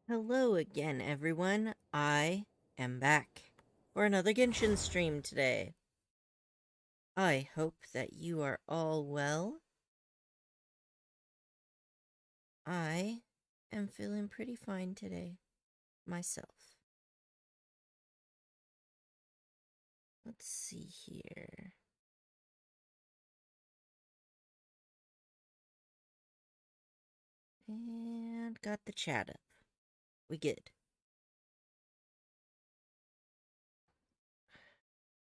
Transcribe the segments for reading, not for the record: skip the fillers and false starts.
Hello again, everyone. I am back for another Genshin stream today. I hope that you are all well. I am feeling pretty fine today, myself. Let's see here. And got the chat up. We good.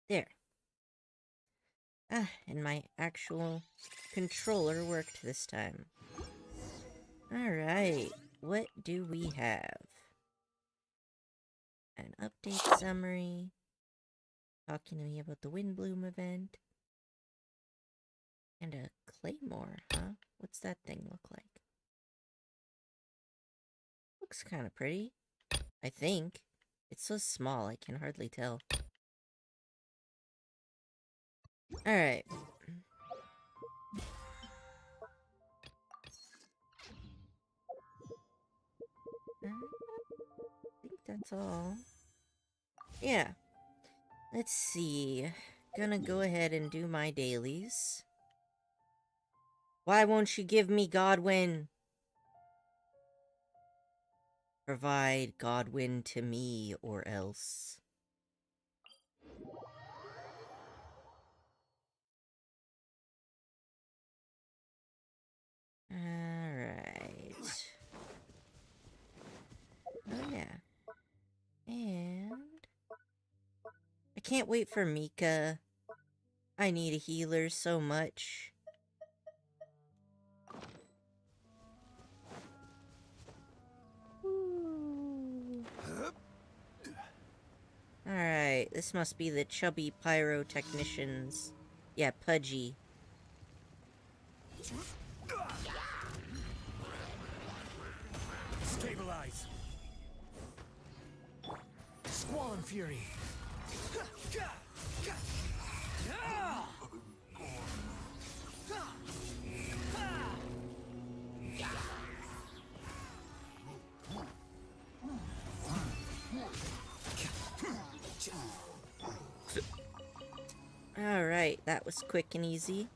There. And my actual controller worked this time. Alright, what do we have? An update summary. Talking to me about the Windbloom event. And a claymore, huh? What's that thing look like? Looks kind of pretty. I think. It's so small, I can hardly tell. Alright. I think that's all. Yeah. Let's see. Gonna go ahead and do my dailies. Why won't you give me Godwin? Provide Godwin to me, or else. Alright. Oh yeah. And I can't wait for Mika. I need a healer so much. Alright, this must be the chubby pyrotechnicians. Yeah, Pudgy. Stabilize. Squall Fury. Alright, that was quick and easy.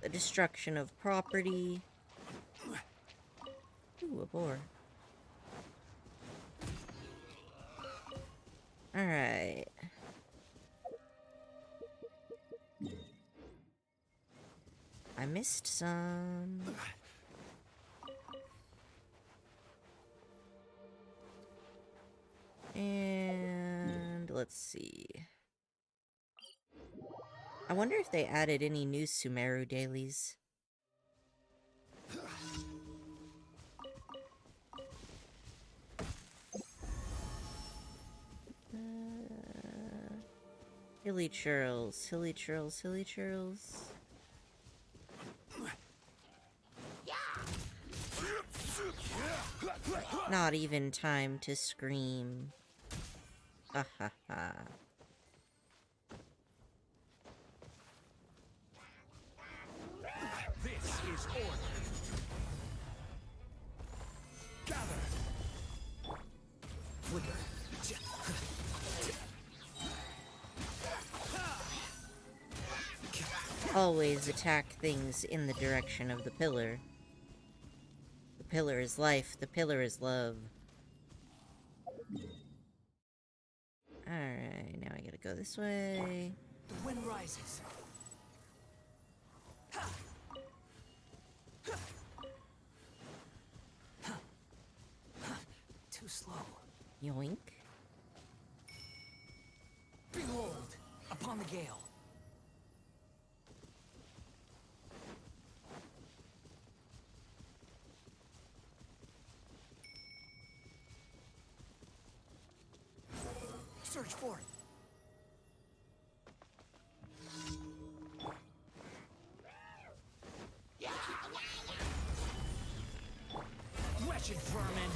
The destruction of property. Ooh, a boar. Alright. I missed some. And let's see. I wonder if they added any new Sumeru dailies. Hilly churls, hilly churls, hilly churls. Not even time to scream. Ha ha ha. This is order. Gather. Flicker. Always attack things in the direction of the pillar. The pillar is life, the pillar is love. Alright, now I gotta go this way. The wind rises. Too slow. Yoink. Behold, upon the gale. Search forth. Wretched vermin.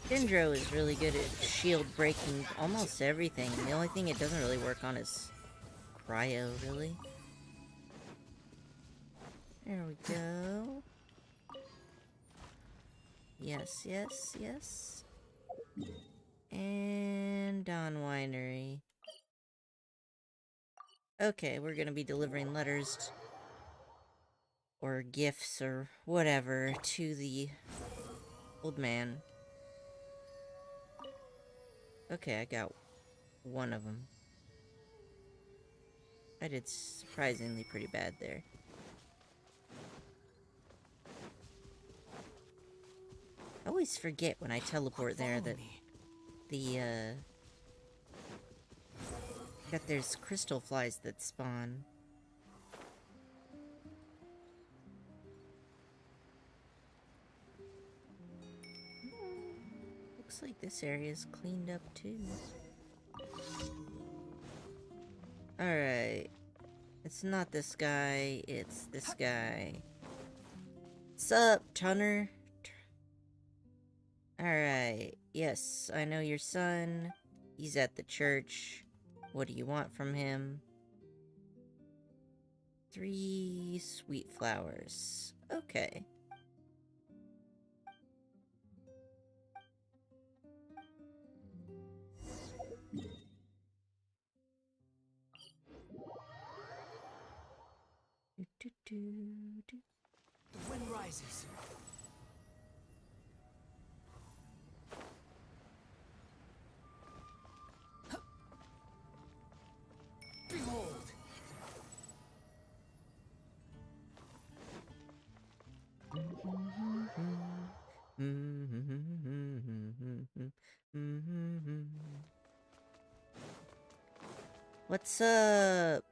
Dendro is really good at shield breaking almost everything. The only thing it doesn't really work on is cryo, really. There we go. Yes, yes, yes. And Dawn Winery. Okay, we're gonna be delivering letters or gifts or whatever to the old man. Okay, I got one of them. I did surprisingly pretty bad there. I always forget when I teleport there that that there's crystal flies that spawn. Looks like this area is cleaned up too. Alright. It's not this guy, it's this guy. What's up, Tunner? Alright. Yes, I know your son. He's at the church. What do you want from him? 3 sweet flowers. Okay. The wind rises. Behold! What's up?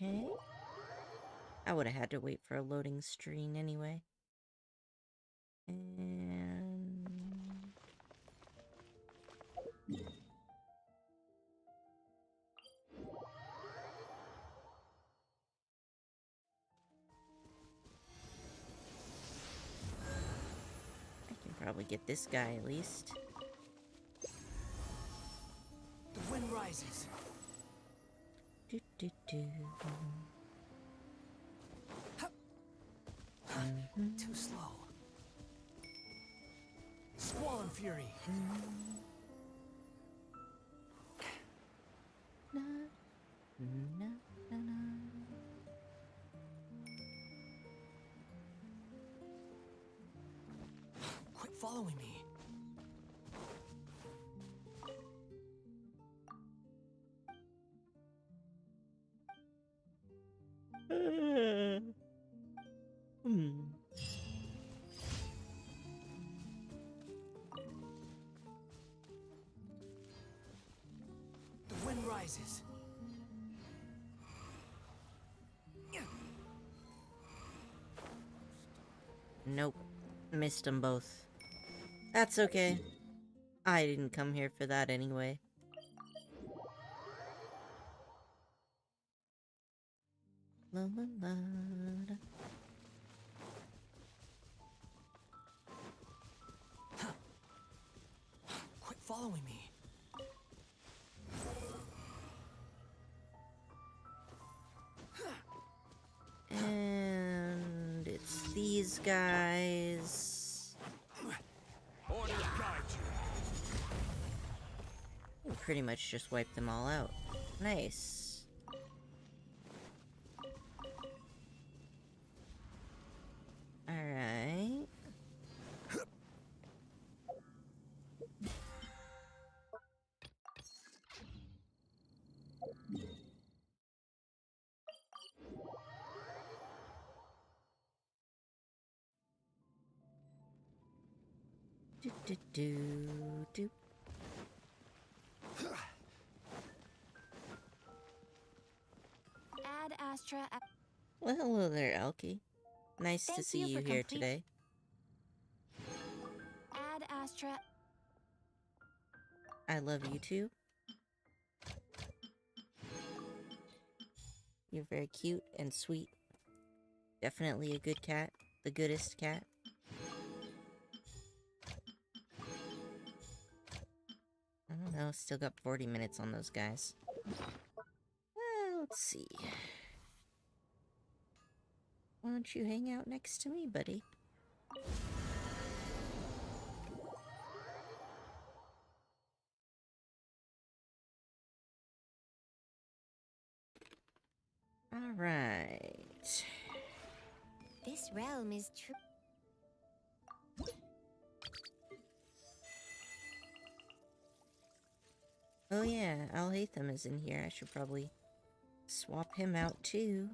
Okay. I would have had to wait for a loading screen anyway. And... I can probably get this guy at least. The wind rises. Do, do, do. Too slow. Squall and fury. Na, na, na, na. Quit following me. Hmm. The wind rises. Nope. Missed them both. That's okay. I didn't come here for that anyway. La la la da. Quit following me. And it's these guys. Orders guide you. We pretty much just wiped them all out. Nice. Alright. Do do do do. Add Astra. Well, hello there, Elkie. Nice to Thank see you you for here complete- today. Ad Astra. I love you too. You're very cute and sweet. Definitely a good cat. The goodest cat. I don't know, still got 40 minutes on those guys. Let's see. Why don't you hang out next to me, buddy? Alright. This realm is true. Oh yeah, Al-Haytham is in here. I should probably swap him out too.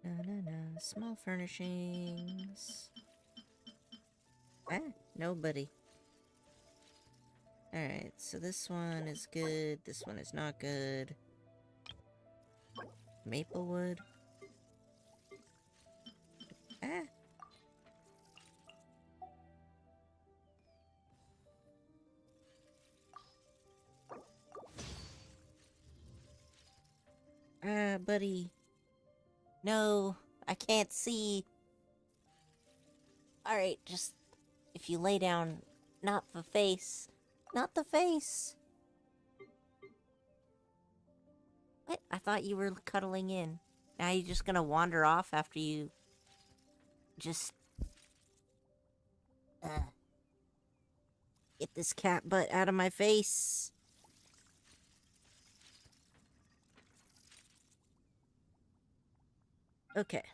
No, small furnishings. Ah, nobody. Alright, so this one is good, this one is not good. Maplewood. Ah! Ah, buddy. No, I can't see. Alright, just... if you lay down, not the face. Not the face! What? I thought you were cuddling in. Now you're just gonna wander off after you... just... get this cat butt out of my face. Okay.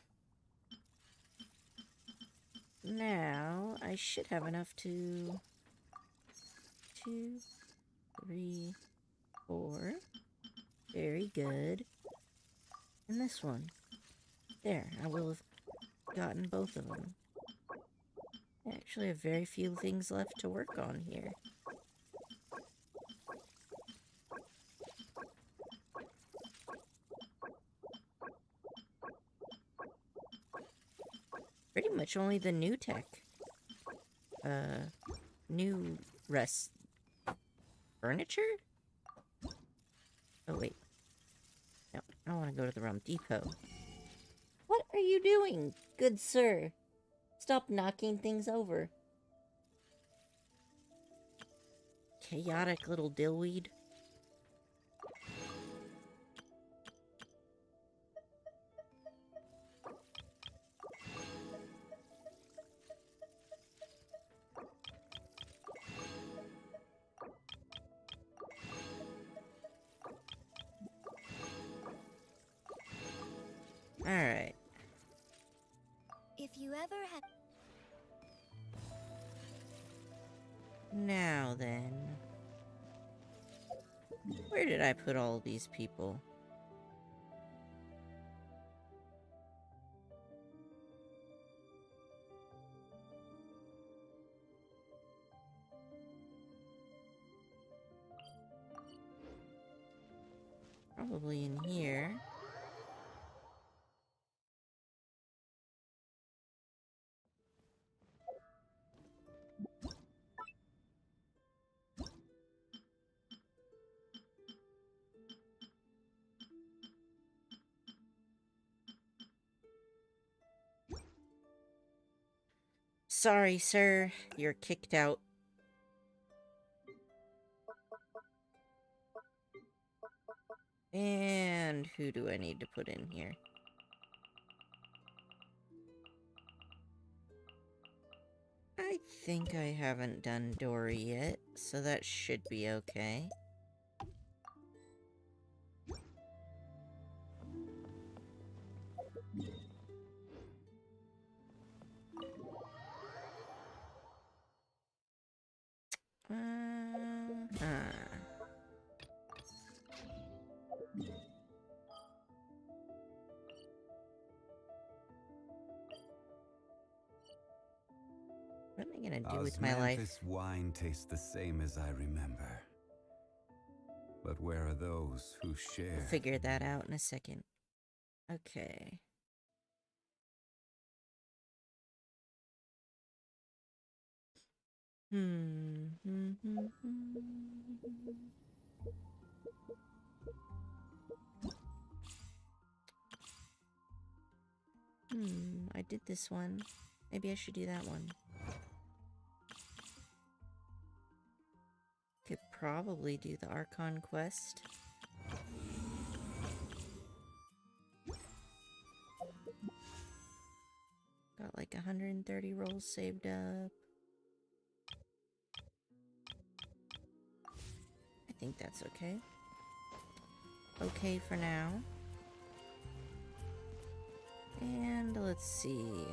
Now, I should have enough to... 2, 3, 4. Very good. And this one. There, I will have gotten both of them. I actually have very few things left to work on here. Pretty much only the new tech. New rest... furniture? Oh, wait. No, I want to go to the Rum Depot. What are you doing, good sir? Stop knocking things over. Chaotic little dillweed. Alright. If you ever had. Now then. Where did I put all these people? Probably in here. Sorry, sir. You're kicked out. And who do I need to put in here? I think I haven't done Dory yet, so that should be okay. What am I gonna do with my life? Osmanthus wine tastes the same as I remember. But where are those who share? We'll figure that out in a second. Okay. I did this one. Maybe I should do that one. Could probably do the Archon quest. Got like 130 rolls saved up. I think that's okay. Okay for now. And let's see.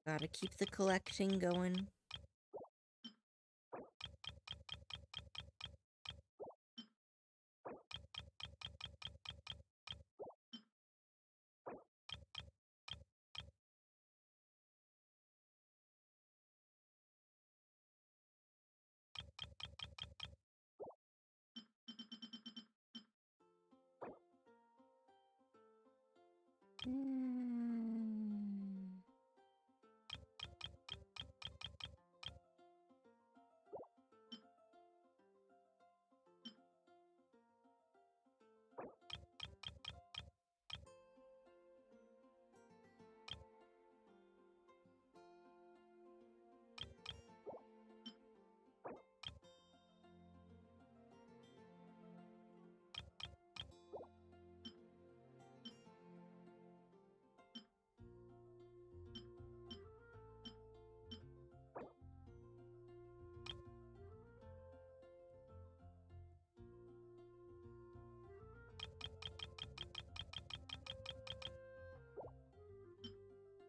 Gotta keep the collecting going.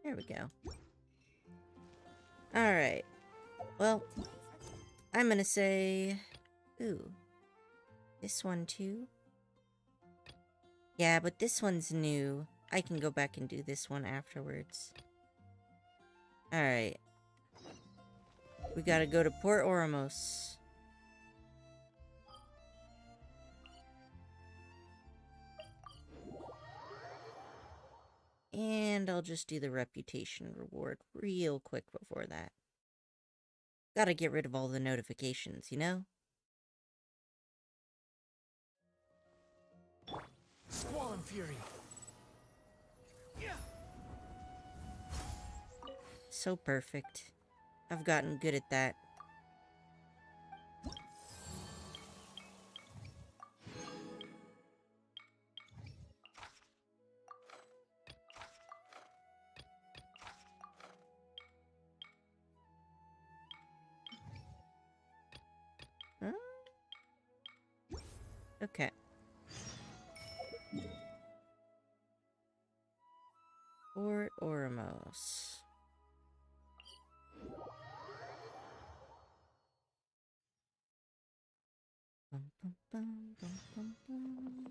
There we go. Alright. Well, I'm gonna say... Ooh. This one too? Yeah, but this one's new. I can go back and do this one afterwards. Alright. We gotta go to Port Oramos. And I'll just do the reputation reward real quick before that. Gotta get rid of all the notifications, you know? Squall and Fury. So perfect. I've gotten good at that. Huh? Okay. Port Oramos. Bum, bum, bum, bum, bum, bum.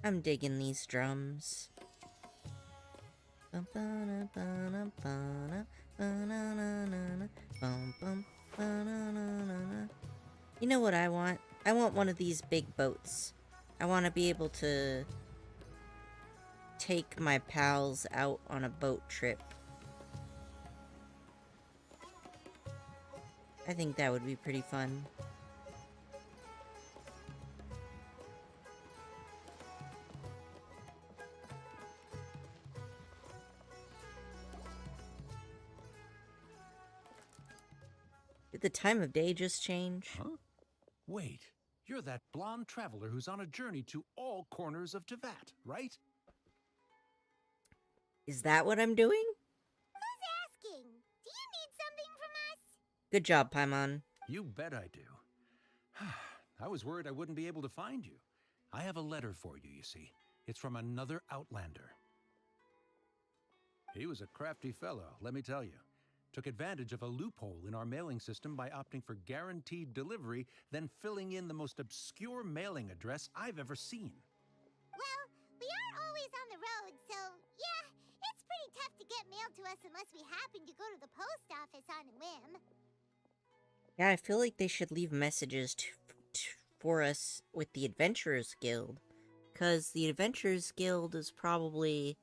I'm digging these drums. You know what I want? I want one of these big boats. I want to be able to take my pals out on a boat trip. I think that would be pretty fun. Did the time of day just change? Huh? Wait, You're that blonde traveler who's on a journey to all corners of Tevat, right? Is that what I'm doing? Who's asking? Do you need something from us? Good job, Paimon. You bet I do. I was worried I wouldn't be able to find you. I have a letter for you, you see. It's from another Outlander. He was a crafty fellow, let me tell you. Took advantage of a loophole in our mailing system by opting for guaranteed delivery, then filling in the most obscure mailing address I've ever seen. Well, we are always on the road, so yeah, it's pretty tough to get mail to us unless we happen to go to the post office on a whim. Yeah, I feel like they should leave messages for us with the Adventurers Guild. Because the Adventurers Guild is probably...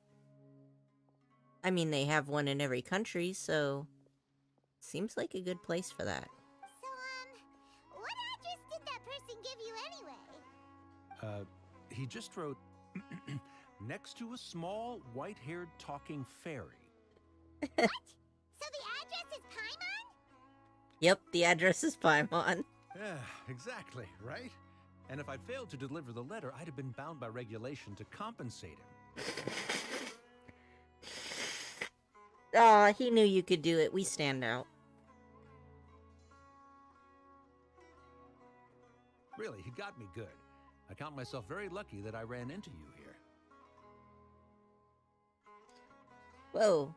I mean, they have one in every country, so... Seems like a good place for that. So, what address did that person give you anyway? He just wrote, next to a small, white-haired talking fairy. What? So the address is Paimon? Yep, the address is Paimon. Yeah, exactly, right? And if I'd failed to deliver the letter, I'd have been bound by regulation to compensate him. Aw, he knew you could do it. We stand out. Really, he got me good. I count myself very lucky that I ran into you here. Whoa.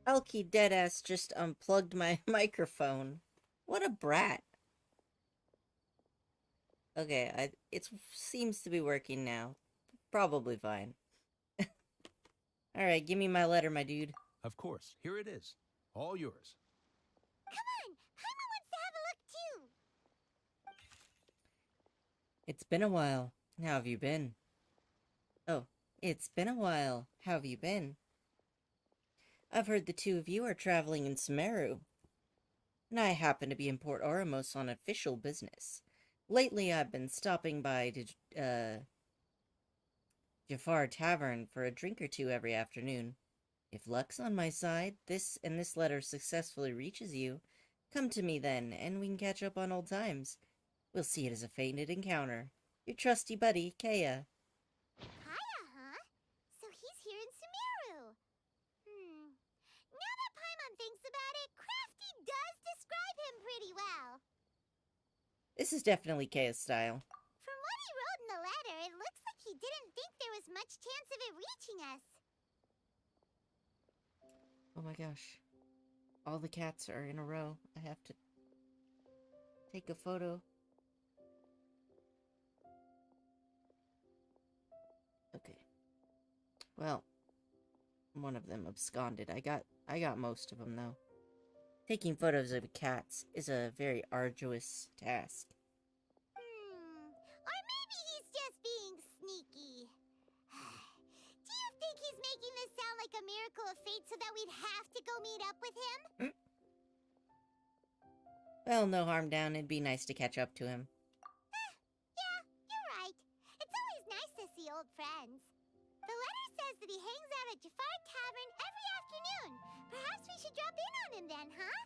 Elky deadass just unplugged my microphone. What a brat. Okay, it seems to be working now. Probably fine. Alright, give me my letter, my dude. Of course, here it is. All yours. Come on, Paimon wants to have a look too. It's been a while. How have you been? Oh, it's been a while. How have you been? I've heard the two of you are traveling in Sumeru. And I happen to be in Port Oromos on official business. Lately, I've been stopping by Jafar Tavern for a drink or two every afternoon. If luck's on my side, this letter successfully reaches you, come to me then, and we can catch up on old times. We'll see it as a fated encounter. Your trusty buddy, Kaya. Kaya, huh? So he's here in Sumeru. Now that Paimon thinks about it, Crafty does describe him pretty well. This is definitely Kaya's style. From what he wrote in the letter, it looks like he didn't think there was much chance of it reaching us. Oh my gosh. All the cats are in a row. I have to take a photo. Okay. Well, one of them absconded. I got most of them though. Taking photos of cats is a very arduous task. Or maybe he's just being sneaky. Do you think he's making this sound like a miracle of fate so that we'd have to go meet up with him? Well, no harm done. It'd be nice to catch up to him. Yeah, you're right. It's always nice to see old friends. The letter says that he hangs out at Jafar Tavern every afternoon. Perhaps we should drop in on him then, huh?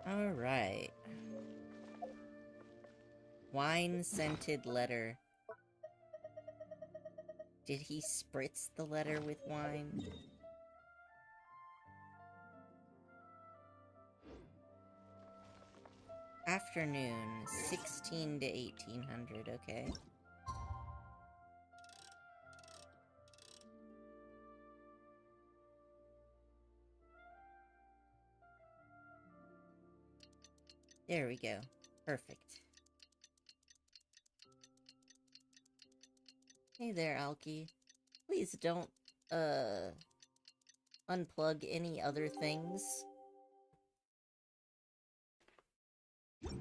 Alright. Wine-scented letter. Did he spritz the letter with wine? Afternoon, 16 to 1800, okay. There we go. Perfect. Hey there, Alki. Please don't, unplug any other things. Kaya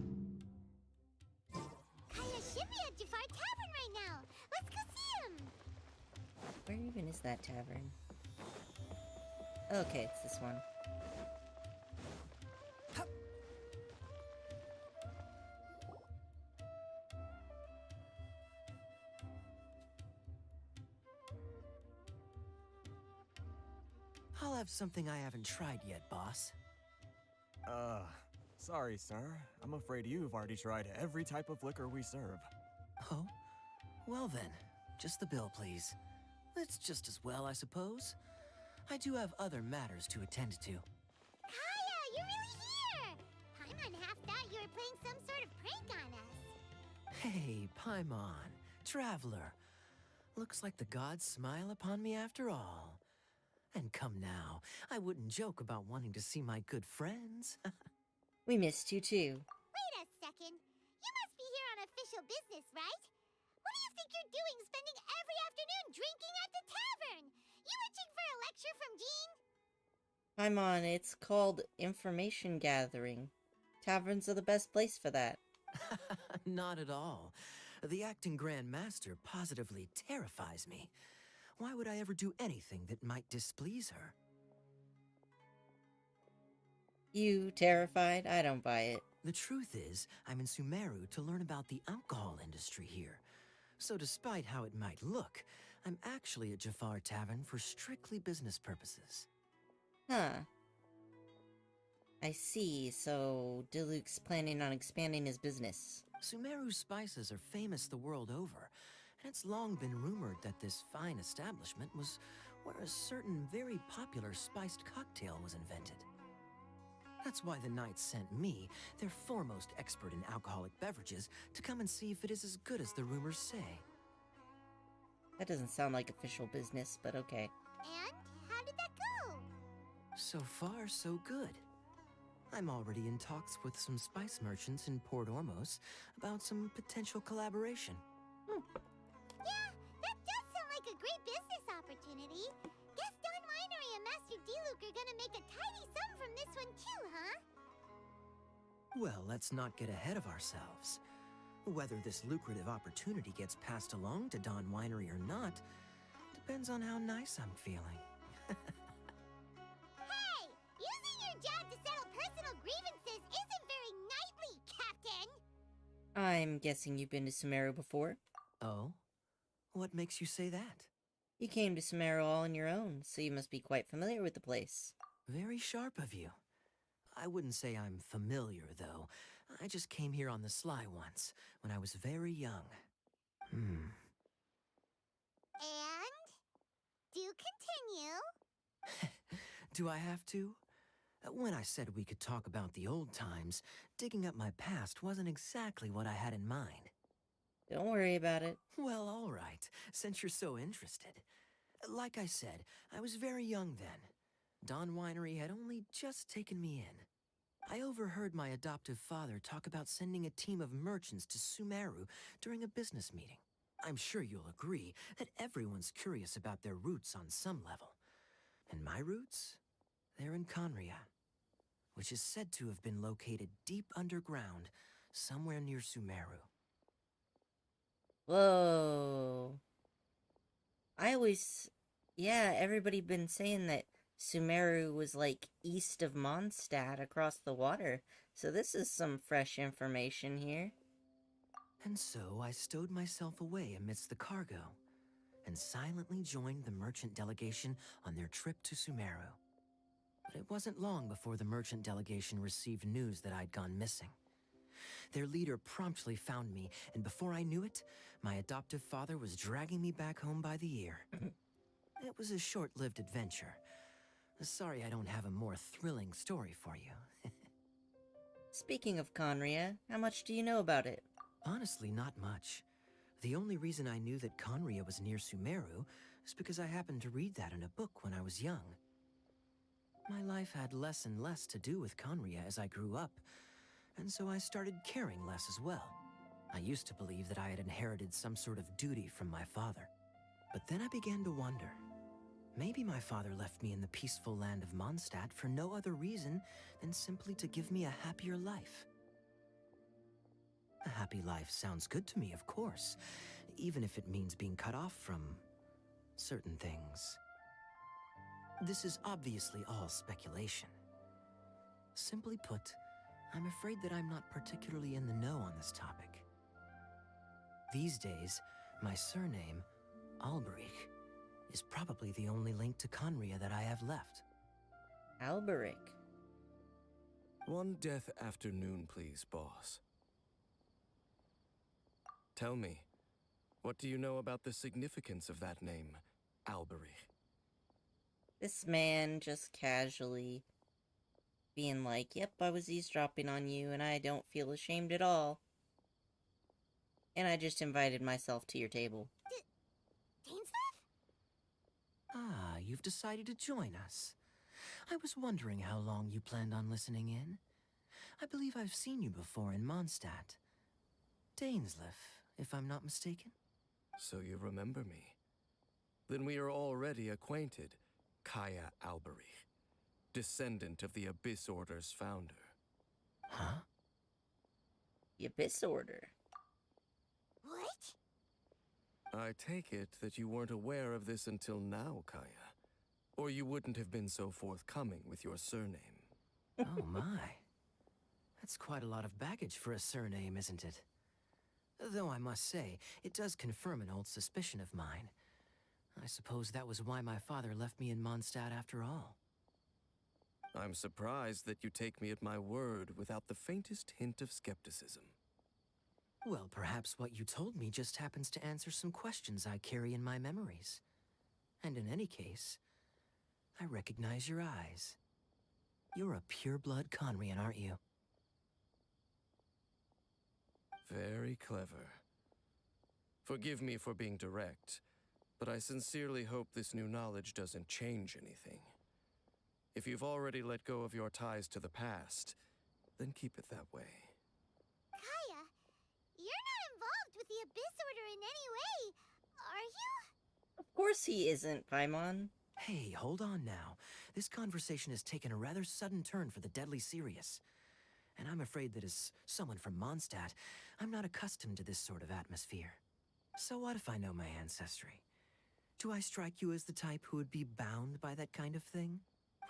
should be at Jafar Tavern right now. Let's go see him. Where even is that tavern? Okay, it's this one. I'll have something I haven't tried yet, boss. Sorry, sir. I'm afraid you've already tried every type of liquor we serve. Oh? Well then, just the bill, please. It's just as well, I suppose. I do have other matters to attend to. Kaya, you're really here! Paimon half thought you were playing some sort of prank on us. Hey, Paimon, traveler. Looks like the gods smile upon me after all. And come now, I wouldn't joke about wanting to see my good friends. We missed you too. Wait a second. You must be here on official business, right? What do you think you're doing spending every afternoon drinking at the tavern? You itching for a lecture from Jean? Paimon, it's called information gathering. Taverns are the best place for that. Not at all. The acting Grand Master positively terrifies me. Why would I ever do anything that might displease her? You terrified? I don't buy it. The truth is, I'm in Sumeru to learn about the alcohol industry here. So despite how it might look, I'm actually at Jafar Tavern for strictly business purposes. Huh. I see, so Diluc's planning on expanding his business. Sumeru spices are famous the world over, and it's long been rumored that this fine establishment was where a certain very popular spiced cocktail was invented. That's why the Knights sent me, their foremost expert in alcoholic beverages, to come and see if it is as good as the rumors say. That doesn't sound like official business, but okay. And how did that go? So far, so good. I'm already in talks with some spice merchants in Port Ormos about some potential collaboration. Yeah, that does sound like a great business opportunity. Guess Don Winery and Master Diluc are gonna make a tidy sum from this one too, huh? Well, let's not get ahead of ourselves. Whether this lucrative opportunity gets passed along to Don Winery or not depends on how nice I'm feeling. Hey! Using your job to settle personal grievances isn't very knightly, Captain! I'm guessing you've been to Sumeru before. Oh? What makes you say that? You came to Sumeru all on your own, so you must be quite familiar with the place. Very sharp of you. I wouldn't say I'm familiar, though. I just came here on the sly once, when I was very young. And? Do continue. Do I have to? When I said we could talk about the old times, digging up my past wasn't exactly what I had in mind. Don't worry about it. Well, all right, since you're so interested. Like I said, I was very young then. Don Winery had only just taken me in. I overheard my adoptive father talk about sending a team of merchants to Sumeru during a business meeting. I'm sure you'll agree that everyone's curious about their roots on some level. And my roots? They're in Conria, which is said to have been located deep underground, somewhere near Sumeru. Whoa. Everybody been saying that Sumeru was like east of Mondstadt across the water, so this is some fresh information here. And so I stowed myself away amidst the cargo, and silently joined the merchant delegation on their trip to Sumeru. But it wasn't long before the merchant delegation received news that I'd gone missing. Their leader promptly found me, and before I knew it, my adoptive father was dragging me back home by the ear. It was a short-lived adventure. Sorry I don't have a more thrilling story for you. Speaking of Conria, how much do you know about it? Honestly, not much. The only reason I knew that Conria was near Sumeru is because I happened to read that in a book when I was young. My life had less and less to do with Conria as I grew up, and so I started caring less as well. I used to believe that I had inherited some sort of duty from my father. But then I began to wonder. Maybe my father left me in the peaceful land of Mondstadt for no other reason than simply to give me a happier life. A happy life sounds good to me, of course, even if it means being cut off from certain things. This is obviously all speculation. Simply put, I'm afraid that I'm not particularly in the know on this topic. These days, my surname, Alberich, is probably the only link to Conria that I have left. Alberic. One death afternoon, please, boss. Tell me, what do you know about the significance of that name, Alberich? This man just casually being like, yep, I was eavesdropping on you and I don't feel ashamed at all. And I just invited myself to your table. Dainsleif? Ah, you've decided to join us. I was wondering how long you planned on listening in. I believe I've seen you before in Mondstadt. Dainsleif, if I'm not mistaken. So you remember me. Then we are already acquainted, Kaya Alberich, descendant of the Abyss Order's founder. Huh? The Abyss Order. What? I take it that you weren't aware of this until now, Kaya. Or you wouldn't have been so forthcoming with your surname. Oh my. That's quite a lot of baggage for a surname, isn't it? Though I must say, it does confirm an old suspicion of mine. I suppose that was why my father left me in Mondstadt after all. I'm surprised that you take me at my word without the faintest hint of skepticism. Well, perhaps what you told me just happens to answer some questions I carry in my memories. And in any case, I recognize your eyes. You're a pure-blood Conrian, aren't you? Very clever. Forgive me for being direct, but I sincerely hope this new knowledge doesn't change anything. If you've already let go of your ties to the past, then keep it that way. Kaya, you're not involved with the Abyss Order in any way, are you? Of course he isn't, Paimon. Hey, hold on now. This conversation has taken a rather sudden turn for the deadly serious. And I'm afraid that as someone from Mondstadt, I'm not accustomed to this sort of atmosphere. So what if I know my ancestry? Do I strike you as the type who would be bound by that kind of thing?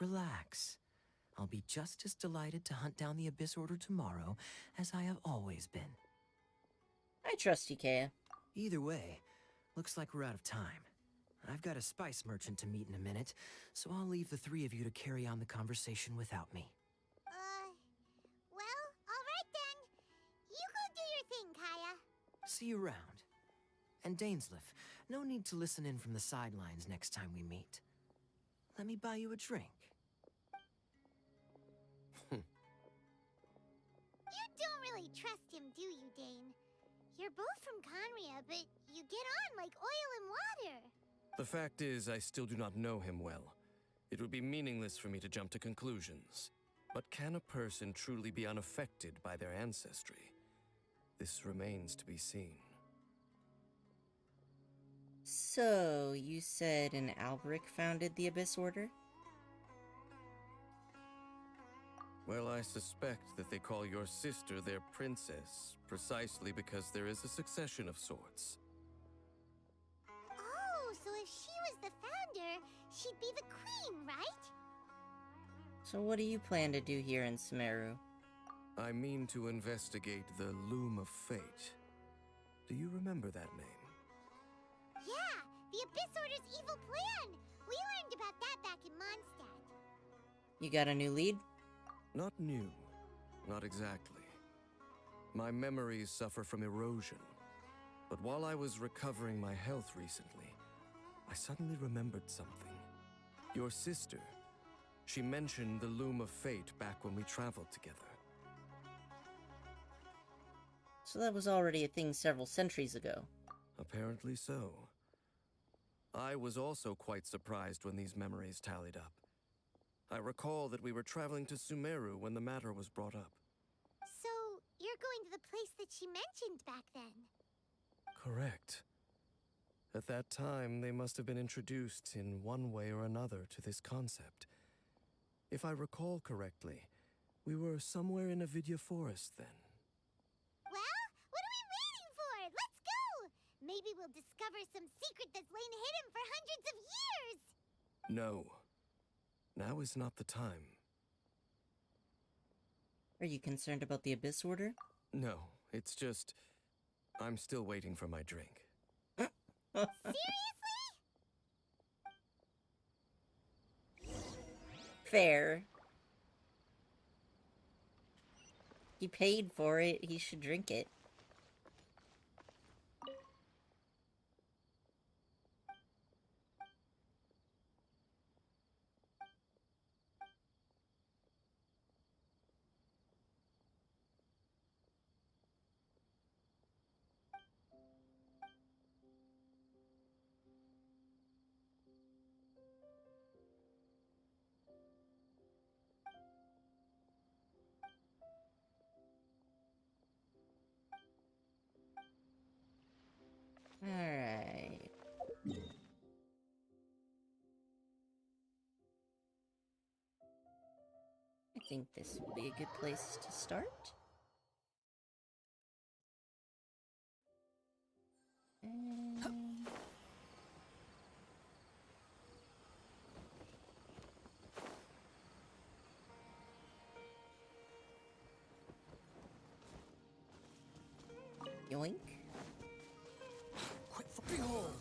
Relax. I'll be just as delighted to hunt down the Abyss Order tomorrow as I have always been. I trust you, Kaya. Either way, looks like we're out of time. I've got a spice merchant to meet in a minute, so I'll leave the three of you to carry on the conversation without me. Well, alright then. You go do your thing, Kaya. See you around. And Dainsleif, no need to listen in from the sidelines next time we meet. Let me buy you a drink. You don't really trust him, do you, Dane? You're both from Conria, but you get on like oil and water. The fact is, I still do not know him well. It would be meaningless for me to jump to conclusions. But can a person truly be unaffected by their ancestry? This remains to be seen. So, you said an Alberic founded the Abyss Order? Well, I suspect that they call your sister their princess, precisely because there is a succession of sorts. Oh, so if she was the founder, she'd be the queen, right? So what do you plan to do here in Sumeru? I mean to investigate the Loom of Fate. Do you remember that name? Yeah, the Abyss Order's evil plan! We learned about that back in Mondstadt. You got a new lead? Not new. Not exactly. My memories suffer from erosion. But while I was recovering my health recently, I suddenly remembered something. Your sister. She mentioned the Loom of Fate back when we traveled together. So that was already a thing several centuries ago. Apparently so. I was also quite surprised when these memories tallied up. I recall that we were traveling to Sumeru when the matter was brought up. So, you're going to the place that she mentioned back then? Correct. At that time, they must have been introduced in one way or another to this concept. If I recall correctly, we were somewhere in Avidya Forest then. Well, what are we waiting for? Let's go! Maybe we'll discover some secret that's lain hidden for hundreds of years! No. Now is not the time. Are you concerned about the Abyss Order? No, it's just... I'm still waiting for my drink. Seriously? Fair. He paid for it, he should drink it. Alright. I think this would be a good place to start. Yoink. Behold!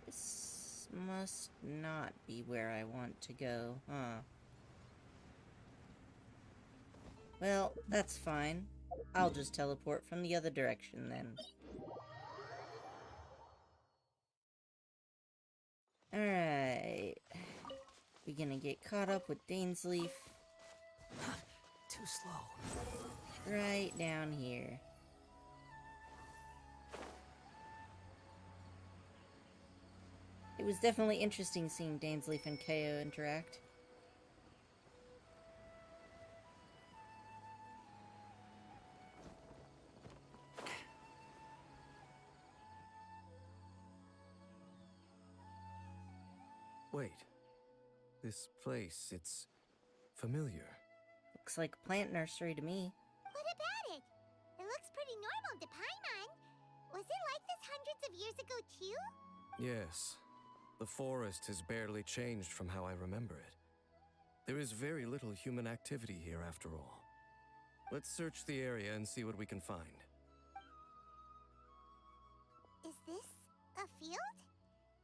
This must not be where I want to go, huh? Well, that's fine. I'll just teleport from the other direction then. Alright. We gonna get caught up with Dainsleif Too slow. right down here. It was definitely interesting seeing Dainsleif and KO interact. Wait. This place, it's familiar. Looks like a plant nursery to me. What about it? It looks pretty normal to Paimon. Was it like this hundreds of years ago too? Yes. The forest has barely changed from how I remember it. There is very little human activity here after all. Let's search the area and see what we can find. Is this a field?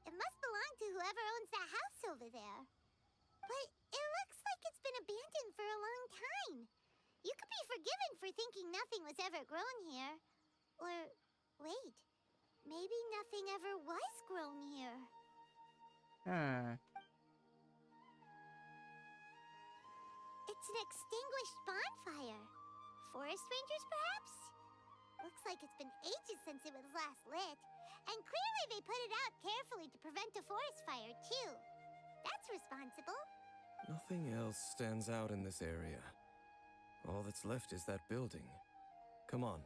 It must belong to whoever owns that house over there. But it looks like it's been abandoned for a long time. You could be forgiven for thinking nothing was ever grown here. Or, wait, maybe nothing ever was grown here. Huh. It's an extinguished bonfire. Forest rangers, perhaps? Looks like it's been ages since it was last lit. And clearly they put it out carefully to prevent a forest fire, too. That's responsible. Nothing else stands out in this area. All that's left is that building. Come on.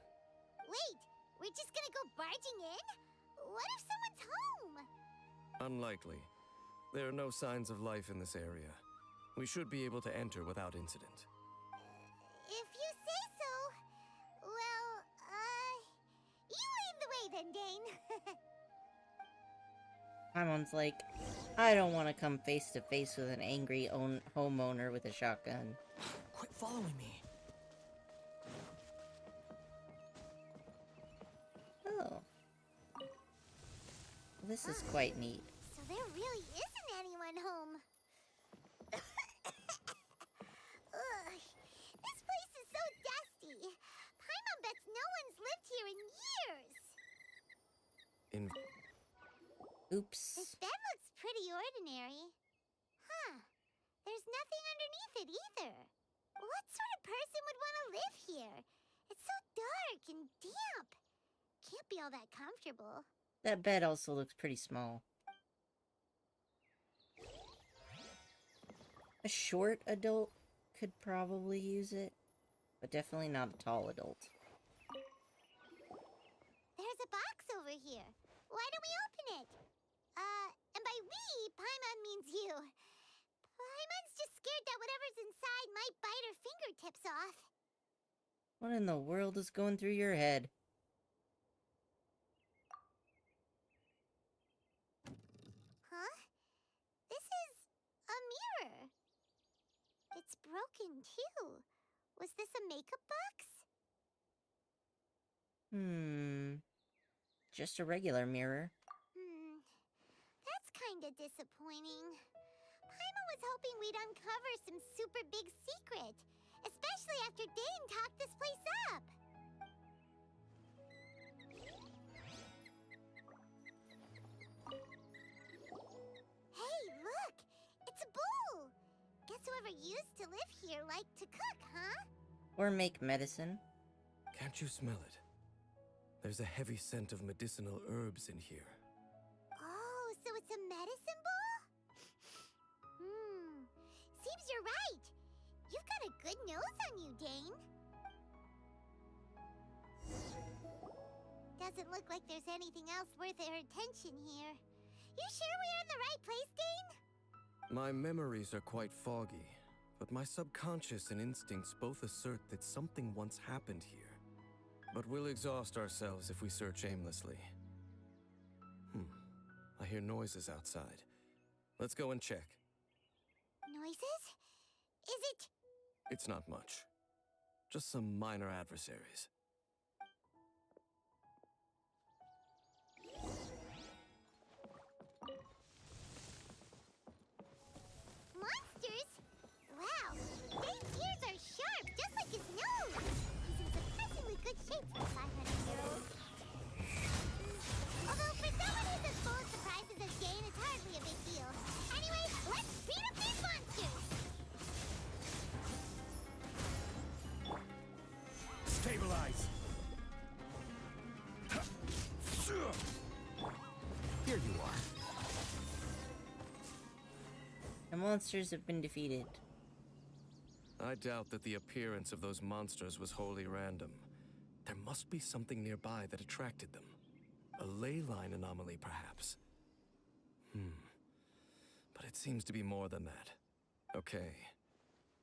Wait, we're just gonna go barging in? What if someone's home? Unlikely. There are no signs of life in this area. We should be able to enter without incident. If you say so. Well, you lead the way then, Dane. Paimon's like, I don't want to come face to face with an angry homeowner with a shotgun. Quit following me. Oh. This is quite neat. So there really isn't anyone home. Ugh, this place is so dusty. Paimon bets no one's lived here in years. Oops. This bed looks pretty ordinary. Huh. There's nothing underneath it either. What sort of person would want to live here? It's so dark and damp. Can't be all that comfortable. That bed also looks pretty small. A short adult could probably use it, but definitely not a tall adult. There's a box over here. Why don't we open it? And by we, Paimon means you. Paimon's just scared that whatever's inside might bite her fingertips off. What in the world is going through your head? Huh? This is a mirror. It's broken, too. Was this a makeup box? Just a regular mirror. That's kinda disappointing. Paimon was hoping we'd uncover some super big secret, especially after Dane talked this place up. Hey, look! It's a bowl! Guess whoever used to live here liked to cook, huh? Or make medicine. Can't you smell it? There's a heavy scent of medicinal herbs in here. Oh, so it's a medicine bowl? Seems you're right. You've got a good nose on you, Dane. Doesn't look like there's anything else worth our attention here. You sure we're in the right place, Dane? My memories are quite foggy, but my subconscious and instincts both assert that something once happened here. But we'll exhaust ourselves if we search aimlessly. I hear noises outside. Let's go and check. Noises? Is it... It's not much. Just some minor adversaries. monsters? Wow, Dane's ears are sharp, just like his nose. He's in surprisingly good shape for a 500-year-old. Although for someone who's as full of surprises as Dane, it's hardly a big deal. Anyway, let's beat up these monsters! Stabilize! Here you are. The monsters have been defeated. I doubt that the appearance of those monsters was wholly random. There must be something nearby that attracted them. A ley line anomaly, perhaps. But it seems to be more than that. Okay.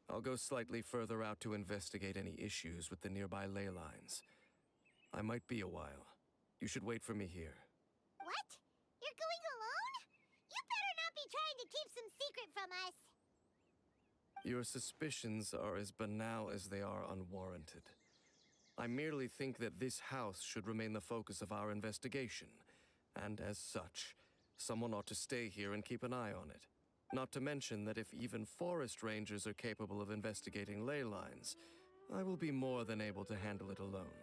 I'll go slightly further out to investigate any issues with the nearby ley lines. I might be a while. You should wait for me here. What? You're going alone? You better not be trying to keep some secret from us. Your suspicions are as banal as they are unwarranted. I merely think that this house should remain the focus of our investigation, and as such, someone ought to stay here and keep an eye on it. Not to mention that if even forest rangers are capable of investigating ley lines, I will be more than able to handle it alone.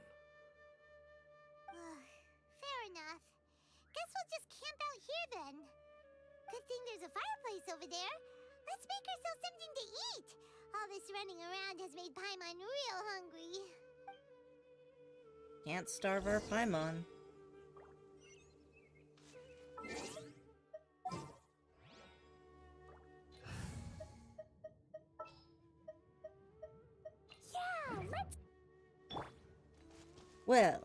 Fair enough. Guess we'll just camp out here then. Good thing there's a fireplace over there. Let's make ourselves something to eat. All this running around has made Paimon real hungry. Can't starve our Paimon. Yeah, let's... Well,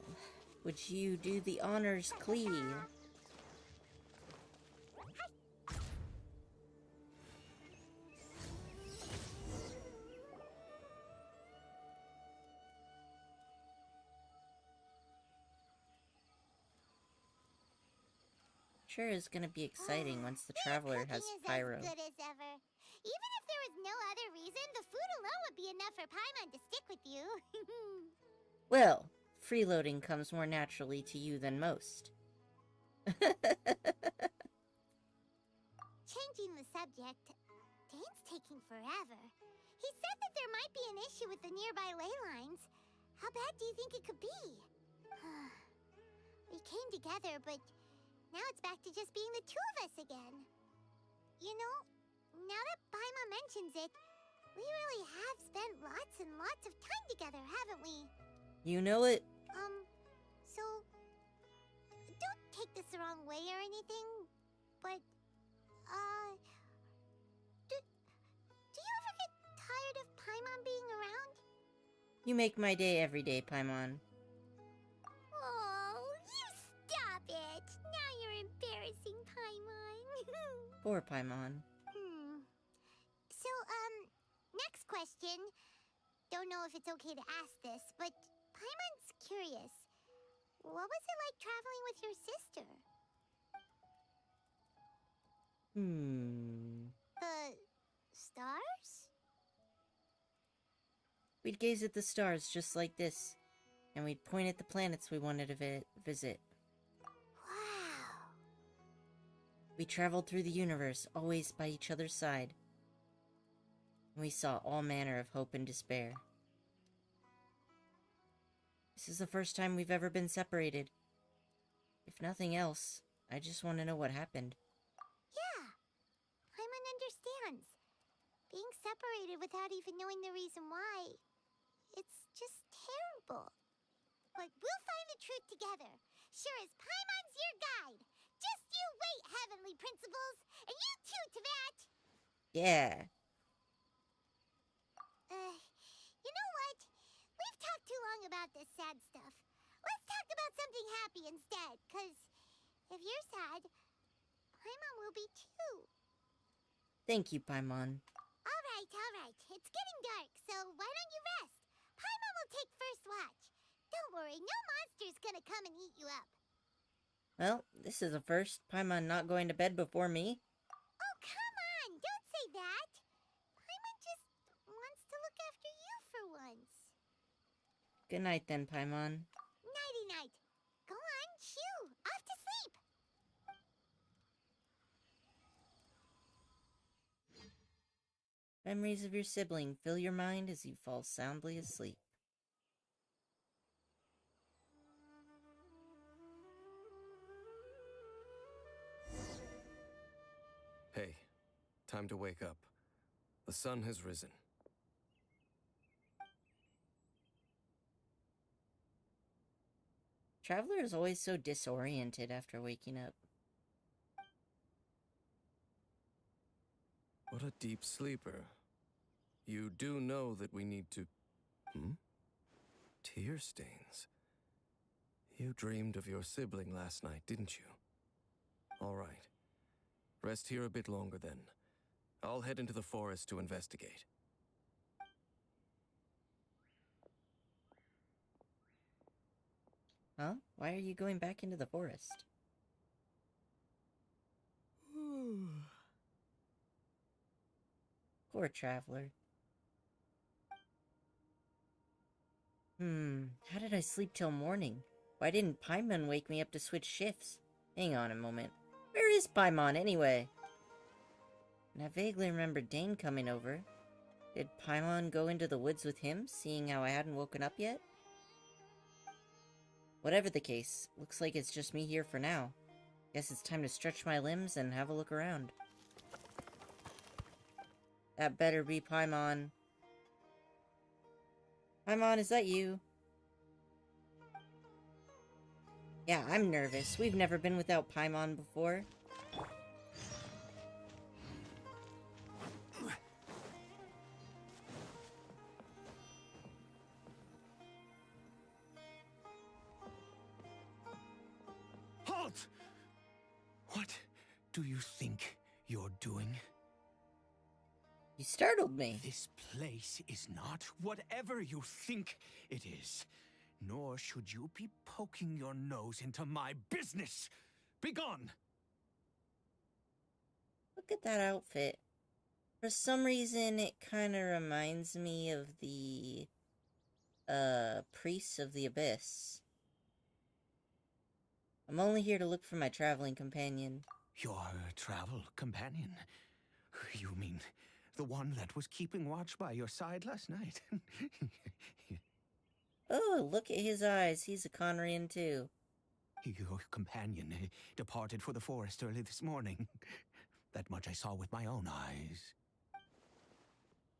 would you do the honors, Clee? Sure is gonna be exciting once the Traveler has pyro. As good as ever. Even if there was no other reason, the food alone would be enough for Paimon to stick with you. Well, freeloading comes more naturally to you than most. Changing the subject, Dane's taking forever. He said that there might be an issue with the nearby ley lines. How bad do you think it could be? We came together, but now it's back to just being the two of us again. You know, now that Paimon mentions it, we really have spent lots and lots of time together, haven't we? You know it? So, don't take this the wrong way or anything, but, do you ever get tired of Paimon being around? You make my day every day, Paimon. Oh, you stop it! Now you're embarrassing Paimon. Poor Paimon. question. Don't know if it's okay to ask this, but Paimon's curious. What was it like traveling with your sister? The stars? We'd gaze at the stars just like this, and we'd point at the planets we wanted to visit. Wow. We traveled through the universe, always by each other's side. And we saw all manner of hope and despair. This is the first time we've ever been separated. If nothing else, I just want to know what happened. Yeah. Paimon understands. Being separated without even knowing the reason why, it's just terrible. But we'll find the truth together. Sure as Paimon's your guide. Just you wait, Heavenly Principles. And you too, Teyvat. Yeah. You know what? We've talked too long about this sad stuff. Let's talk about something happy instead, because if you're sad, Paimon will be too. Thank you, Paimon. All right. It's getting dark, so why don't you rest? Paimon will take first watch. Don't worry, no monster's gonna come and eat you up. Well, this is a first. Paimon not going to bed before me. Oh, come on! Don't say that! Paimon just wants to look after you for once. Good night then, Paimon. Nighty-night. Go on, shoo! Off to sleep! Memories of your sibling fill your mind as you fall soundly asleep. Hey, time to wake up. The sun has risen. Traveler is always so disoriented after waking up. What a deep sleeper. You do know that we need to... Tear stains. You dreamed of your sibling last night, didn't you? All right. Rest here a bit longer then. I'll head into the forest to investigate. Huh? Why are you going back into the forest? Poor traveler. How did I sleep till morning? Why didn't Paimon wake me up to switch shifts? Hang on a moment. Where is Paimon anyway? And I vaguely remember Dane coming over. Did Paimon go into the woods with him, seeing how I hadn't woken up yet? Whatever the case, looks like it's just me here for now. Guess it's time to stretch my limbs and have a look around. That better be Paimon. Paimon, is that you? Yeah, I'm nervous. We've never been without Paimon before. Halt! What do you think you're doing? You startled me. This place is not whatever you think it is. Nor should you be poking your nose into my business. Begone! Look at that outfit. For some reason, it kind of reminds me of the, Priests of the Abyss. I'm only here to look for my traveling companion. Your travel companion? You mean the one that was keeping watch by your side last night? Oh, look at his eyes. He's a Conrian too. Your companion departed for the forest early this morning. That much I saw with my own eyes.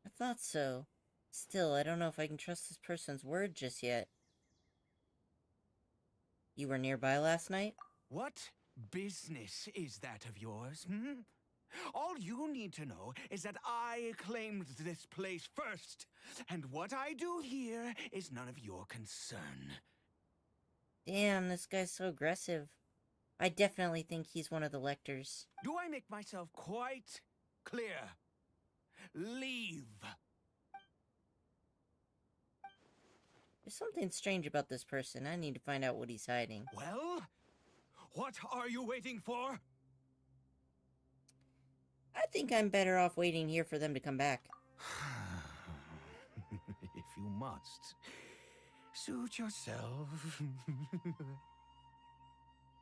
I thought so. Still, I don't know if I can trust this person's word just yet. You were nearby last night? What business is that of yours, hmm? All you need to know is that I claimed this place first, and what I do here is none of your concern. Damn, this guy's so aggressive. I definitely think he's one of the lectors. Do I make myself quite clear? Leave. There's something strange about this person. I need to find out what he's hiding. Well, what are you waiting for? I think I'm better off waiting here for them to come back. If you must, suit yourself.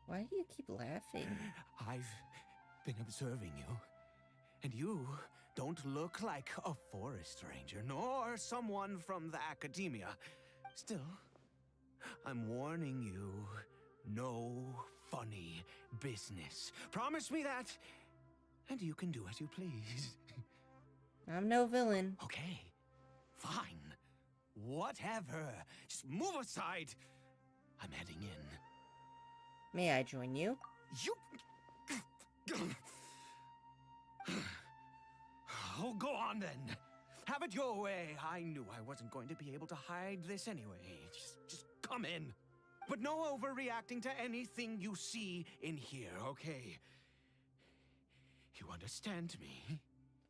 Why do you keep laughing? I've been observing you, and you don't look like a forest ranger, nor someone from the academia. Still, I'm warning you, no funny business. Promise me that, and you can do as you please. I'm no villain. Okay, fine. Whatever. Just move aside. I'm heading in. May I join you? You... Oh, go on then. Have it your way. I knew I wasn't going to be able to hide this anyway. Just come in. But no overreacting to anything you see in here, okay? You understand me?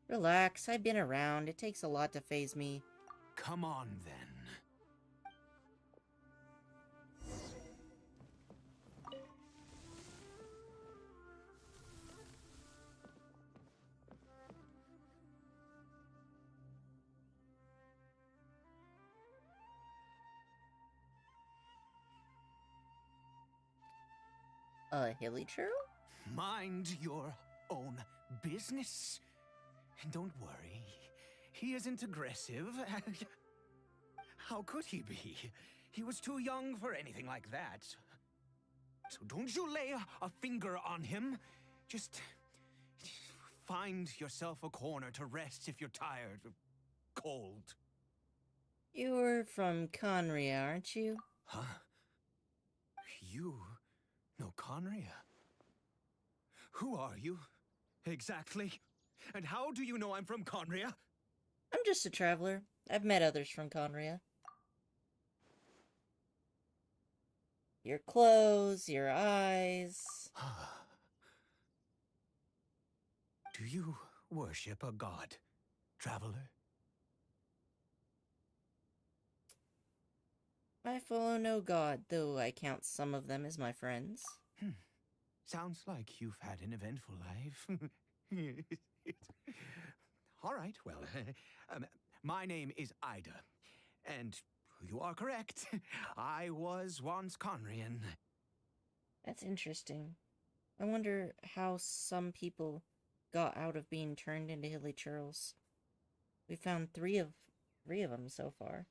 Relax, I've been around. It takes a lot to faze me. Come on then. Hilly Churl? Mind your own business. And don't worry, he isn't aggressive. How could he be? He was too young for anything like that. So don't you lay a finger on him. Just find yourself a corner to rest if you're tired or cold. You're from Conria, aren't you? Huh? You know Conria? Who are you, exactly? And how do you know I'm from Conria? I'm just a traveler. I've met others from Conria. Your clothes, your eyes. Do you worship a god, traveler? I follow no god, though I count some of them as my friends. Sounds like you've had an eventful life. All right, well, my name is Ida, and you are correct. I was once Conrian. That's interesting. I wonder how some people got out of being turned into hilly churls. We found three of them so far.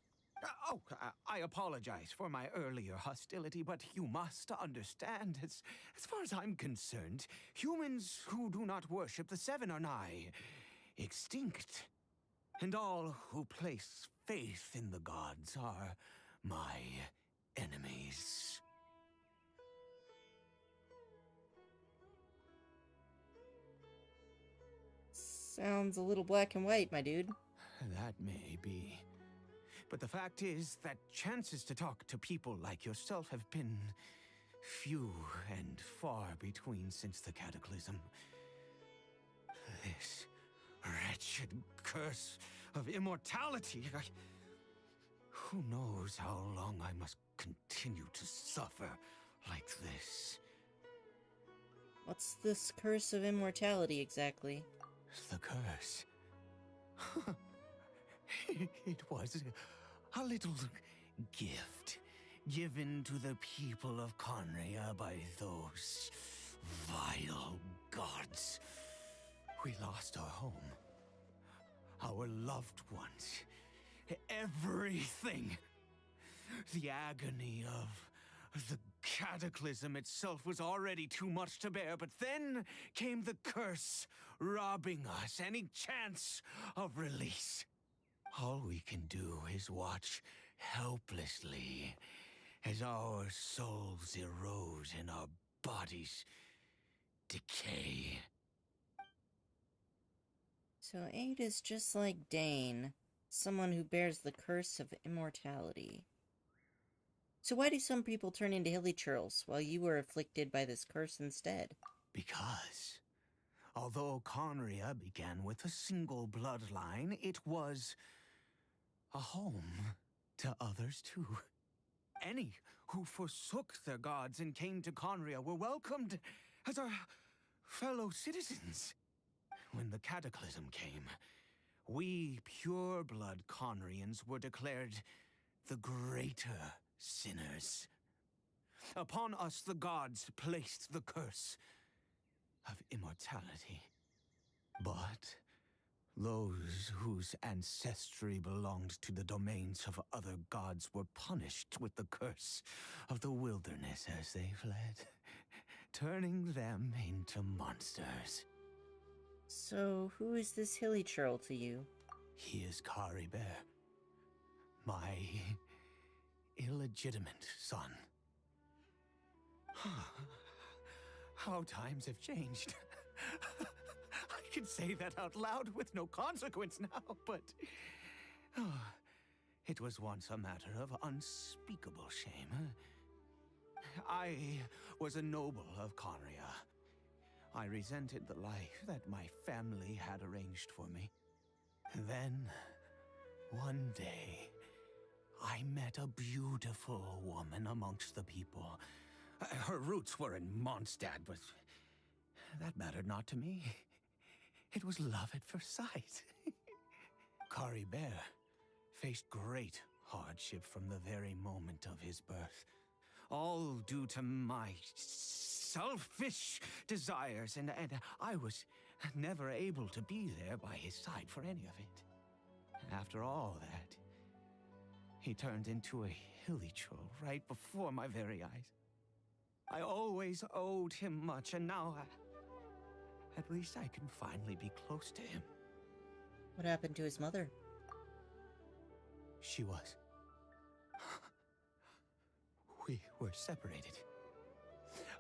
I apologize for my earlier hostility, but you must understand, as far as I'm concerned, humans who do not worship the Seven are nigh extinct. And all who place faith in the gods are my enemies. Sounds a little black and white, my dude. That may be. But the fact is that chances to talk to people like yourself have been few and far between since the cataclysm. This wretched curse of immortality. Who knows how long I must continue to suffer like this? What's this curse of immortality exactly? The curse. It was a little gift given to the people of Conria by those vile gods. We lost our home, our loved ones, everything. The agony of the cataclysm itself was already too much to bear, but then came the curse, robbing us any chance of release. All we can do is watch helplessly as our souls erode and our bodies decay. So Ada's just like Dane, someone who bears the curse of immortality. So why do some people turn into hilly churls while you were afflicted by this curse instead? Because, although Conria began with a single bloodline, it was a home to others too. Any who forsook their gods and came to Conria were welcomed as our fellow citizens. When the cataclysm came, we pure-blood Conrians were declared the greater sinners. Upon us the gods placed the curse of immortality. But those whose ancestry belonged to the domains of other gods were punished with the curse of the wilderness as they fled, turning them into monsters. So, who is this hilly churl to you? He is Kari Bear, my illegitimate son. How times have changed. I can say that out loud with no consequence now, but it was once a matter of unspeakable shame. I was a noble of Conria. I resented the life that my family had arranged for me. Then, one day, I met a beautiful woman amongst the people. Her roots were in Mondstadt, but that mattered not to me. It was love at first sight. Kari Bear faced great hardship from the very moment of his birth. All due to my selfish desires, and I was never able to be there by his side for any of it. After all that, he turned into a hilly-churl right before my very eyes. I always owed him much, and now at least I can finally be close to him. What happened to his mother? She was. We were separated.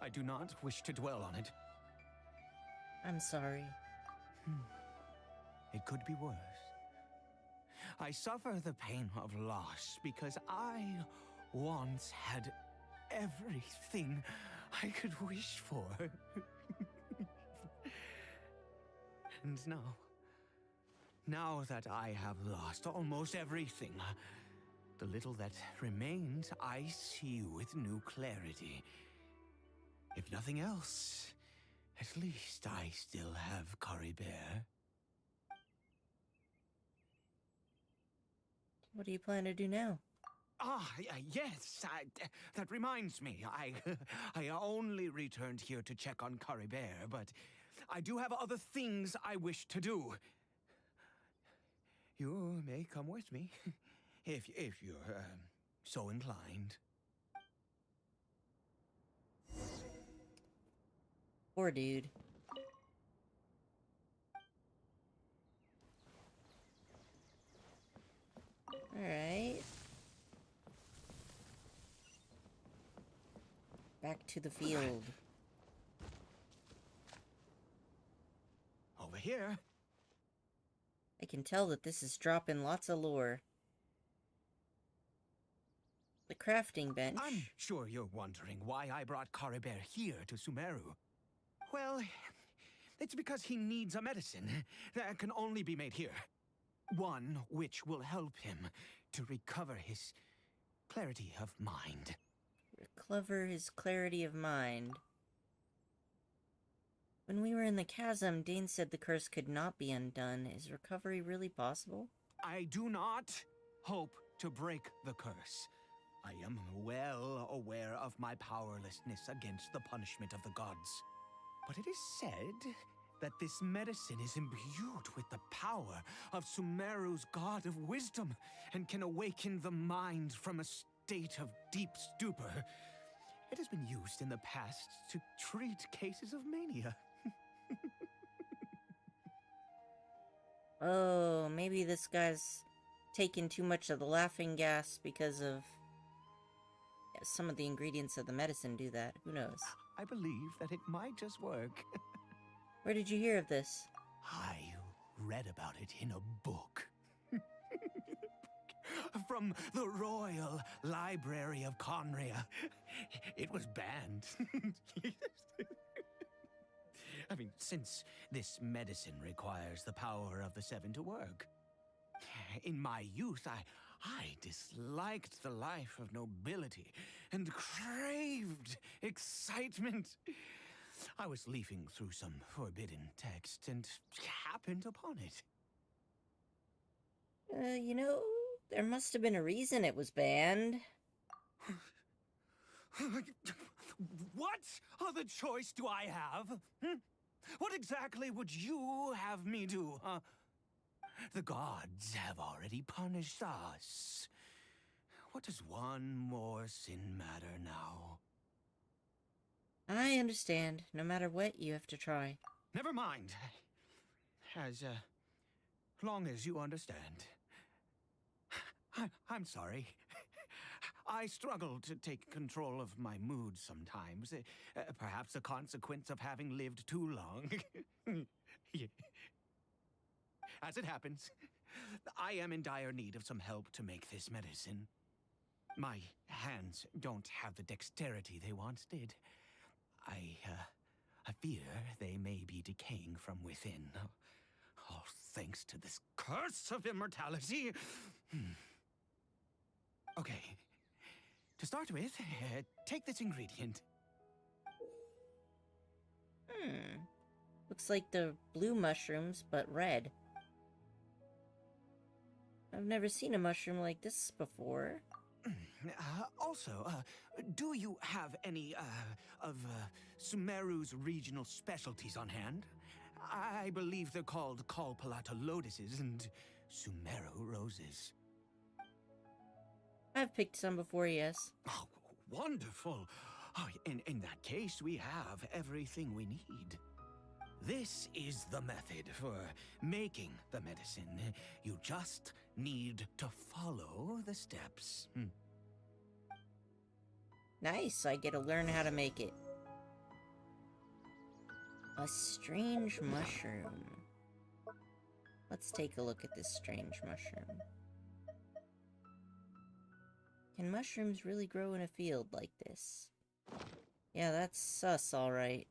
I do not wish to dwell on it. I'm sorry. It could be worse. I suffer the pain of loss because I once had everything I could wish for. And now that I have lost almost everything, the little that remains I see with new clarity. If nothing else, at least I still have Kari Bear. What do you plan to do now? Yes, that reminds me. I only returned here to check on Kari Bear, but I do have other things I wish to do. You may come with me, if you're so inclined. Poor dude. Alright. Back to the field. Over here. I can tell that this is dropping lots of lore. The crafting bench. I'm sure you're wondering why I brought Kari Bear here to Sumeru. Well, it's because he needs a medicine that can only be made here. One which will help him to recover his clarity of mind. Recover his clarity of mind. When we were in the chasm, Dane said the curse could not be undone. Is recovery really possible? I do not hope to break the curse. I am well aware of my powerlessness against the punishment of the gods. But it is said that this medicine is imbued with the power of Sumeru's god of wisdom and can awaken the mind from a state of deep stupor. It has been used in the past to treat cases of mania. Oh, maybe this guy's taken too much of the laughing gas because of some of the ingredients of the medicine do that. Who knows? I believe that it might just work. Where did you hear of this? I read about it in a book. From the Royal Library of Conria. It was banned. I mean, since this medicine requires the power of the Seven to work. In my youth, I disliked the life of nobility and craved excitement. I was leafing through some forbidden text and happened upon it. You know, there must have been a reason it was banned. What other choice do I have? Hmm? What exactly would you have me do, huh? The gods have already punished us. What does one more sin matter now? I understand. No matter what, you have to try. Never mind. As long as you understand. I'm sorry. I struggle to take control of my mood sometimes. Perhaps a consequence of having lived too long. Yeah. As it happens, I am in dire need of some help to make this medicine. My hands don't have the dexterity they once did. I fear they may be decaying from within. All thanks to this curse of immortality. Okay. To start with, take this ingredient. Looks like the blue mushrooms, but red. I've never seen a mushroom like this before. Also, do you have any, of Sumeru's regional specialties on hand? I believe they're called Kalpalata lotuses and Sumeru roses. I've picked some before, yes. Oh, wonderful! Oh, in that case, we have everything we need. This is the method for making the medicine. You just need to follow the steps. Nice, I get to learn how to make it. A strange mushroom. Let's take a look at this strange mushroom. Can mushrooms really grow in a field like this? Yeah, that's sus, alright.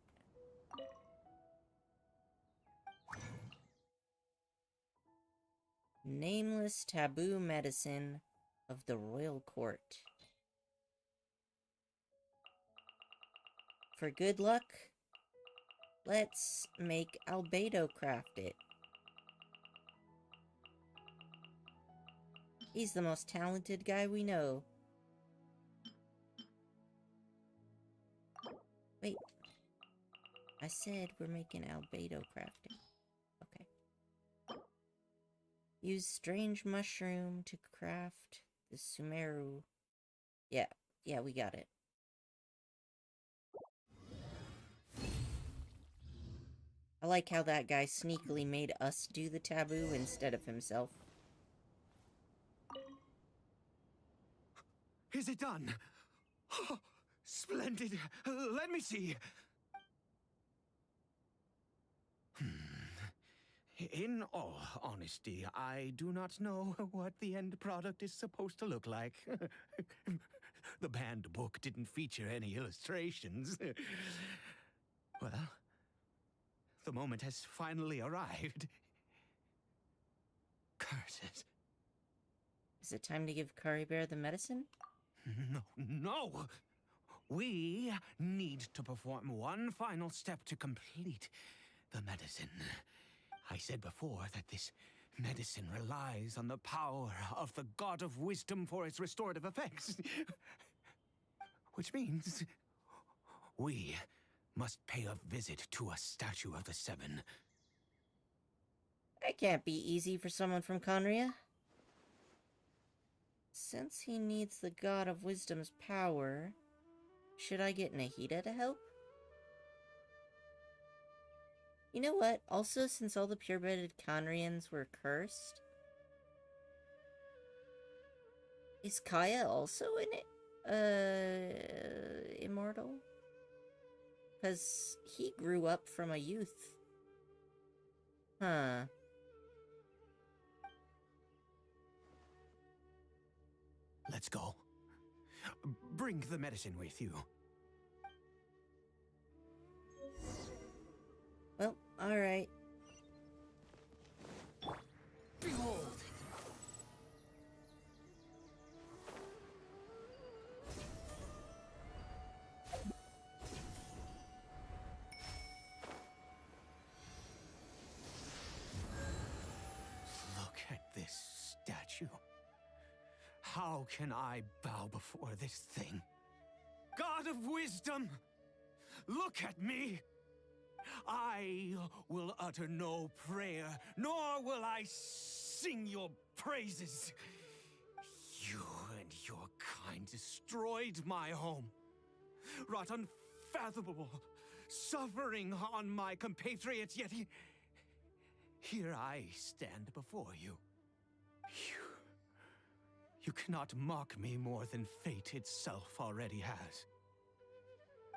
Nameless taboo medicine of the royal court. For good luck, let's make Albedo craft it. He's the most talented guy we know. Wait. I said we're making Albedo crafting. Okay. Use strange mushroom to craft the Sumeru. Yeah, we got it. I like how that guy sneakily made us do the taboo instead of himself. Is it done? Oh, splendid. Let me see. In all honesty, I do not know what the end product is supposed to look like. The banned book didn't feature any illustrations. Well, the moment has finally arrived. Curses. Is it time to give Curry Bear the medicine? No! We need to perform one final step to complete the medicine. I said before that this medicine relies on the power of the God of Wisdom for its restorative effects. Which means we must pay a visit to a statue of the Seven. That can't be easy for someone from Conria. Since he needs the God of Wisdom's power, should I get Nahida to help? You know what? Also, since all the pureblooded Conrians were cursed, is Kaya also in it? Immortal? Because he grew up from a youth. Huh. Let's go. Bring the medicine with you. Well, alright. Behold! How can I bow before this thing? God of wisdom, look at me! I will utter no prayer, nor will I sing your praises. You and your kind destroyed my home, wrought unfathomable suffering on my compatriots, yet here I stand before you. You cannot mock me more than fate itself already has.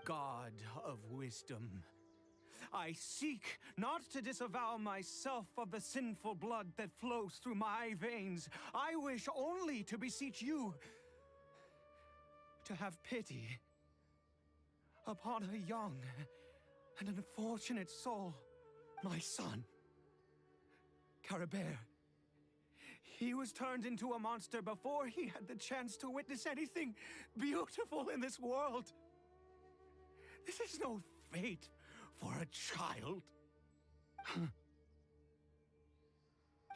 God of wisdom, I seek not to disavow myself of the sinful blood that flows through my veins. I wish only to beseech you to have pity upon a young and unfortunate soul, my son, Caribert. He was turned into a monster before he had the chance to witness anything beautiful in this world. This is no fate for a child.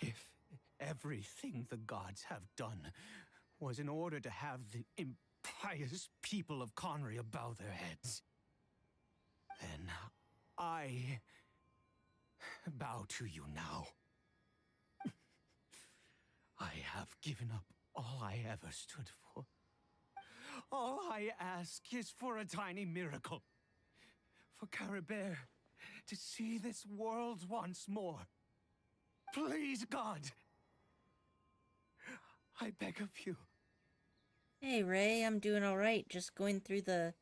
If everything the gods have done was in order to have the impious people of Conria bow their heads, then I bow to you now. I have given up all I ever stood for. All I ask is for a tiny miracle. For Caribert to see this world once more. Please, God. I beg of you. Hey, Ray, I'm doing alright. Just going through the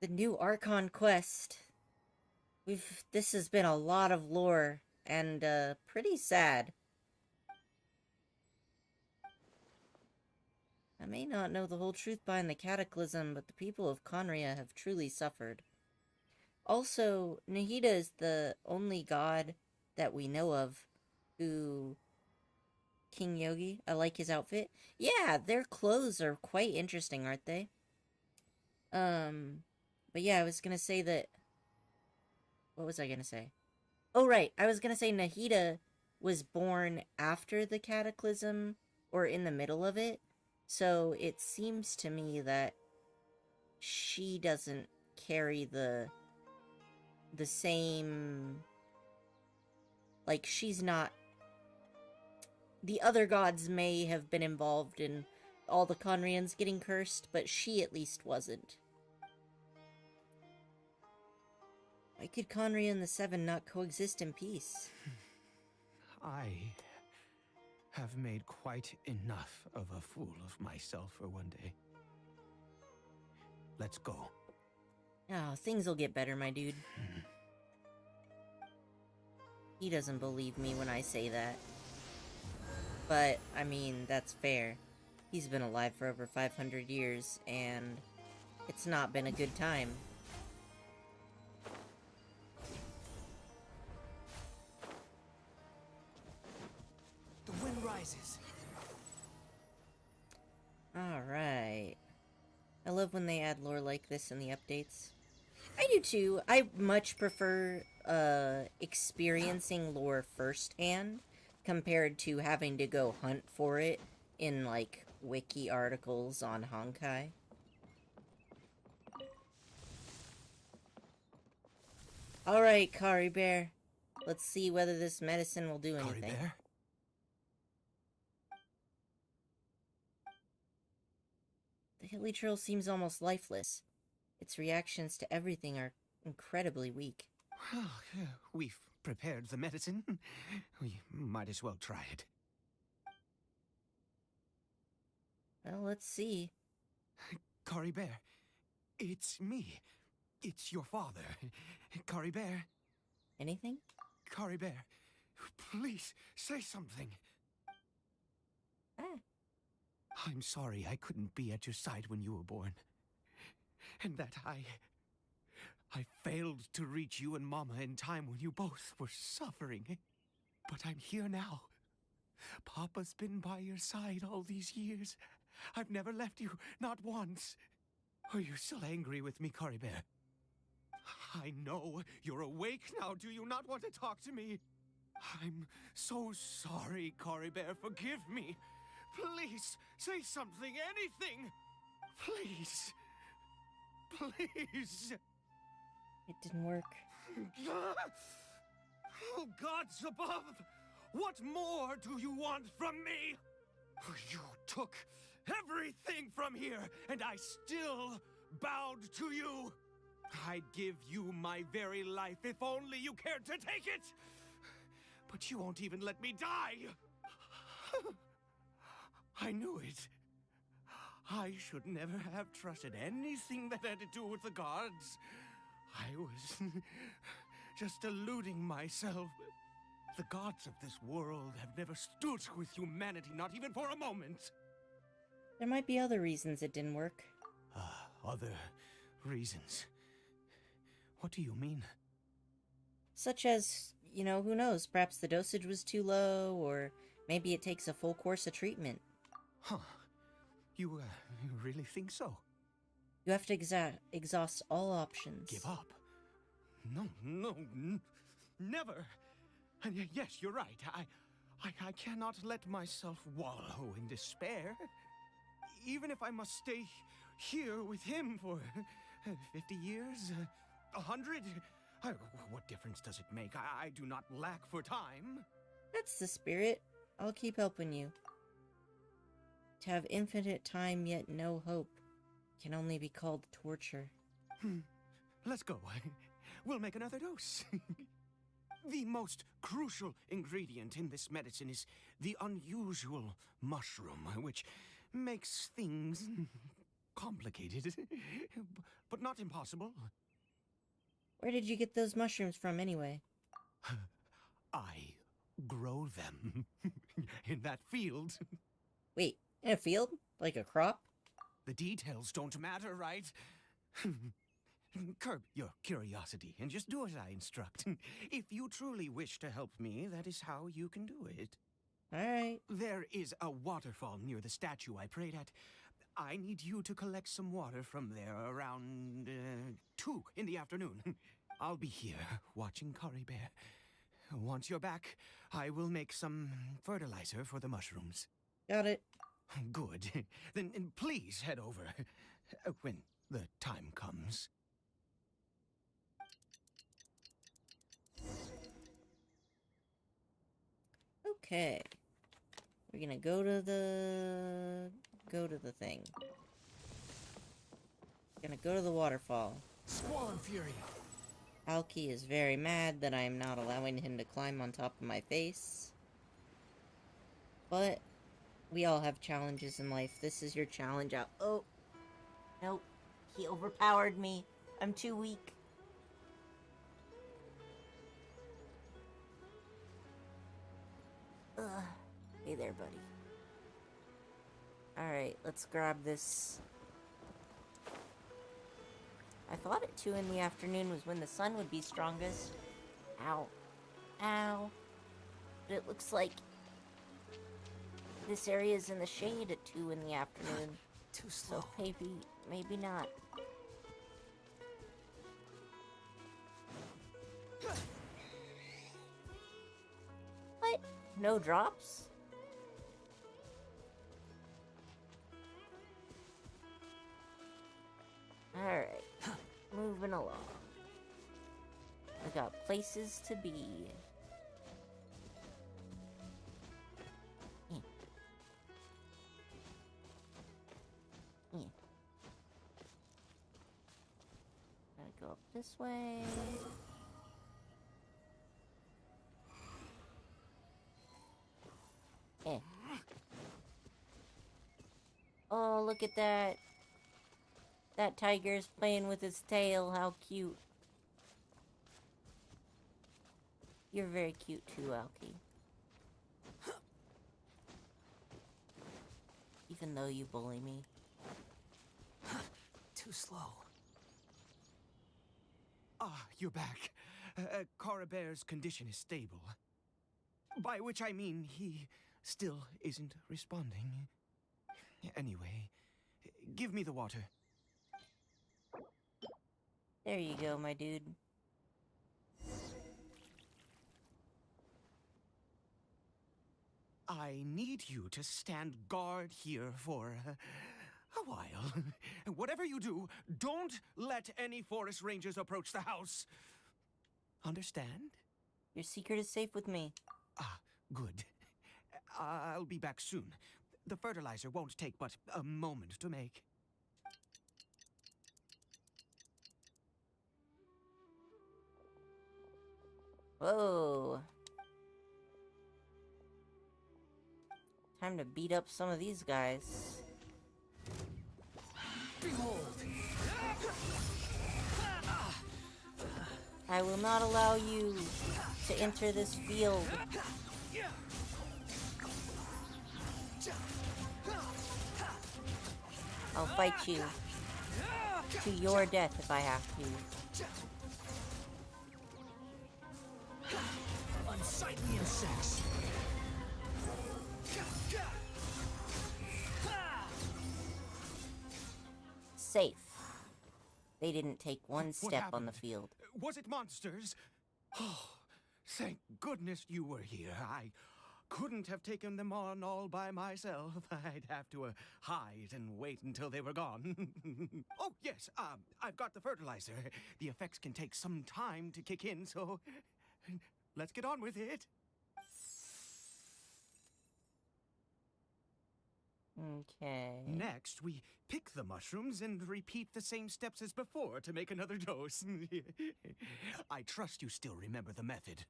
new Archon quest. This has been a lot of lore, and, pretty sad. I may not know the whole truth behind the Cataclysm, but the people of Conria have truly suffered. Also, Nahida is the only god that we know of who... King Yogi, I like his outfit. Yeah, their clothes are quite interesting, aren't they? But yeah, I was gonna say that... What was I gonna say? Oh, right, I was gonna say Nahida was born after the Cataclysm, or in the middle of it. So it seems to me that she doesn't carry the same... Like, she's not... The other gods may have been involved in all the Conrians getting cursed, but she at least wasn't. Why could Conria and the Seven not coexist in peace? I have made quite enough of a fool of myself for one day. Let's go. Oh, things will get better, my dude. He doesn't believe me when I say that. But, I mean, that's fair. He's been alive for over 500 years, and it's not been a good time. The wind rises. Alright. I love when they add lore like this in the updates. I do too. I much prefer experiencing lore firsthand compared to having to go hunt for it in, like, wiki articles on Honkai. Alright, Caribert. Let's see whether this medicine will do anything. Caribert? The hilly trail seems almost lifeless. Its reactions to everything are incredibly weak. Well, we've prepared the medicine. We might as well try it. Well, let's see. Caribert, it's me. It's your father. Caribert. Anything? Caribert, please, say something. Ah. I'm sorry I couldn't be at your side when you were born. And that I failed to reach you and Mama in time when you both were suffering. But I'm here now. Papa's been by your side all these years. I've never left you, not once. Are you still angry with me, Caribert? I know you're awake now. Do you not want to talk to me? I'm so sorry, Caribert. Forgive me. Please, say something, anything! Please. Please. It didn't work. Oh, gods above! What more do you want from me? You took everything from here, and I still bowed to you. I'd give you my very life if only you cared to take it. But you won't even let me die. I knew it. I should never have trusted anything that had to do with the gods. I was just deluding myself. The gods of this world have never stood with humanity, not even for a moment. There might be other reasons it didn't work. Other reasons? What do you mean? Such as, you know, who knows, perhaps the dosage was too low, or maybe it takes a full course of treatment. Huh. You really think so? You have to exhaust all options. Give up? No, never. And yes, you're right. I cannot let myself wallow in despair. Even if I must stay here with him for 50 years, 100, what difference does it make? I do not lack for time. That's the spirit. I'll keep helping you. To have infinite time yet no hope can only be called torture. Let's go. We'll make another dose. The most crucial ingredient in this medicine is the unusual mushroom, which makes things complicated, but not impossible. Where did you get those mushrooms from, anyway? I grow them in that field. Wait, in a field? Like a crop? The details don't matter, right? Curb your curiosity and just do as I instruct. If you truly wish to help me, that is how you can do it. Alright. There is a waterfall near the statue I prayed at. I need you to collect some water from there around 2 in the afternoon. I'll be here watching Kari Bear. Once you're back, I will make some fertilizer for the mushrooms. Got it. Good. Then please head over when the time comes. Okay. We're gonna go to the thing. Gonna go to the waterfall. Squall and Fury. Alki is very mad that I am not allowing him to climb on top of my face. But we all have challenges in life. This is your challenge out. Oh. Nope. He overpowered me. I'm too weak. Ugh. Hey there, buddy. Alright, let's grab this. I thought at 2 in the afternoon was when the sun would be strongest. Ow. Ow. But it looks like this area is in the shade at 2 in the afternoon. Too slow. So maybe not. What? No drops? Alright. Moving along. I got places to be. Gotta go up this way. Oh, look at that. That tiger's playing with its tail. How cute. You're very cute too, Alki. Even though you bully me. Too slow. Ah, you're back. Kara Bear's condition is stable. By which I mean he still isn't responding. Anyway, give me the water. There you go, my dude. I I need you to stand guard here for a while. Whatever you do, don't let any forest rangers approach the house. Understand? Your secret is safe with me. Ah, good. I'll be back soon. The fertilizer won't take but a moment to make. Whoa. Time to beat up some of these guys. Behold! I will not allow you to enter this field. I'll fight you to your death if I have to. Unsightly insects! Safe. They didn't take one What step on the happened? field. Was it monsters? Oh, thank goodness you were here. I couldn't have taken them on all by myself. I'd have to hide and wait until they were gone. Oh, yes, I've got the fertilizer. The effects can take some time to kick in, so let's get on with it. Okay. Next, we pick the mushrooms and repeat the same steps as before to make another dose. I trust you still remember the method.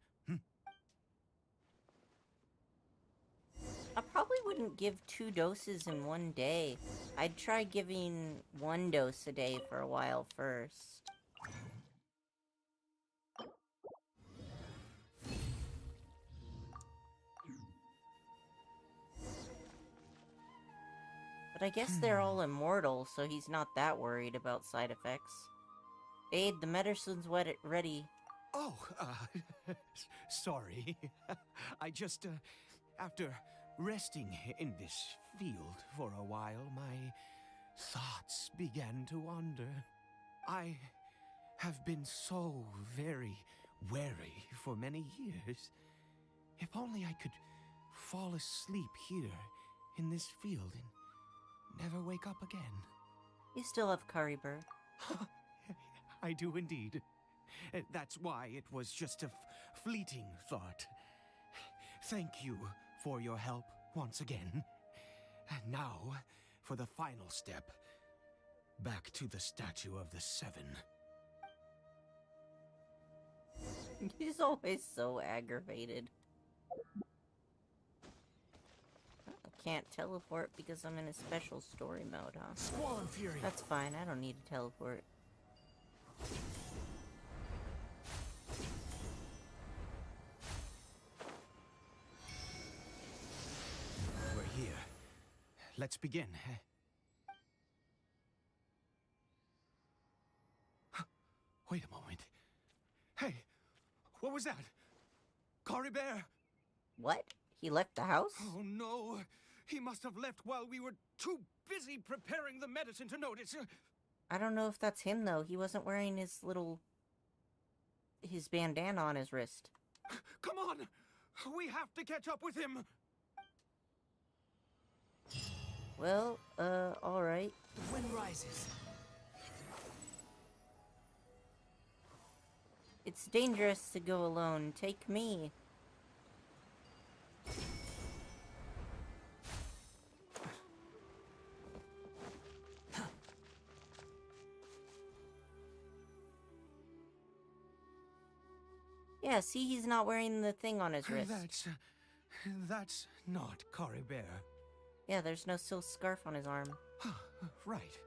I probably wouldn't give 2 doses in one day. I'd try giving 1 dose a day for a while first. But I guess they're all immortal, so he's not that worried about side effects. Aid, the medicine's ready. Oh, sorry. I just, after resting in this field for a while, my thoughts began to wander. I have been so very wary for many years. If only I could fall asleep here in this field and never wake up again. You still have Currybur. I do indeed. That's why it was just a fleeting thought. Thank you for your help once again. And now, for the final step. Back to the Statue of the Seven. He's always so aggravated. I can't teleport because I'm in a special story mode, huh? Squall and Fury! That's fine, I don't need to teleport. We're here. Let's begin. Wait a moment. Hey, what was that? Cory Bear! What? He left the house? Oh no! He must have left while we were too busy preparing the medicine to notice. I don't know if that's him, though. He wasn't wearing his bandana on his wrist. Come on! We have to catch up with him! Well, alright. The wind rises. It's dangerous to go alone. Take me. Yeah, see, he's not wearing the thing on his wrist. That's not Cory Bear. Yeah, there's no silk scarf on his arm. Right.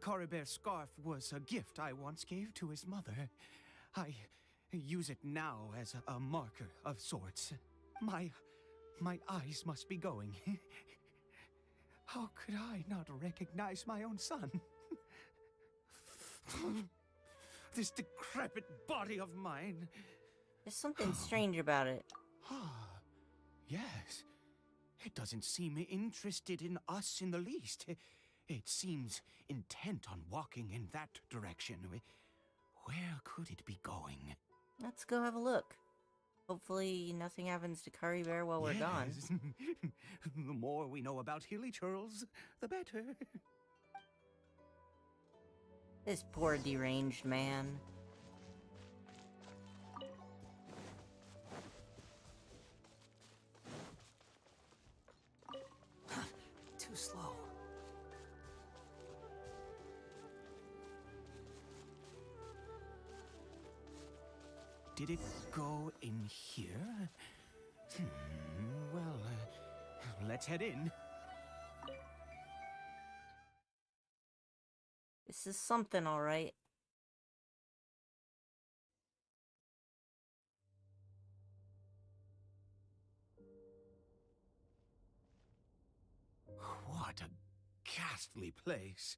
Cory Bear's scarf was a gift I once gave to his mother. I use it now as a marker of sorts. My eyes must be going. How could I not recognize my own son? This decrepit body of mine. There's something strange about it. Yes. It doesn't seem interested in us in the least. It seems intent on walking in that direction. Where could it be going? Let's go have a look. Hopefully nothing happens to Curry Bear while we're gone. Yes. The more we know about Hilly Churls, the better. This poor deranged man. Too slow. Did it go in here? Well, let's head in. This is something, alright. What a ghastly place.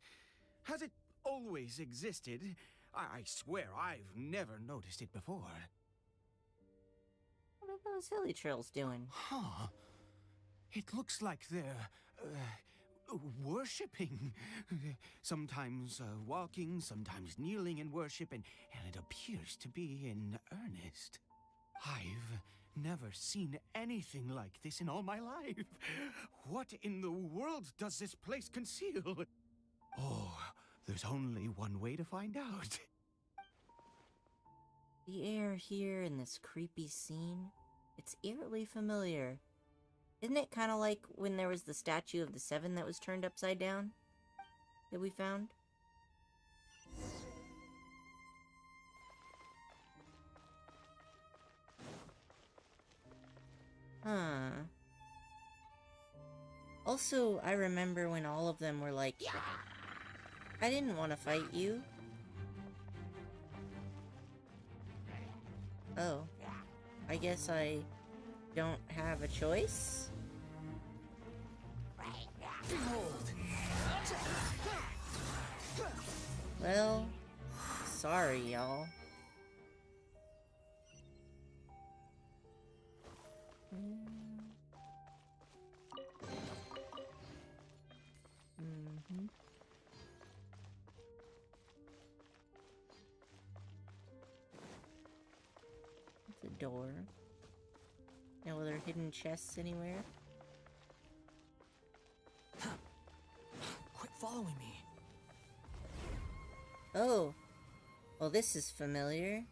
Has it always existed? I swear I've never noticed it before. What are those hilly trails doing? Huh. It looks like they're, worshipping. Sometimes walking, sometimes kneeling in worship, and it appears to be in earnest. I've never seen anything like this in all my life. What in the world does this place conceal? Oh, there's only one way to find out. The air here in this creepy scene, it's eerily familiar. Isn't it kind of like when there was the statue of the Seven that was turned upside down? That we found? Huh. Also, I remember when all of them were like, I didn't want to fight you. Oh. I guess I don't have a choice? Well, sorry, y'all. Mm-hmm. It's a door. No other hidden chests anywhere? Quit following me. Oh. Well, this is familiar.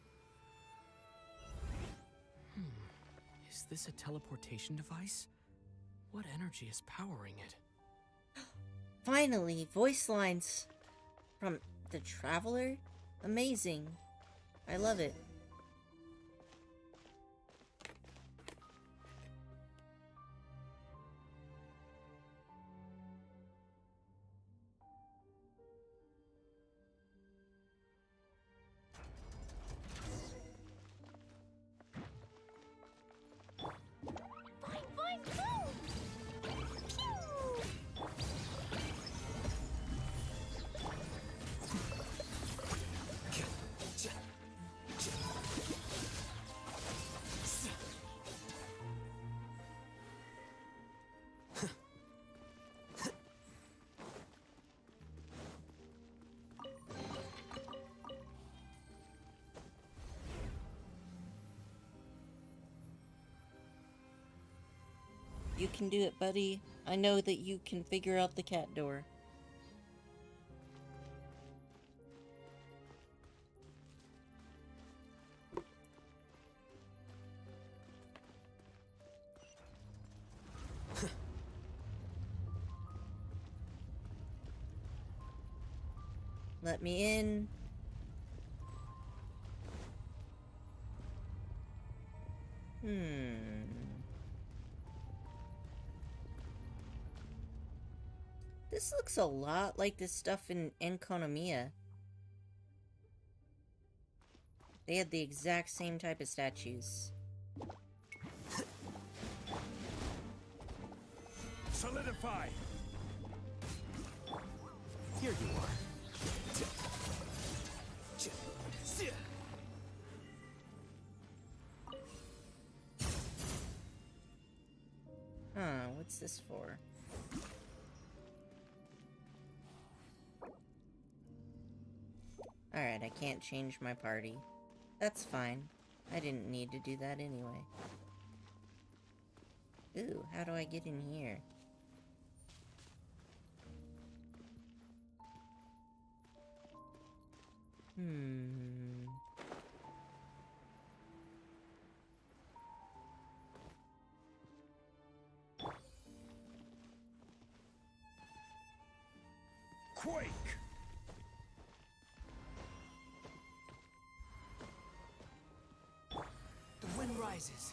Is this a teleportation device? What energy is powering it? Finally, voice lines from the Traveler? Amazing. I love it. Boing, boing, boom! Pew! You can do it, buddy. I know that you can figure out the cat door. Let me in. This looks a lot like the stuff in Enkonomiya. They had the exact same type of statues. Solidify! Here you are. Huh, what's this for? Alright, I can't change my party. That's fine. I didn't need to do that anyway. Ooh, how do I get in here? Quake! The wind rises.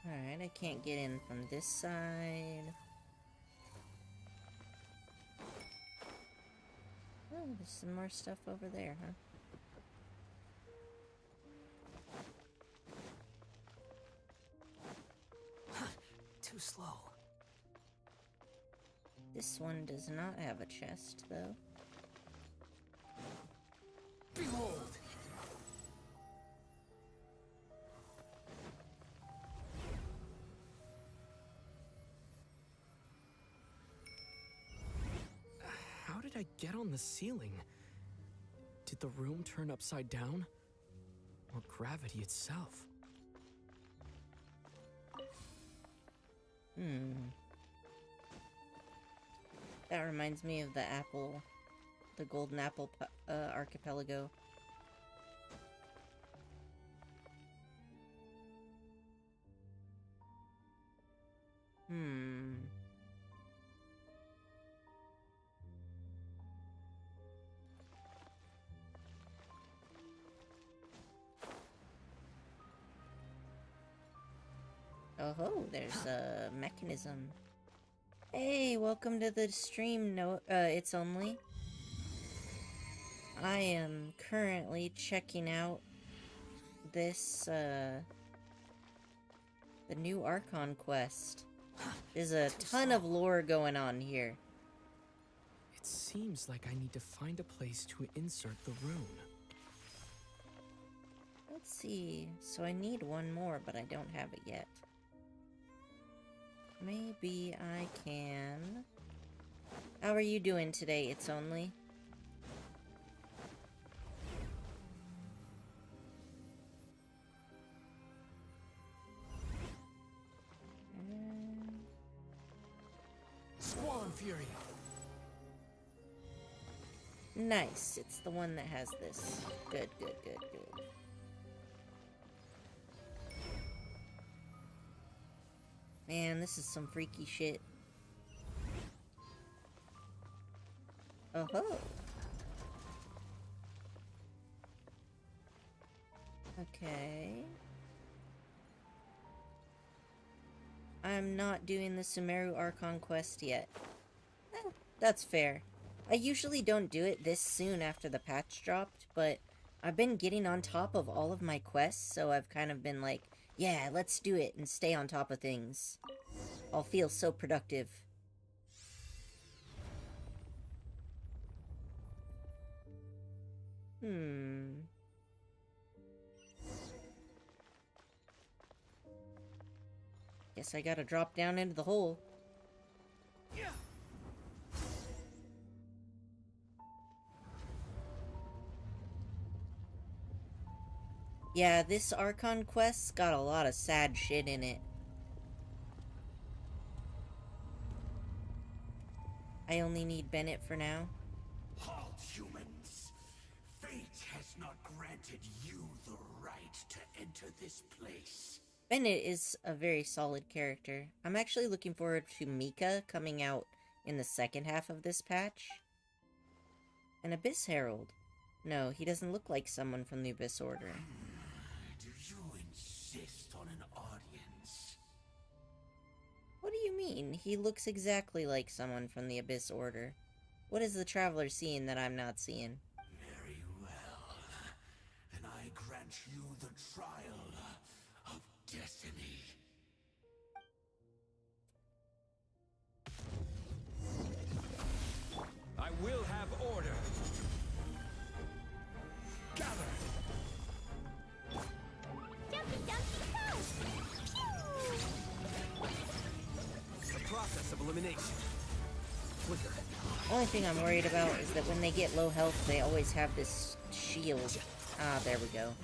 Alright, I can't get in from this side. Oh, there's some more stuff over there, huh? Too slow. This one does not have a chest, though. Behold! How did I get on the ceiling? Did the room turn upside down? Or gravity itself? That reminds me of the apple, the golden apple archipelago. Oh, there's a mechanism. Hey, welcome to the stream. No, it's only. I am currently checking out this, the new Archon quest. There's a ton of lore going on here. It seems like I need to find a place to insert the rune. Let's see. So I need one more, but I don't have it yet. Maybe I can... How are you doing today, It's Only? Squall and Fury. Nice. It's the one that has this. Good, good, good, good. Man, this is some freaky shit. Oh-ho! Okay. I'm not doing the Sumeru Archon quest yet. That's fair. I usually don't do it this soon after the patch dropped, but I've been getting on top of all of my quests, so I've kind of been like, yeah, let's do it and stay on top of things. I'll feel so productive. Guess I gotta drop down into the hole. Yeah, this Archon quest's got a lot of sad shit in it. I only need Bennett for now. Halt, humans! Fate has not granted you the right to enter this place. Bennett is a very solid character. I'm actually looking forward to Mika coming out in the second half of this patch. An Abyss Herald. No, he doesn't look like someone from the Abyss Order. Do you insist on an audience? What do you mean? He looks exactly like someone from the Abyss Order. What is the Traveler seeing that I'm not seeing? Very well. Then I grant you the trial of destiny. I will have order. Gather! Jumpy, jumpy, go! The process of elimination. Flicker. Only thing I'm worried about is that when they get low health, they always have this shield. Ah, there we go.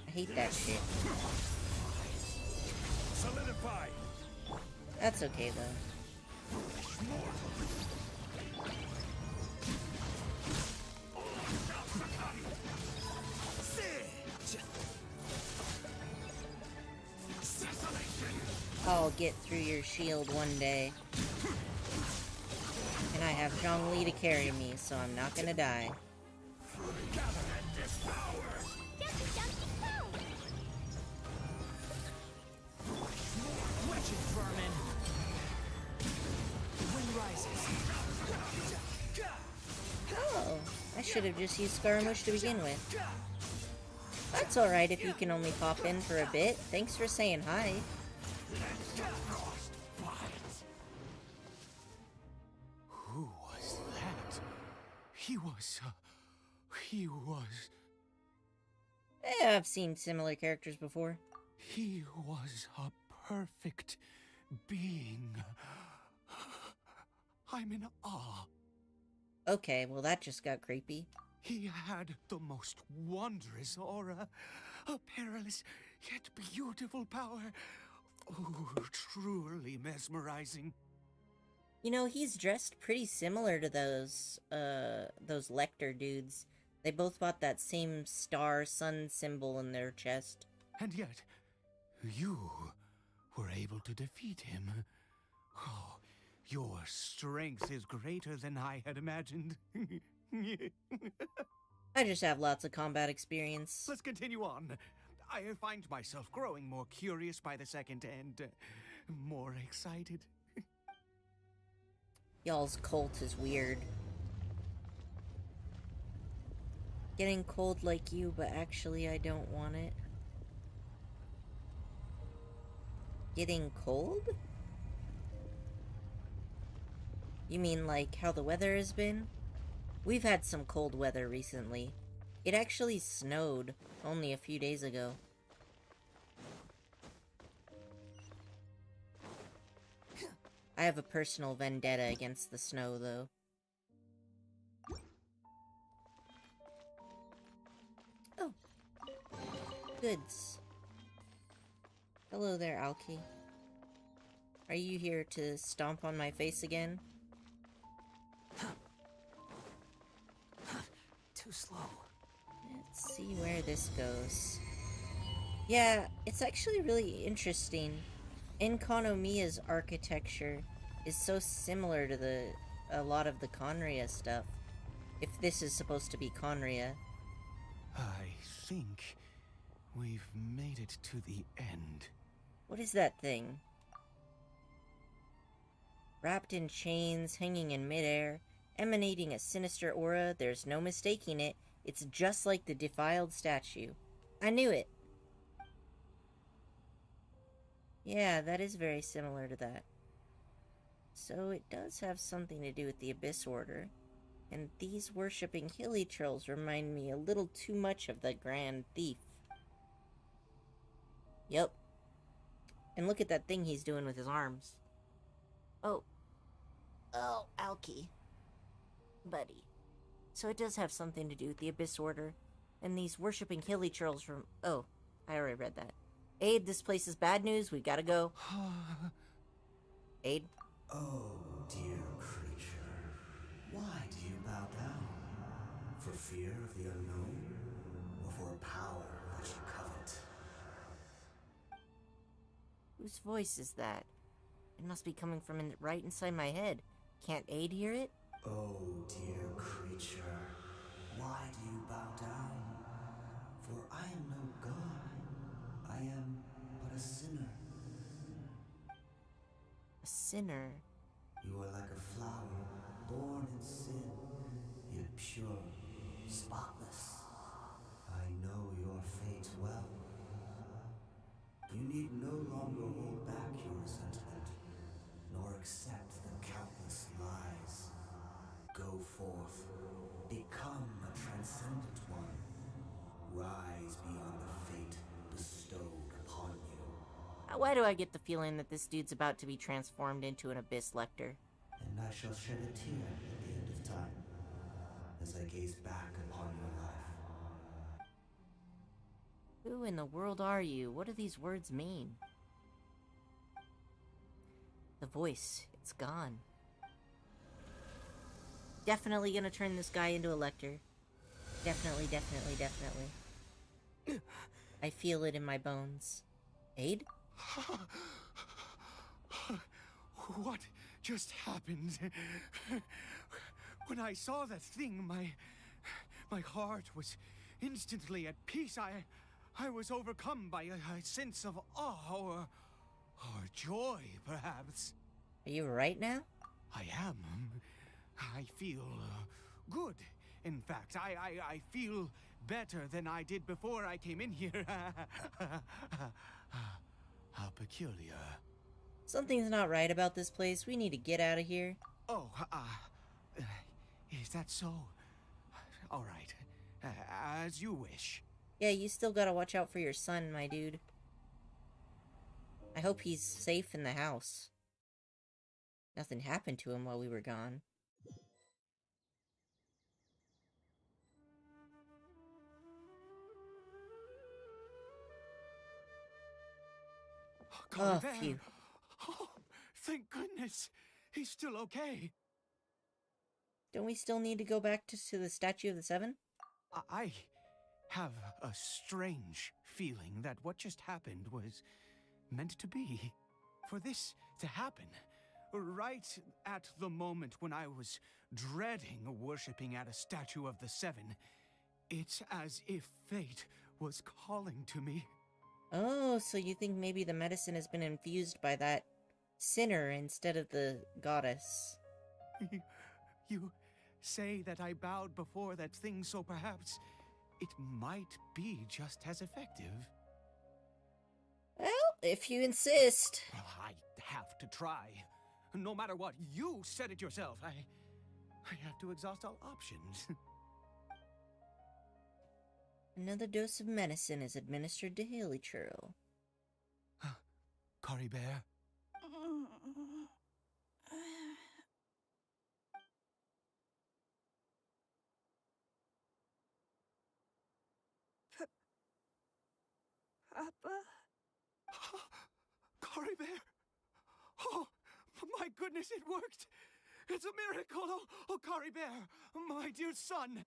I hate that shit. Solidify. That's okay, though. I'll get through your shield one day. And I have Zhongli to carry me, so I'm not gonna die. Wretched vermin! The wind rises. Oh, I should have just used Scaramouche to begin with. That's alright if you can only pop in for a bit. Thanks for saying hi. Who was that? He was. I've seen similar characters before. He was a perfect being. I'm in awe. Okay, well that just got creepy. He had the most wondrous aura, a perilous yet beautiful power. Oh, truly mesmerizing. You know, he's dressed pretty similar to those Lecter dudes. They both bought that same star sun symbol in their chest. And yet, you were able to defeat him. Oh, your strength is greater than I had imagined. I just have lots of combat experience. Let's continue on. I find myself growing more curious by the second and more excited. Y'all's cult is weird. Getting cold like you, but actually I don't want it. Getting cold? You mean like how the weather has been? We've had some cold weather recently. It actually snowed only a few days ago. I have a personal vendetta against the snow, though. Oh. Goods. Hello there, Alki. Are you here to stomp on my face again? Too slow. Let's see where this goes. Yeah, it's actually really interesting. Enkanomiya's architecture is so similar to a lot of the Conria stuff. If this is supposed to be Conria. I think we've made it to the end. What is that thing? Wrapped in chains, hanging in midair, emanating a sinister aura, there's no mistaking it. It's just like the defiled statue. I knew it! Yeah, that is very similar to that. So it does have something to do with the Abyss Order. And these worshipping hilly trolls remind me a little too much of the Grand Thief. Yep. And look at that thing he's doing with his arms. Oh. Oh, Alki. Buddy. So it does have something to do with the Abyss Order. And these worshipping hilly trolls from... Oh, I already read that. Aid, this place is bad news. We gotta go. Aid? Oh, dear creature, why do you bow down? For fear of the unknown? Or for a power that you covet? Whose voice is that? It must be coming from right inside my head. Can't Aid hear it? Oh, dear creature, why do you bow down? For I am no god. I am but a sinner. A sinner? You are like a flower, born in sin, yet pure, spotless. I know your fate well. You need no longer hold back your resentment, nor accept the countless lies. Go forth, become a transcendent one. Rise beyond the fate bestowed upon you. Why do I get the feeling that this dude's about to be transformed into an Abyss Lecter? And I shall shed a tear at the end of time, as I gaze back upon your life. Who in the world are you? What do these words mean? The voice, it's gone. Definitely gonna turn this guy into a lector. Definitely, definitely, definitely. I feel it in my bones. Aid? What just happened? When I saw that thing, my heart was instantly at peace. I was overcome by a sense of awe or joy, perhaps. Are you right now? I am. I feel good. In fact, I feel better than I did before I came in here. How peculiar. Something's not right about this place. We need to get out of here. Oh, is that so? All right. As you wish. Yeah, you still gotta watch out for your son, my dude. I hope he's safe in the house. Nothing happened to him while we were gone. Colin Oh, Bear. phew. Oh, thank goodness. He's still okay. Don't we still need to go back to the Statue of the Seven? I have a strange feeling that what just happened was meant to be. For this to happen, right at the moment when I was dreading worshipping at a statue of the Seven, it's as if fate was calling to me. Oh, so you think maybe the medicine has been infused by that sinner instead of the goddess? You say that I bowed before that thing, so perhaps it might be just as effective. Well, if you insist. Well, I have to try. No matter what, you said it yourself. I have to exhaust all options. Another dose of medicine is administered to Haley Churl. Cory Bear? Papa? Cory Bear? Oh, my goodness, it worked! It's a miracle! Oh, Cory Bear, my dear son!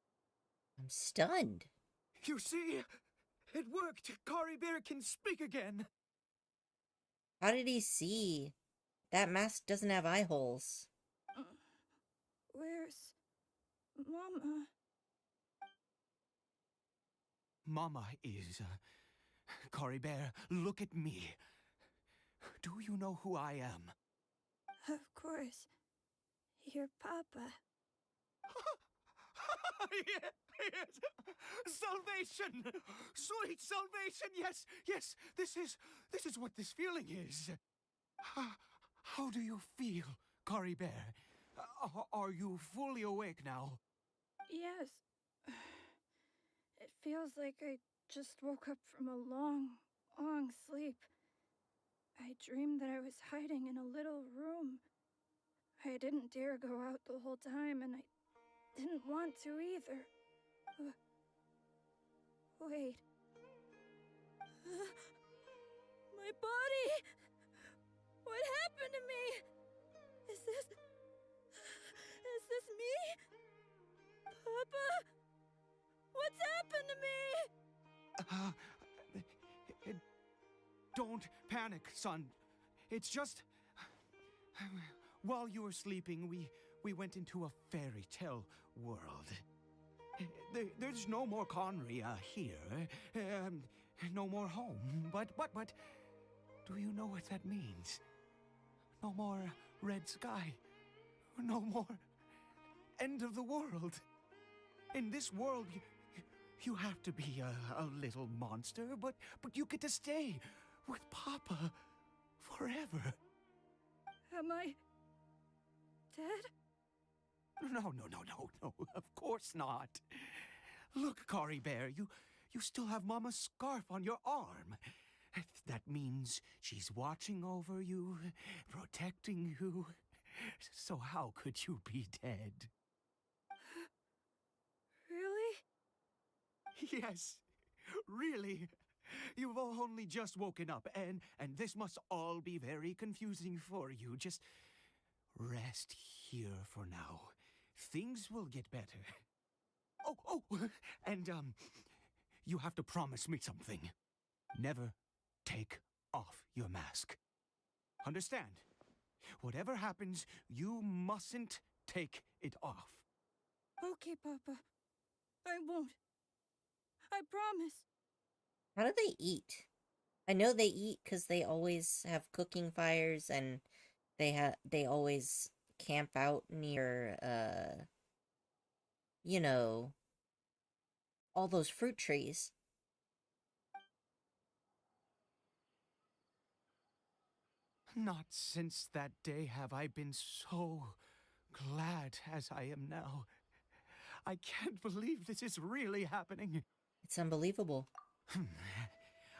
I'm stunned. You see, it worked! Cory Bear can speak again! How did he see? That mask doesn't have eye holes. Where's Mama? Mama is... Cory Bear, look at me. Do you know who I am? Of course. Your Papa. Yes! Salvation! Sweet salvation! Yes, yes, this is what this feeling is. How do you feel, Cory Bear? Are you fully awake now? Yes. It feels like I just woke up from a long, long sleep. I dreamed that I was hiding in a little room. I didn't dare go out the whole time, and I didn't want to either. Wait. My body! What happened to me? Is this me? Papa? What's happened to me? Don't panic, son. It's just... While you were sleeping, we went into a fairy tale world. There's no more Conria here. No more home. But, do you know what that means? No more red sky. No more end of the world. In this world, you have to be a little monster, but you get to stay with Papa forever. Am I dead? No. Of course not. Look, Cory Bear, you still have Mama's scarf on your arm. That means she's watching over you, protecting you. So how could you be dead? Really? Yes, really. You've only just woken up, and this must all be very confusing for you. Just rest here for now. Things will get better. Oh, and, you have to promise me something. Never take off your mask. Understand? Whatever happens, you mustn't take it off. Okay, Papa. I won't. I promise. How do they eat? I know they eat because they always have cooking fires and they always camp out near, you know, all those fruit trees. Not since that day have I been so glad as I am now. I can't believe this is really happening. It's unbelievable.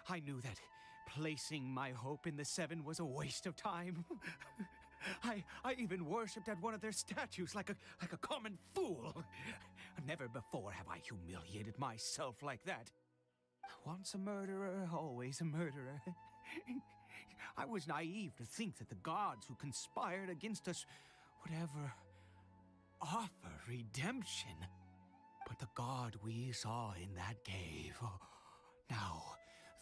I knew that placing my hope in the Seven was a waste of time. I even worshipped at one of their statues like a common fool. Never before have I humiliated myself like that. Once a murderer, always a murderer. I was naive to think that the gods who conspired against us would ever offer redemption. But the god we saw in that cave, now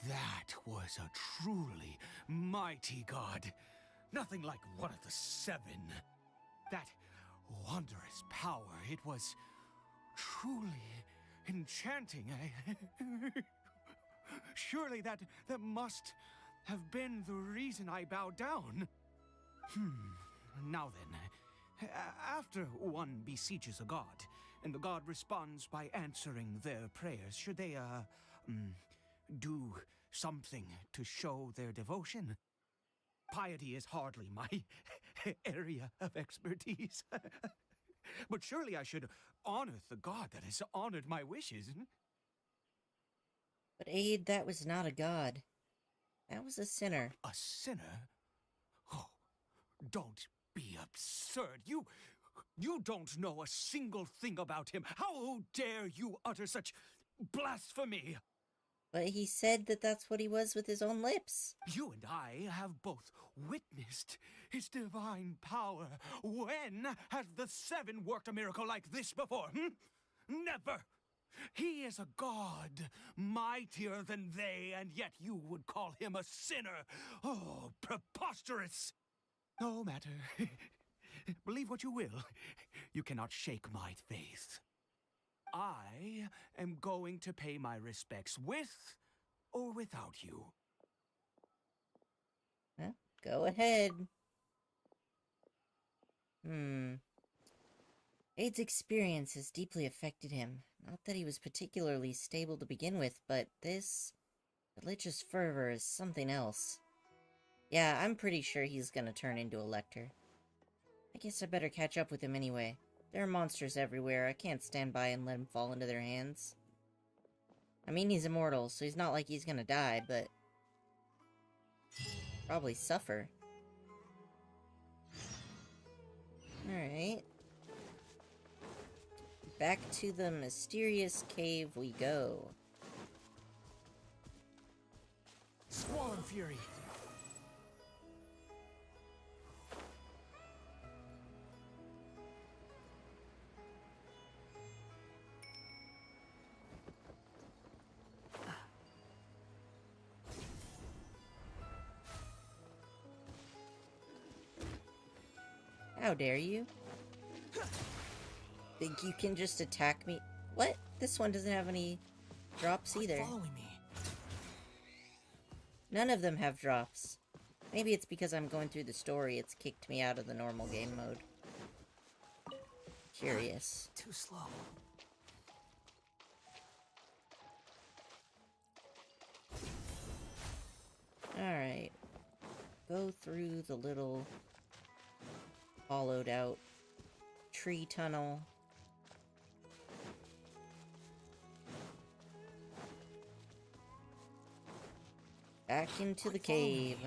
that was a truly mighty god. Nothing like one of the Seven. That wondrous power, it was truly enchanting. Surely that must have been the reason I bowed down. Now then, after one besieges a god, and the god responds by answering their prayers, should they, do something to show their devotion? Piety is hardly my area of expertise. But surely I should honor the god that has honored my wishes. But Aid, that was not a god. That was a sinner. A sinner? Oh, don't be absurd. You don't know a single thing about him. How dare you utter such blasphemy? But he said that that's what he was with his own lips. You and I have both witnessed his divine power. When has the Seven worked a miracle like this before? Never! He is a god, mightier than they, and yet you would call him a sinner. Oh, preposterous! No matter. Believe what you will. You cannot shake my faith. I am going to pay my respects with or without you. Well, go ahead. Aid's experience has deeply affected him. Not that he was particularly stable to begin with, but this religious fervor is something else. Yeah, I'm pretty sure he's gonna turn into a lector. I guess I better catch up with him anyway. There are monsters everywhere. I can't stand by and let him fall into their hands. I mean, he's immortal, so he's not like he's gonna die, but probably suffer. Alright. Back to the mysterious cave we go. Squall Fury! How dare you? Think you can just attack me? What? This one doesn't have any drops either. Following me. None of them have drops. Maybe it's because I'm going through the story, it's kicked me out of the normal game mode. Curious. Too slow. Alright. Go through the little hollowed out tree tunnel. Back into the cave.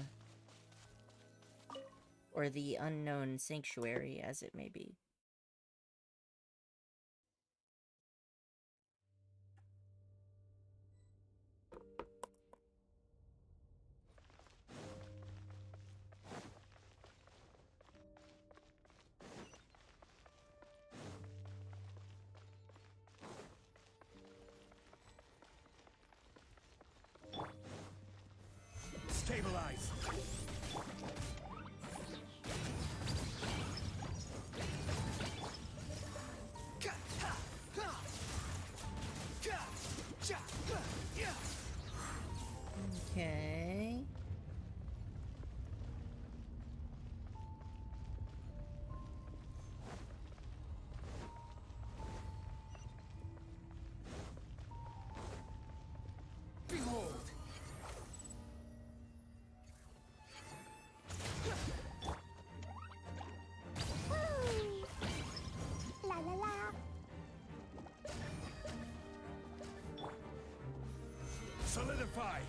Or the unknown sanctuary, as it may be. Solidify!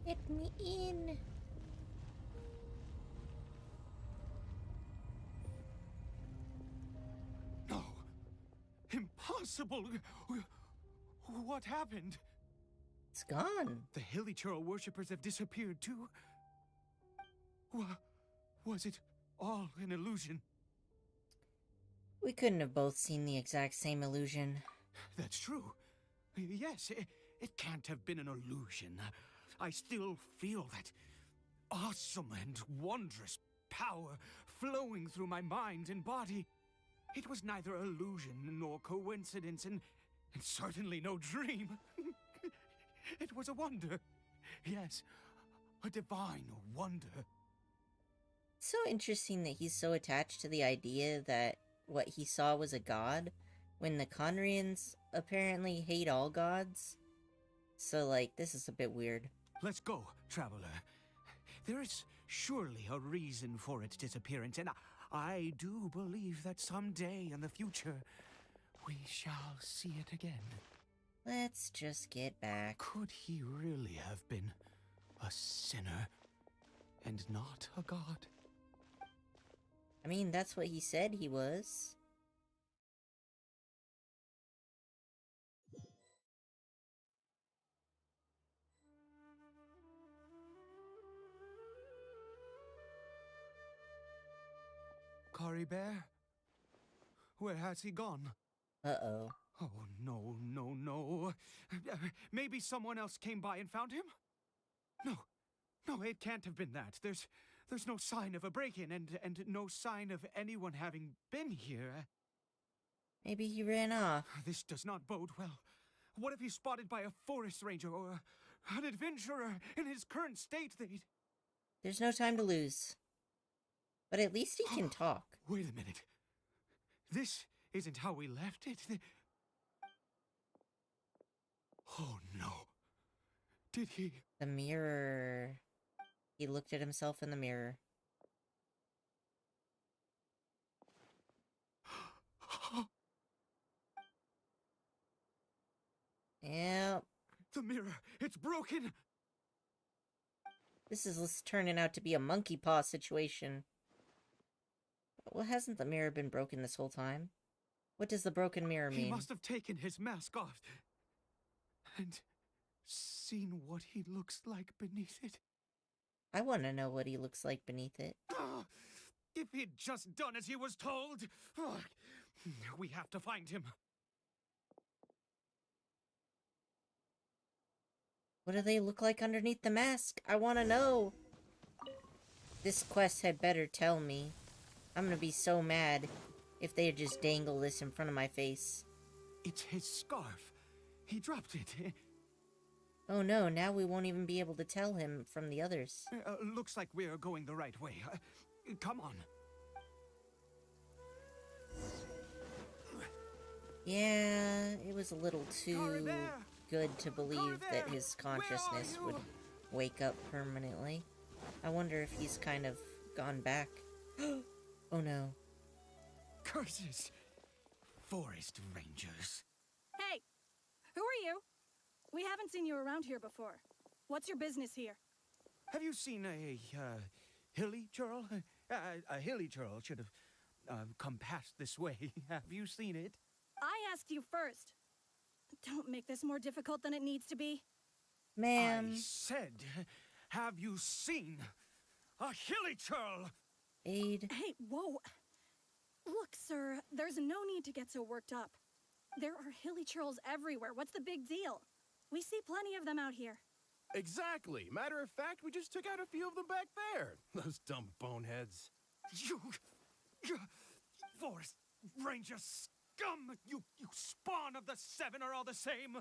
Let me in. No. Impossible. What happened? It's gone. The Hilly-Churl worshippers have disappeared too. Was it all an illusion? We couldn't have both seen the exact same illusion. That's true. Yes, it can't have been an illusion. I still feel that awesome and wondrous power flowing through my mind and body. It was neither illusion nor coincidence, and certainly no dream. It was a wonder. Yes, a divine wonder. It's so interesting that he's so attached to the idea that what he saw was a god, when the Conrians apparently hate all gods. So, like, this is a bit weird. Let's go, traveler. There is surely a reason for its disappearance, and I do believe that someday in the future, we shall see it again. Let's just get back. Could he really have been a sinner and not a god? I mean, that's what he said he was. Kari Bear? Where has he gone? Uh-oh. Oh, no, no, no. Maybe someone else came by and found him? No, it can't have been that. There's no sign of a break-in and no sign of anyone having been here. Maybe he ran off. This does not bode well. What if he's spotted by a forest ranger or an adventurer in his current state? There's no time to lose. But at least he can talk. Wait a minute. This isn't how we left it. Oh no. Did he? The mirror. He looked at himself in the mirror. Yep. The mirror, it's broken. This is turning out to be a monkey paw situation. Well, hasn't the mirror been broken this whole time? What does the broken mirror mean? He must have taken his mask off and seen what he looks like beneath it. I want to know what he looks like beneath it. If he'd just done as he was told. We have to find him. What do they look like underneath the mask? I want to know. This quest had better tell me. I'm gonna be so mad if they just dangle this in front of my face. It's his scarf. He dropped it. Oh no, now we won't even be able to tell him from the others. Looks like we're going the right way. Come on. Yeah, it was a little too There. good to believe there. that his consciousness Where are would you? wake up permanently. I wonder if he's kind of gone back. Oh no. Curses! Forest rangers. Hey! Who are you? We haven't seen you around here before. What's your business here? Have you seen a Hilly-Churl? A Hilly-Churl should have come past this way. Have you seen it? I asked you first. Don't make this more difficult than it needs to be. Ma'am. I said, have you seen a Hilly-Churl? Aid. Hey, whoa. Look, sir, there's no need to get so worked up. There are Hilly-Churls everywhere. What's the big deal? We see plenty of them out here. Exactly. Matter of fact, we just took out a few of them back there. Those dumb boneheads. You Forest Ranger scum! You spawn of the Seven are all the same!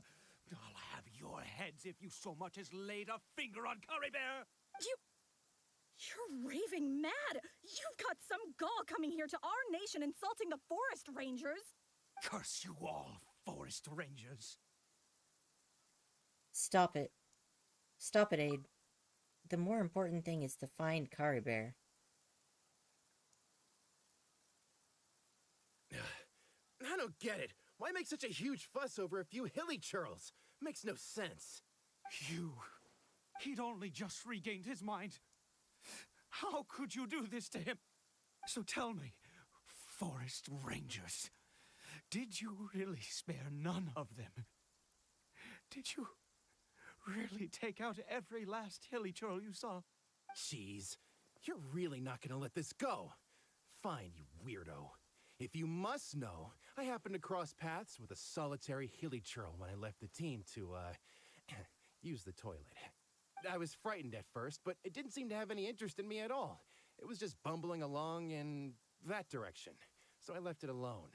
I'll have your heads if you so much as laid a finger on Curry Bear! You're raving mad! You've got some gall coming here to our nation insulting the Forest Rangers! Curse you all, Forest Rangers! Stop it. Stop it, Aid. the more important thing is to find Caribear. I don't get it. Why make such a huge fuss over a few hilly churls? Makes no sense. He'd only just regained his mind. How could you do this to him? So tell me, forest rangers, did you really spare none of them? Did you really take out every last hilly churl you saw? Jeez, you're really not gonna let this go. Fine, you weirdo. If you must know, I happened to cross paths with a solitary hilly churl when I left the team to, use the toilet. I was frightened at first, but it didn't seem to have any interest in me at all. It was just bumbling along in that direction, so I left it alone.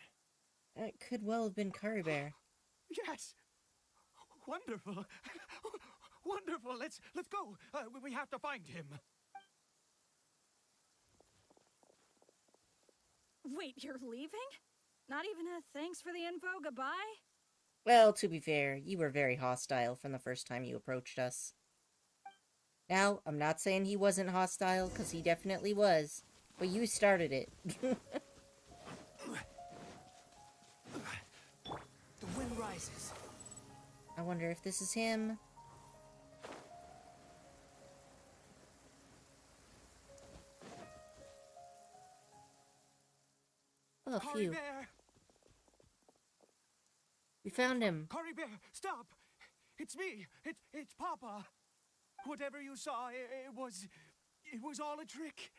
That could well have been Caribear. Yes! Wonderful! Wonderful! Let's go! We have to find him! Wait, you're leaving? Not even a thanks for the info, goodbye? Well, to be fair, you were very hostile from the first time you approached us. Now, I'm not saying he wasn't hostile, because he definitely was. But you started it. The wind rises. I wonder if this is him. Oh, phew. Caribear! We found him. Caribear, stop! It's me! It's Papa! Whatever you saw, it was all a trick.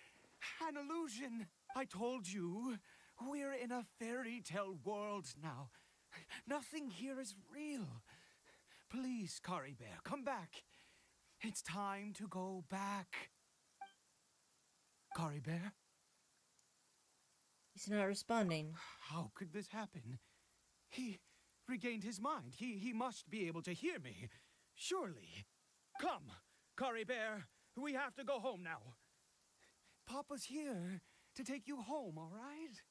An illusion. I told you, we're in a fairy tale world now. Nothing here is real. Please, Caribear, come back. It's time to go back. Caribear? He's not responding. How could this happen? He regained his mind. He must be able to hear me. Surely. Come, Caribear. We have to go home now. Papa's here to take you home, all right?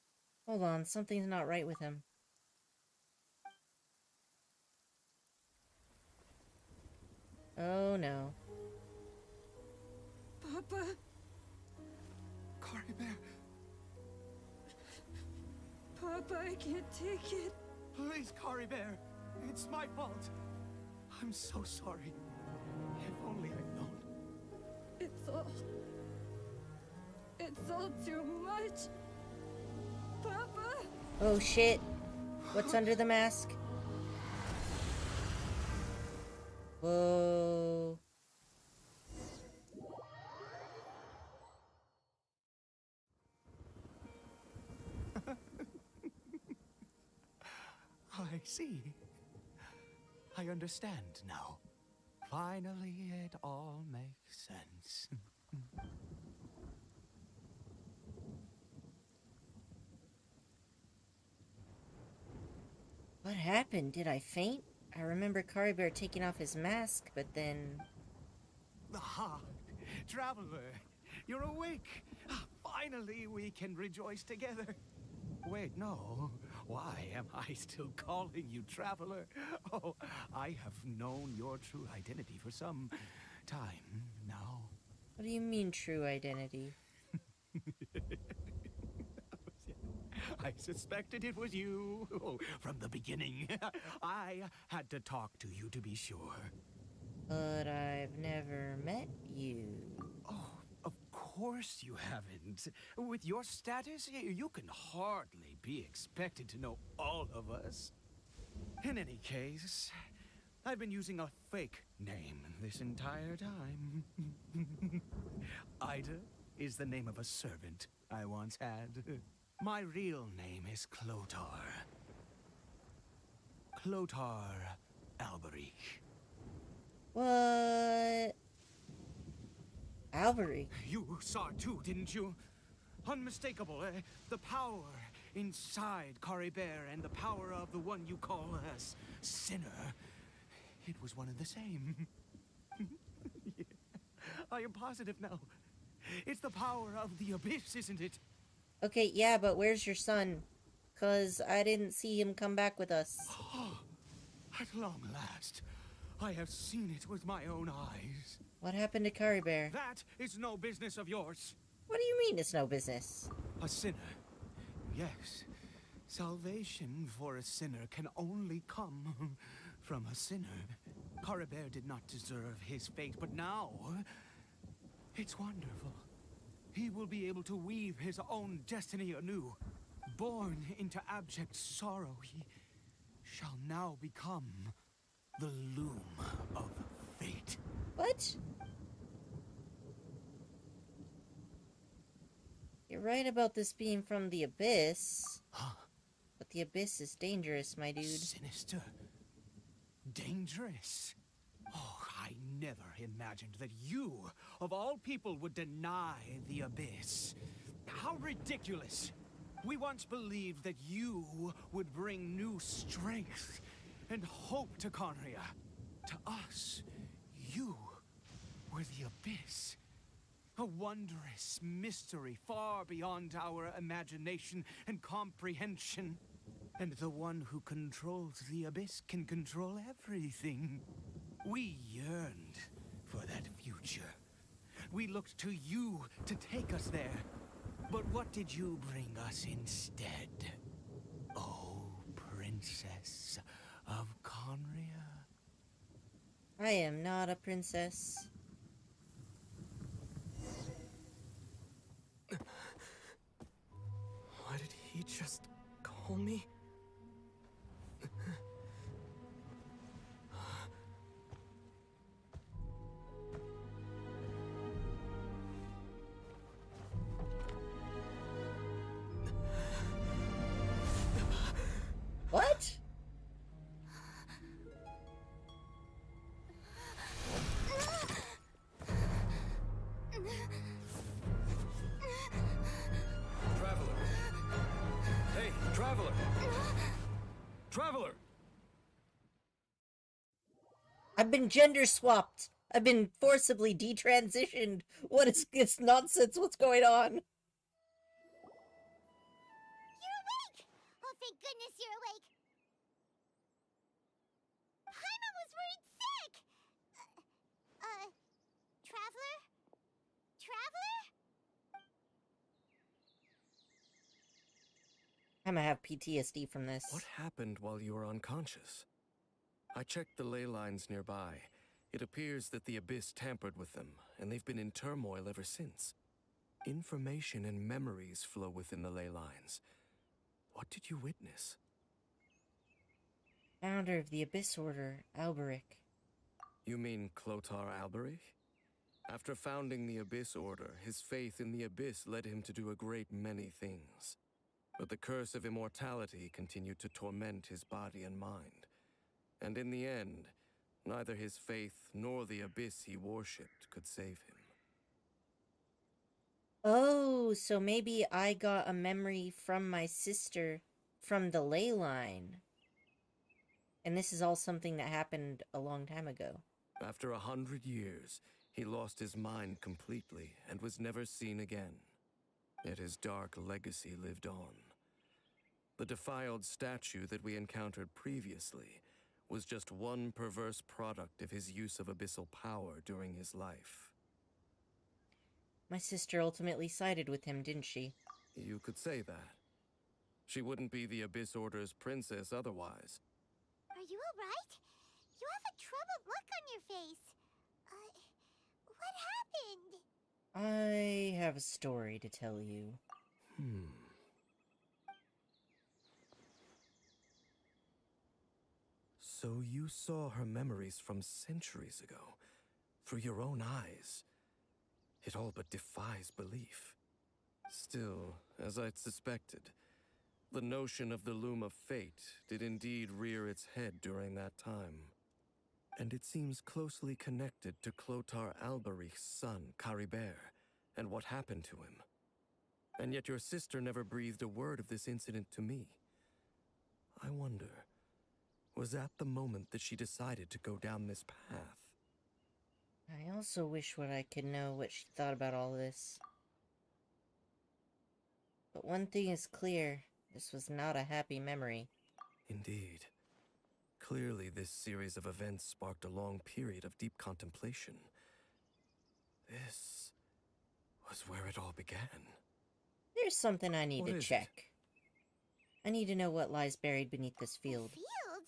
Hold on, something's not right with him. Oh no. Papa? Caribear, Papa, I can't take it. please, Caribear. It's my fault. I'm so sorry. If only I'd known. It's all too much. Papa? Oh shit. What's under the mask? Whoa. I see. I understand now. Finally, it all makes sense. What happened? Did I faint? I remember Caribear taking off his mask, but then... Ah, Traveler, you're awake. Finally, we can rejoice together. Wait, no. Why am I still calling you Traveler? Oh, I have known your true identity for some time now. What do you mean, true identity? I suspected it was you from the beginning. I had to talk to you to be sure. But I've never met you. Oh, of course you haven't. With your status, you can hardly be expected to know all of us. In any case, I've been using a fake name this entire time. Ida is the name of a servant I once had. My real name is Clotar. Clotar Alberich. What? Alberich? You saw it too, didn't you? Unmistakable, the power inside Caribear and the power of the one you call us Sinner. It was one and the same. Yeah. I am positive now. It's the power of the abyss, isn't it? Okay, yeah, but where's your son? 'Cause I didn't see him come back with us. At long last, I have seen it with my own eyes. What happened to Curry Bear? That is no business of yours. What do you mean it's no business? A sinner. Yes. Salvation for a sinner can only come from a sinner. Caribert did not deserve his fate, but now it's wonderful. He will be able to weave his own destiny anew. Born into abject sorrow, he shall now become the loom of fate. What? You're right about this being from the Abyss. Huh? But the Abyss is dangerous, my dude. Sinister. Dangerous. Oh, I never imagined that you, of all people, would deny the Abyss. How ridiculous. We once believed that you would bring new strength and hope to Conria. To us, you were the Abyss. A wondrous mystery far beyond our imagination and comprehension. And the one who controls the Abyss can control everything. We yearned for that future. We looked to you to take us there. But what did you bring us instead? Oh, Princess of Conria. I am not a princess. What did he just call me? What? Traveler! Hey, Traveler! Traveler! I've been gender swapped. I've been forcibly detransitioned. What is this nonsense? What's going on? You're awake! Oh, thank goodness you're awake! Paimon was worried sick! Traveler? Traveler? I'm gonna have PTSD from this. What happened while you were unconscious? I checked the ley lines nearby. It appears that the Abyss tampered with them, and they've been in turmoil ever since. Information and memories flow within the ley lines. What did you witness? Founder of the Abyss Order, Alberic. You mean Clotar Alberich? After founding the Abyss Order, his faith in the Abyss led him to do a great many things. But the curse of immortality continued to torment his body and mind. And in the end, neither his faith nor the Abyss he worshipped could save him. Oh, so maybe I got a memory from my sister from the ley line. And this is all something that happened a long time ago. After 100 years, he lost his mind completely and was never seen again. Yet his dark legacy lived on. The defiled statue that we encountered previously was just one perverse product of his use of abyssal power during his life. My sister ultimately sided with him, didn't she? You could say that. She wouldn't be the Abyss Order's princess otherwise. Are you alright? You have a troubled look on your face. What happened? I have a story to tell you. So you saw her memories from centuries ago, through your own eyes. It all but defies belief. Still, as I'd suspected, the notion of the Loom of Fate did indeed rear its head during that time. And it seems closely connected to Clotar Alberich's son, Caribert, and what happened to him. And yet your sister never breathed a word of this incident to me. I wonder, was that the moment that she decided to go down this path? I also wish I could know what she thought about all this. But one thing is clear, this was not a happy memory. Indeed. Clearly, this series of events sparked a long period of deep contemplation. This was where it all began. There's something I need What to is it? check. I need to know what lies buried beneath this field. The field?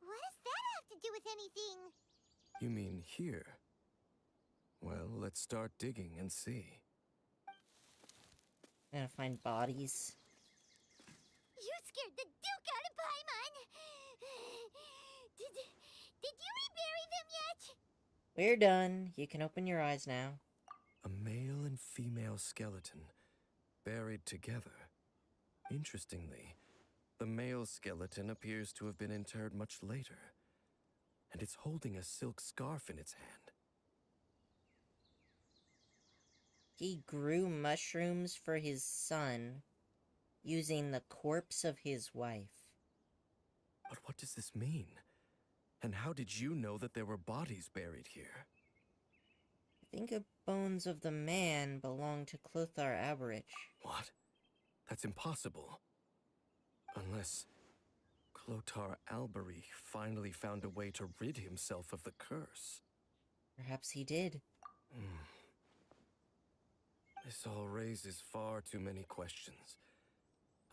What does that have to do with anything? You mean here? Well, let's start digging and see. I'm gonna find bodies. You scared the Duke out of Paimon! Did you rebury them yet? We're done. You can open your eyes now. A male and female skeleton, buried together. Interestingly, the male skeleton appears to have been interred much later, and it's holding a silk scarf in its hand. He grew mushrooms for his son using the corpse of his wife. But what does this mean? And how did you know that there were bodies buried here? I think the bones of the man belong to Clothar Aberich. What? That's impossible. Unless Clothar Alberich finally found a way to rid himself of the curse. Perhaps he did. This all raises far too many questions.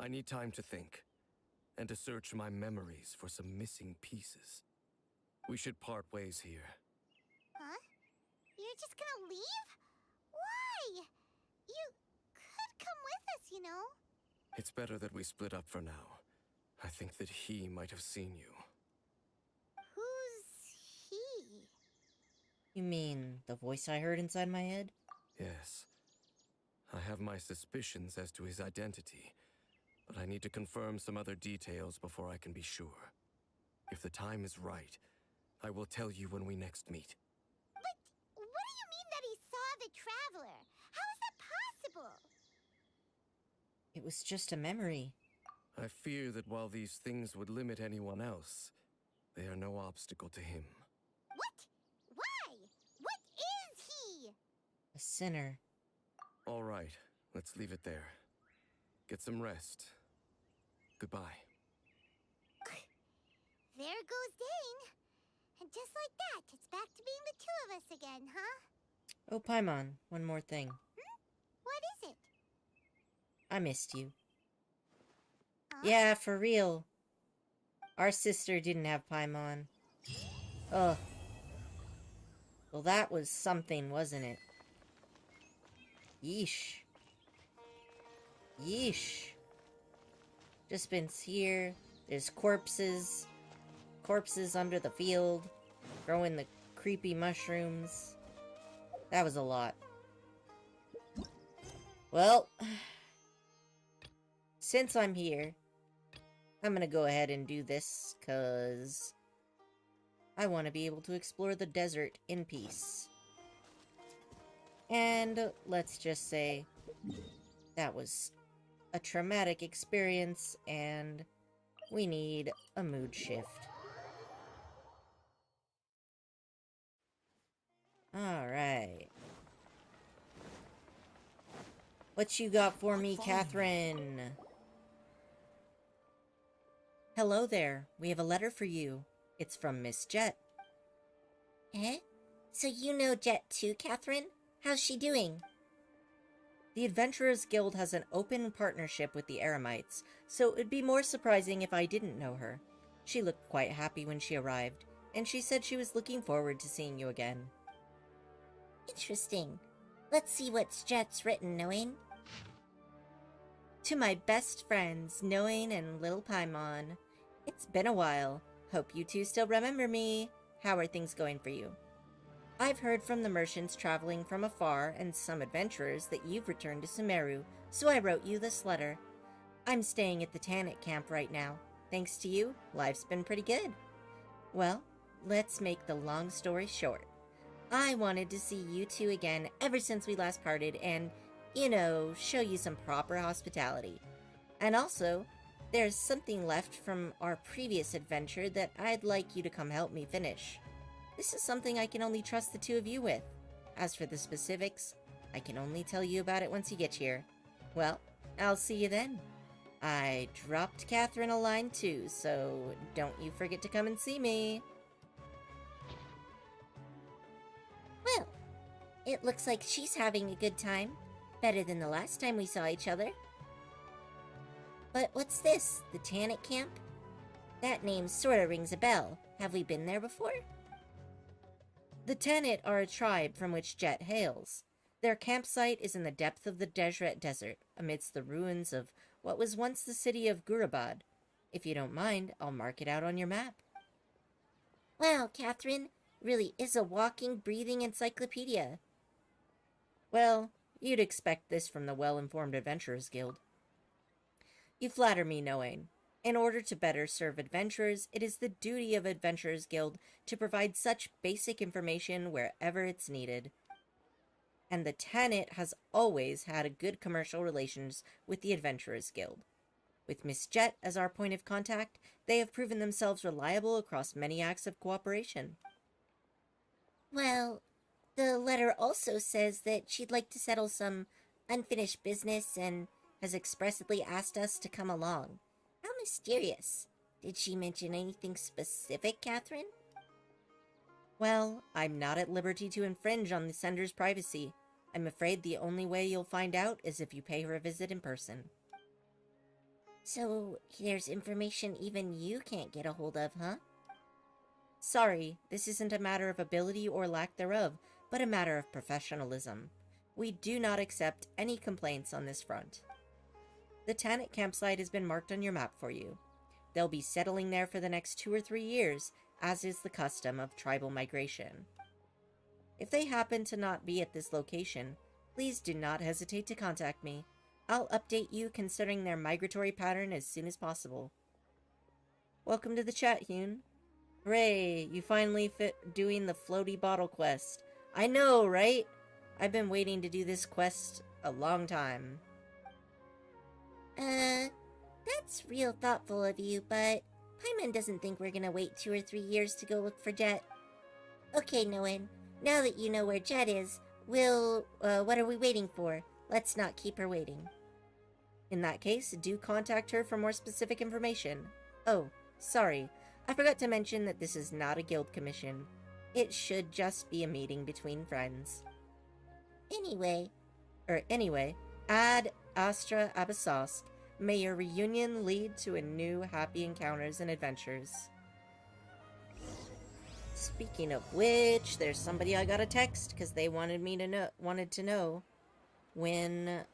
I need time to think, and to search my memories for some missing pieces. We should part ways here. Huh? You're just gonna leave? Why? You could come with us, you know. It's better that we split up for now. I think that he might have seen you. Who's he? You mean the voice I heard inside my head? Yes. I have my suspicions as to his identity, but I need to confirm some other details before I can be sure. If the time is right, I will tell you when we next meet. But what do you mean that he saw the Traveler? How is that possible? It was just a memory. I fear that while these things would limit anyone else, they are no obstacle to him. What? Why? What is he? A sinner. All right, let's leave it there. Get some rest. Goodbye. There goes Dane. And just like that, it's back to being the two of us again, huh? Oh, Paimon, one more thing. What is it? I missed you. Huh? Yeah, for real. Our sister didn't have Paimon. Ugh. Well, that was something, wasn't it? Yeesh. Yeesh. Just been here. There's corpses. Corpses under the field. Growing the creepy mushrooms. That was a lot. Well, since I'm here, I'm gonna go ahead and do this, 'cause I want to be able to explore the desert in peace. And let's just say that was a traumatic experience, and we need a mood shift. Alright. What you got for me, Catherine? Hello there. We have a letter for you. It's from Miss Jet. Eh? So you know Jet too, Catherine? How's she doing? The Adventurers Guild has an open partnership with the Eremites, so it'd be more surprising if I didn't know her. She looked quite happy when she arrived, and she said she was looking forward to seeing you again. Interesting. Let's see what Jet's written, Noine. To my best friends, Noine and Little Paimon. It's been a while. Hope you two still remember me. How are things going for you? I've heard from the merchants traveling from afar and some adventurers that you've returned to Sumeru, so I wrote you this letter. I'm staying at the Tannic camp right now. Thanks to you, life's been pretty good. Well, let's make the long story short. I wanted to see you two again ever since we last parted and, you know, show you some proper hospitality. And also, there's something left from our previous adventure that I'd like you to come help me finish. This is something I can only trust the two of you with. As for the specifics, I can only tell you about it once you get here. Well, I'll see you then. I dropped Catherine a line too, so don't you forget to come and see me. Well, it looks like she's having a good time. Better than the last time we saw each other. But what's this? The Tannic Camp? That name sorta rings a bell. Have we been there before? The Tanit are a tribe from which Jet hails. Their campsite is in the depth of the Deseret Desert, amidst the ruins of what was once the city of Gurabad. If you don't mind, I'll mark it out on your map. Wow, Catherine really is a walking, breathing encyclopedia. Well, you'd expect this from the Well-Informed Adventurers Guild. You flatter me, Noain. In order to better serve adventurers, it is the duty of Adventurers Guild to provide such basic information wherever it's needed. And the Tanit has always had a good commercial relations with the Adventurers Guild. With Miss Jet as our point of contact, they have proven themselves reliable across many acts of cooperation. Well, the letter also says that she'd like to settle some unfinished business and has expressly asked us to come along. How mysterious. Did she mention anything specific, Catherine? Well, I'm not at liberty to infringe on the sender's privacy. I'm afraid the only way you'll find out is if you pay her a visit in person. So, there's information even you can't get a hold of, huh? Sorry, this isn't a matter of ability or lack thereof, but a matter of professionalism. We do not accept any complaints on this front. The Tanit campsite has been marked on your map for you. They'll be settling there for the next 2 or 3 years, as is the custom of tribal migration. If they happen to not be at this location, please do not hesitate to contact me. I'll update you considering their migratory pattern as soon as possible. Welcome to the chat, Hune. Hooray, you finally fit doing the floaty bottle quest. I know, right? I've been waiting to do this quest a long time. That's real thoughtful of you, but Paimon doesn't think we're gonna wait 2 or 3 years to go look for Jet. Okay, Noen, now that you know where Jet is, what are we waiting for? Let's not keep her waiting. In that case, do contact her for more specific information. Oh, sorry, I forgot to mention that this is not a guild commission. It should just be a meeting between friends. Anyway, Ad Astra Abyssos, may your reunion lead to a new happy encounters and adventures. Speaking of which, there's somebody I got a text because they wanted to know when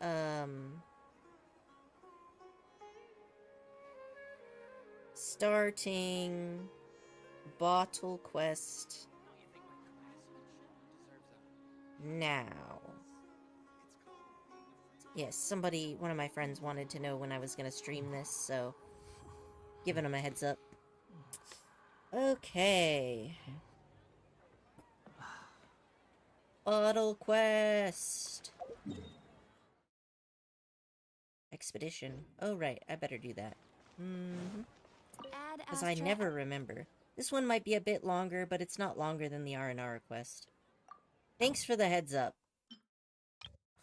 starting bottle quest now. Yes, one of my friends wanted to know when I was going to stream this, so giving them a heads up. Okay. Bottle quest. Expedition. Oh, right, I better do that. Because I never remember. This one might be a bit longer, but it's not longer than the R&R quest. Thanks for the heads up.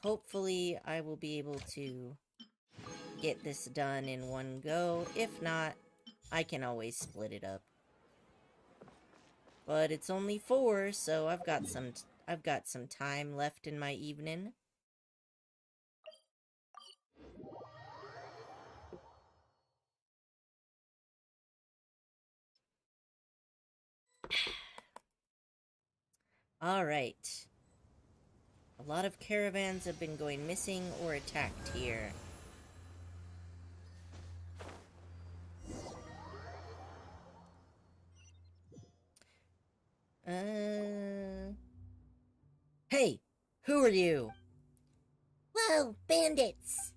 Hopefully, I will be able to get this done in one go. If not, I can always split it up. But it's only 4, so I've got some time left in my evening. All right. A lot of caravans have been going missing or attacked here. Hey! Who are you? whoa, bandits!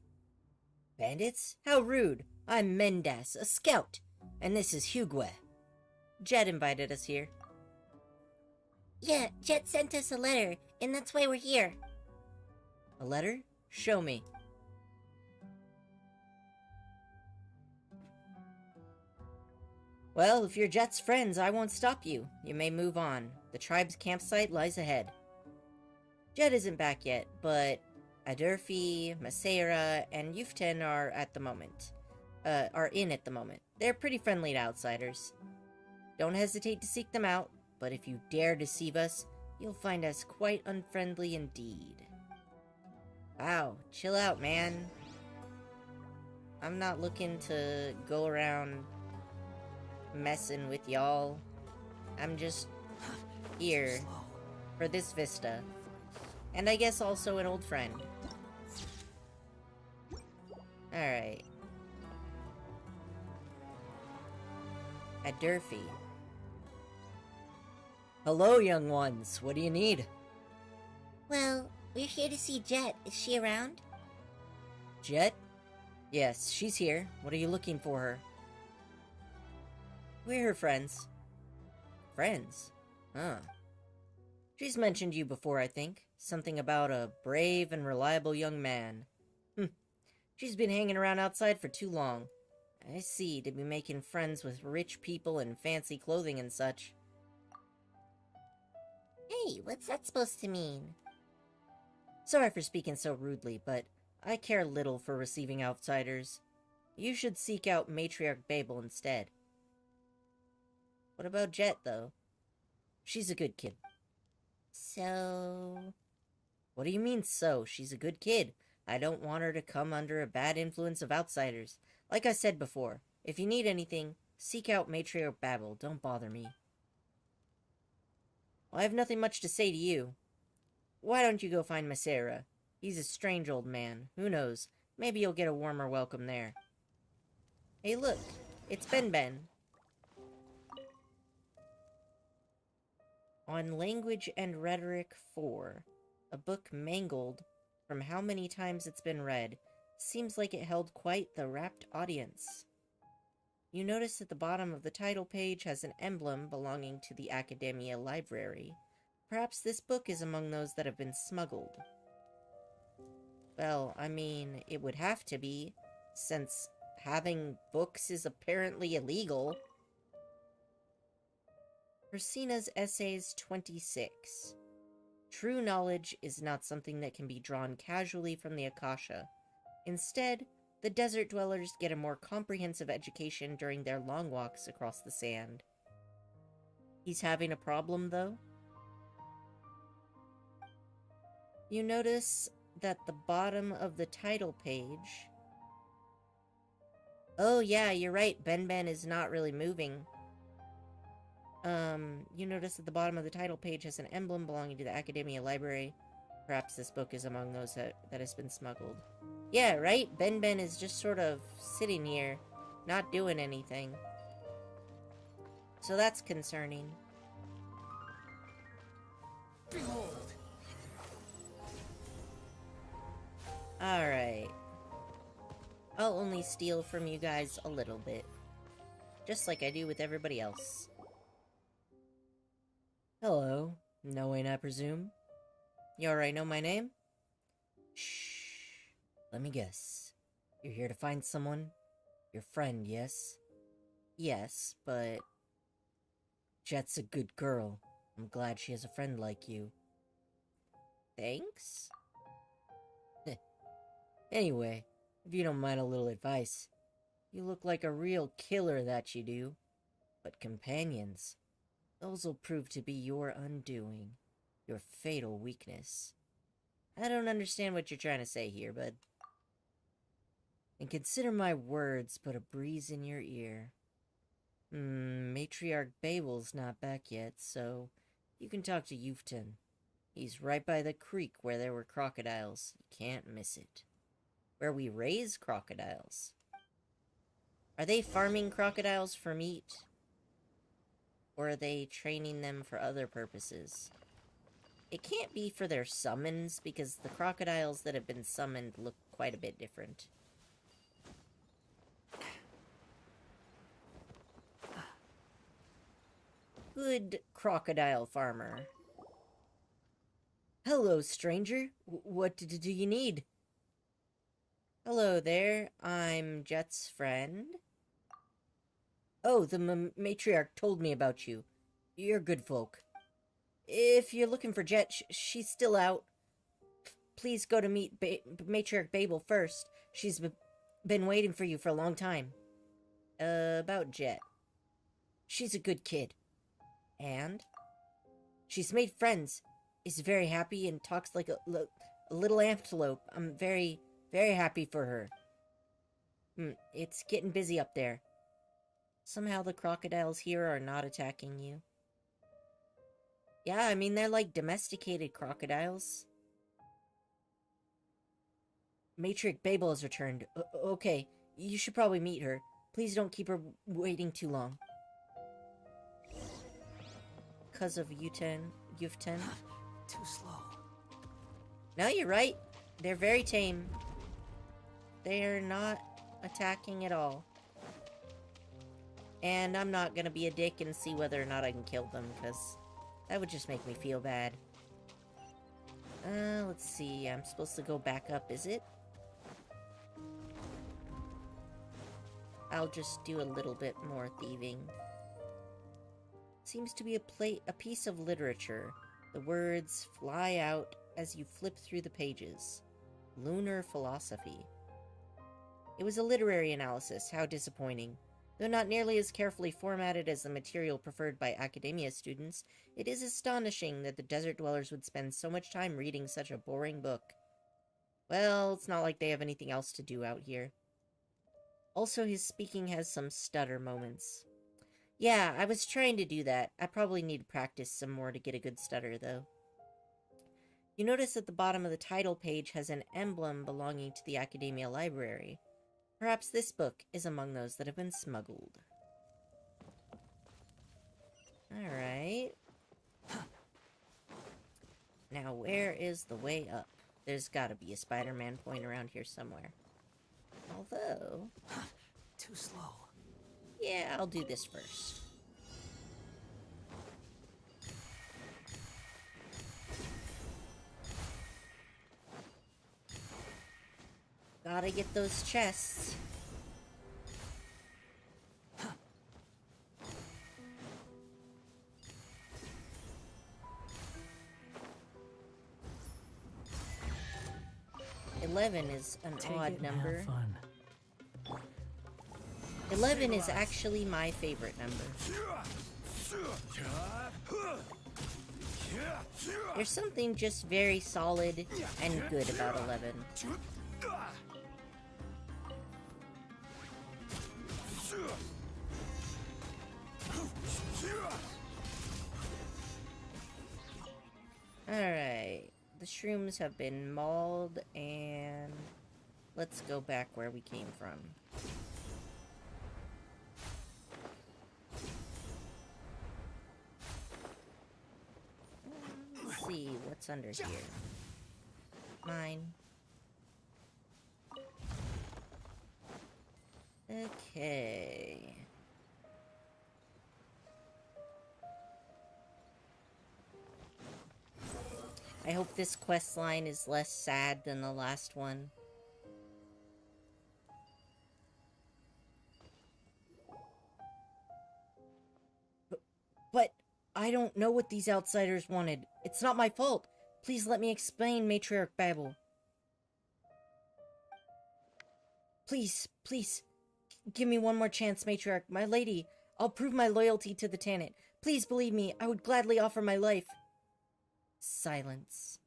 Bandits? How rude. I'm Mendas, a scout. And this is Hugue. Jet invited us here. Yeah, Jet sent us a letter, and that's why we're here. A letter? Show me. Well, if you're Jet's friends, I won't stop you. You may move on. The tribe's campsite lies ahead. Jet isn't back yet, but Adurfi, Maseira, and Yuften are at the moment. are in at the moment. They're pretty friendly to outsiders. Don't hesitate to seek them out, but if you dare deceive us, you'll find us quite unfriendly indeed. Wow, chill out, man. I'm not looking to go around messing with y'all. I'm just here for this vista. And I guess also an old friend. Alright. At Durfee. Hello, young ones. What do you need? Well, we're here to see Jet. Is she around? Jet? Yes, she's here. What are you looking for her? We're her friends. Friends? Huh. She's mentioned you before, I think. Something about a brave and reliable young man. She's been hanging around outside for too long. I see, to be making friends with rich people in fancy clothing and such. Hey, what's that supposed to mean? Sorry for speaking so rudely, but I care little for receiving outsiders. You should seek out Matriarch Babel instead. What about Jet, though? She's a good kid. So... What do you mean, so? She's a good kid. I don't want her to come under a bad influence of outsiders. Like I said before, if you need anything, seek out Matriarch Babel. Don't bother me. Well, I have nothing much to say to you. Why don't you go find Masera? He's a strange old man. Who knows? Maybe you'll get a warmer welcome there. Hey, look. It's Ben. On Language and Rhetoric 4, a book mangled from how many times it's been read, seems like it held quite the rapt audience. You notice that the bottom of the title page has an emblem belonging to the Academia Library. Perhaps this book is among those that have been smuggled. Well, I mean, it would have to be, since having books is apparently illegal. Ursina's Essays 26. True knowledge is not something that can be drawn casually from the Akasha. Instead, the desert dwellers get a more comprehensive education during their long walks across the sand. He's having a problem, though? You notice that the bottom of the title page... Oh yeah, you're right, Ben is not really moving. You notice at the bottom of the title page has an emblem belonging to the Academia Library. Perhaps this book is among those that has been smuggled. Yeah, right? Ben is just sort of sitting here, not doing anything. So that's concerning. Behold! Alright. I'll only steal from you guys a little bit. Just like I do with everybody else. Hello. Knowing, I presume? You already know my name? Shh. Let me guess. You're here to find someone? Your friend, yes? Yes, but... Jet's a good girl. I'm glad she has a friend like you. Thanks? Anyway, if you don't mind a little advice, you look like a real killer, that you do. But companions, those'll prove to be your undoing, your fatal weakness. I don't understand what you're trying to say here, bud. And consider my words but a breeze in your ear. Matriarch Babel's not back yet, so you can talk to Yufton. He's right by the creek where there were crocodiles. You can't miss it. Where we raise crocodiles. Are they farming crocodiles for meat? Or are they training them for other purposes? It can't be for their summons, because the crocodiles that have been summoned look quite a bit different. Good crocodile farmer. Hello, stranger. What do you need? Hello there. I'm Jet's friend. Oh, the matriarch told me about you. You're good folk. If you're looking for Jet, she's still out. Please go to meet Matriarch Babel first. She's been waiting for you for a long time. About Jet. She's a good kid. And? She's made friends, is very happy, and talks like a little antelope. I'm very, very happy for her. It's getting busy up there. Somehow the crocodiles here are not attacking you. Yeah, I mean, they're like domesticated crocodiles. Matriarch Babel has returned. Okay, you should probably meet her. Please don't keep her waiting too long. Because of Yuften. Too slow. No, you're right. They're very tame. They're not attacking at all. And I'm not gonna be a dick and see whether or not I can kill them, because that would just make me feel bad. Let's see. I'm supposed to go back up, is it? I'll just do a little bit more thieving. Seems to be a piece of literature. The words fly out as you flip through the pages. Lunar philosophy. It was a literary analysis. How disappointing. Though not nearly as carefully formatted as the material preferred by academia students, it is astonishing that the desert dwellers would spend so much time reading such a boring book. Well, it's not like they have anything else to do out here. Also, his speaking has some stutter moments. Yeah, I was trying to do that. I probably need to practice some more to get a good stutter, though. You notice at the bottom of the title page has an emblem belonging to the Academia Library. Perhaps this book is among those that have been smuggled. Alright. Now, where is the way up? There's gotta be a Spider-Man point around here somewhere. Although... Too slow. Yeah, I'll do this first. Gotta get those chests. $11 is an odd number. Have fun. 11 is actually my favorite number. There's something just very solid and good about 11. Alright, the shrooms have been mauled, and let's go back where we came from. Let's see what's under here. Mine. Okay. I hope this quest line is less sad than the last one. But I don't know what these outsiders wanted. It's not my fault. Please let me explain, Matriarch Babel. Please, please, give me one more chance, Matriarch. My lady, I'll prove my loyalty to the Tanit. Please believe me, I would gladly offer my life. Silence.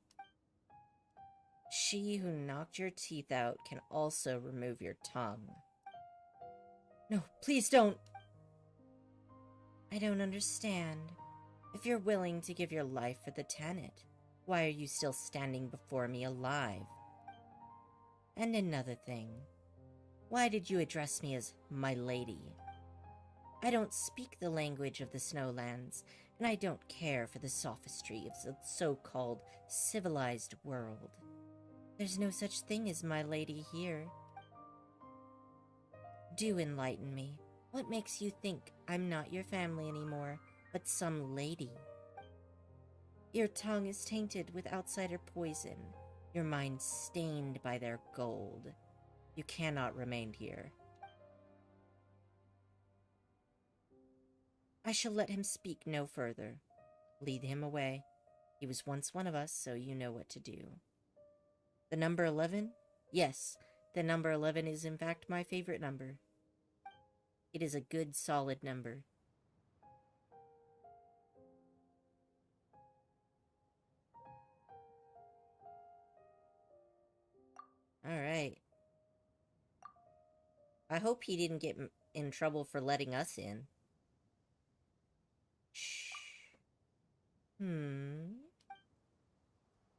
She who knocked your teeth out can also remove your tongue. No, please don't. I don't understand. If you're willing to give your life for the Tanit, why are you still standing before me alive? And another thing. Why did you address me as my lady? I don't speak the language of the Snowlands, and I don't care for the sophistry of the so-called civilized world. There's no such thing as my lady here. Do enlighten me. What makes you think I'm not your family anymore, but some lady? Your tongue is tainted with outsider poison, your mind stained by their gold. You cannot remain here. I shall let him speak no further. Lead him away. He was once one of us, so you know what to do. The number 11? Yes, The number 11 is in fact my favorite number. It is a good, solid number. Alright. I hope he didn't get in trouble for letting us in. Shh.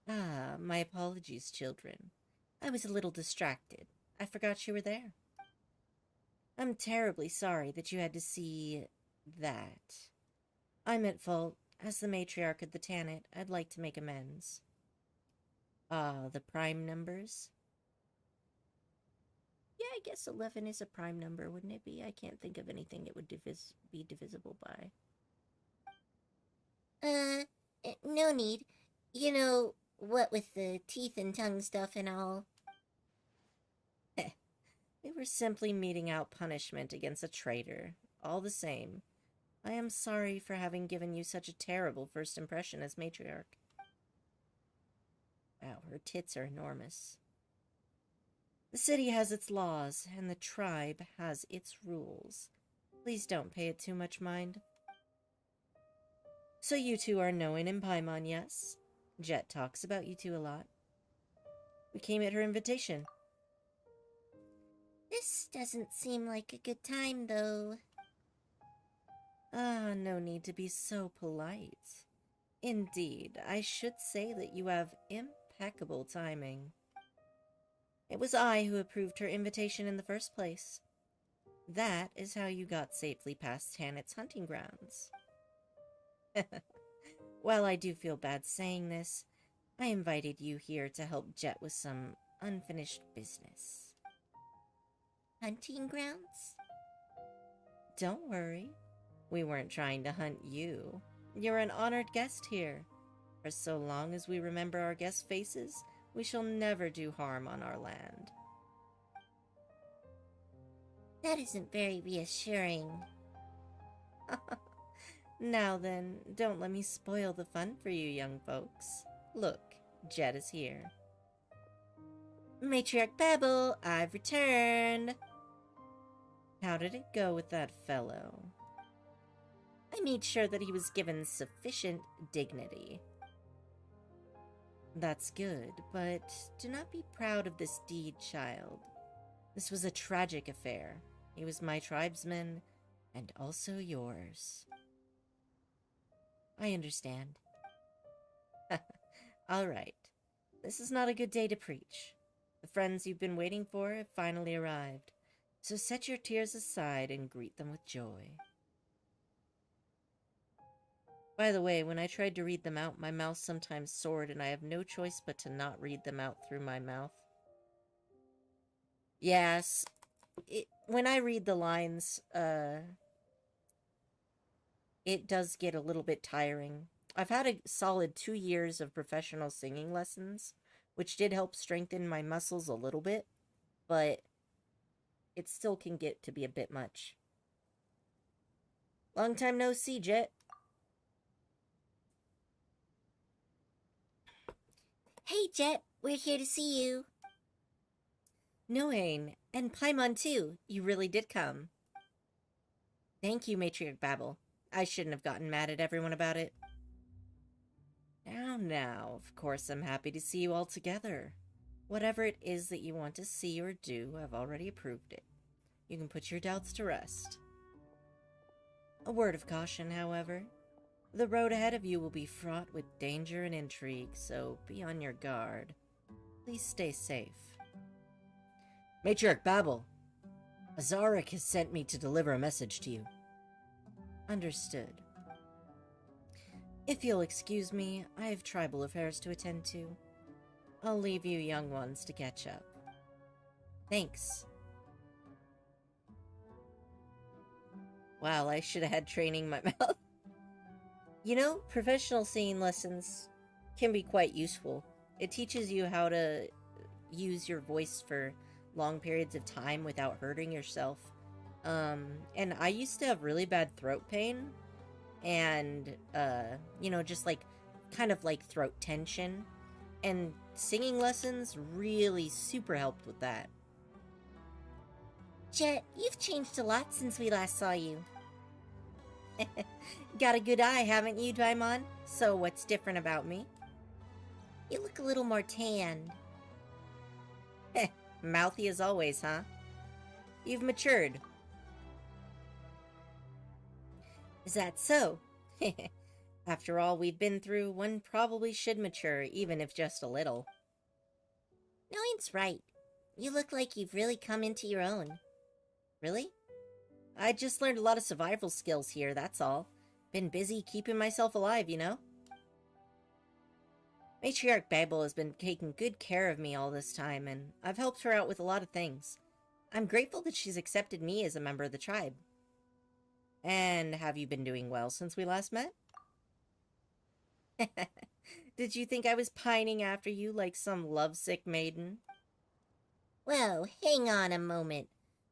Ah, my apologies, children. I was a little distracted. I forgot you were there. I'm terribly sorry that you had to see that. I'm at fault. As the matriarch of the Tanit, I'd like to make amends. Ah, the prime numbers? Yeah, I guess 11 is a prime number, wouldn't it be? I can't think of anything it would be divisible by. No need. You know, what with the teeth and tongue stuff and all. We were simply meting out punishment against a traitor. All the same, I am sorry for having given you such a terrible first impression as matriarch. Wow, her tits are enormous. The city has its laws, and the tribe has its rules. Please don't pay it too much mind. So you two are Noin and Paimon, yes? Jet talks about you two a lot. We came at her invitation. This doesn't seem like a good time, though. Ah, no need to be so polite. Indeed, I should say that you have impeccable timing. It was I who approved her invitation in the first place. That is how you got safely past Tanit's hunting grounds. While I do feel bad saying this, I invited you here to help Jet with some unfinished business. Hunting grounds? Don't worry. We weren't trying to hunt you. You're an honored guest here. For so long as we remember our guests' faces, we shall never do harm on our land. That isn't very reassuring. Now then, don't let me spoil the fun for you young folks. Look, Jet is here. Matriarch Babel, I've returned. How did it go with that fellow? I made sure that he was given sufficient dignity. That's good, but do not be proud of this deed, child. This was a tragic affair. He was my tribesman, and also yours. I understand. All right. This is not a good day to preach. The friends you've been waiting for have finally arrived, so set your tears aside and greet them with joy. By the way, when I tried to read them out, my mouth sometimes soared, and I have no choice but to not read them out through my mouth. Yes, when I read the lines, it does get a little bit tiring. I've had a solid 2 years of professional singing lessons, which did help strengthen my muscles a little bit, but it still can get to be a bit much. Long time no see, Jet. Hey, Jet, we're here to see you. Noane, and Paimon too. You really did come. Thank you, Matriarch Babel. I shouldn't have gotten mad at everyone about it. Now, of course I'm happy to see you all together. Whatever it is that you want to see or do, I've already approved it. You can put your doubts to rest. A word of caution, however. The road ahead of you will be fraught with danger and intrigue, so be on your guard. Please stay safe. Matriarch Babel, Azaric has sent me to deliver a message to you. Understood. If you'll excuse me, I have tribal affairs to attend to. I'll leave you young ones to catch up. Thanks. Wow, I should have had training in my mouth. You know, professional singing lessons can be quite useful. It teaches you how to use your voice for long periods of time without hurting yourself. And I used to have really bad throat pain and, you know, just like, kind of like throat tension. And singing lessons really super helped with that. Jet, you've changed a lot since we last saw you. Got a good eye, haven't you, Daimon? So what's different about me? You look a little more tanned. Mouthy as always, huh? You've matured. Is that so? After all we've been through, one probably should mature, even if just a little. Noin's right. You look like you've really come into your own. Really? I just learned a lot of survival skills here, that's all. Been busy keeping myself alive, you know? Matriarch Babel has been taking good care of me all this time, and I've helped her out with a lot of things. I'm grateful that she's accepted me as a member of the tribe. And have you been doing well since we last met? Did you think I was pining after you like some lovesick maiden? Whoa, hang on a moment.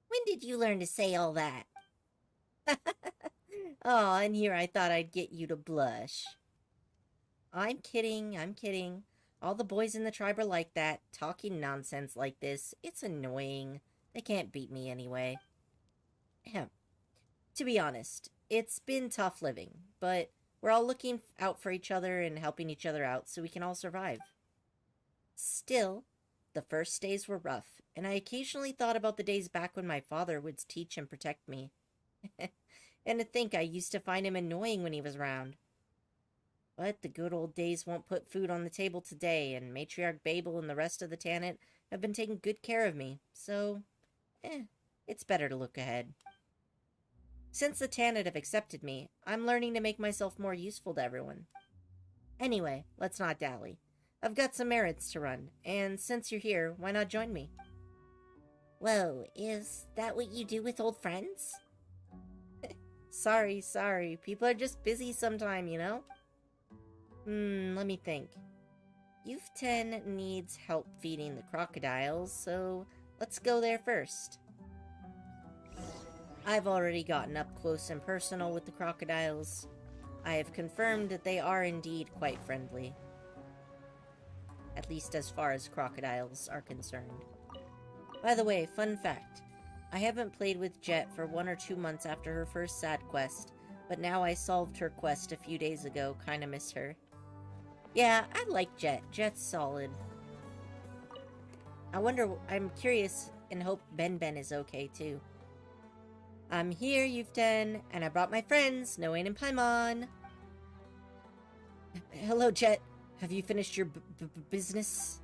When did you learn to say all that? Aw, and here I thought I'd get you to blush. I'm kidding, I'm kidding. All the boys in the tribe are like that, talking nonsense like this. It's annoying. They can't beat me anyway. Ahem. To be honest, it's been tough living, but we're all looking out for each other and helping each other out so we can all survive. Still, the first days were rough, and I occasionally thought about the days back when my father would teach and protect me. And to think I used to find him annoying when he was around. But the good old days won't put food on the table today, and Matriarch Babel and the rest of the Tanit have been taking good care of me, so, it's better to look ahead. Since the Tanit have accepted me, I'm learning to make myself more useful to everyone. Anyway, let's not dally. I've got some errands to run, and since you're here, why not join me? Whoa, is that what you do with old friends? Sorry. People are just busy sometime, you know? Let me think. Youth 10 needs help feeding the crocodiles, so let's go there first. I've already gotten up close and personal with the crocodiles. I have confirmed that they are indeed quite friendly. At least as far as crocodiles are concerned. By the way, fun fact. I haven't played with Jet for 1 or 2 months after her first sad quest, but now I solved her quest a few days ago, kinda miss her. Yeah, I like Jet. Jet's solid. I'm curious and hope Ben is okay too. I'm here, Youth 10, and I brought my friends, Noane and Paimon. Hello, Jet. Have you finished your business?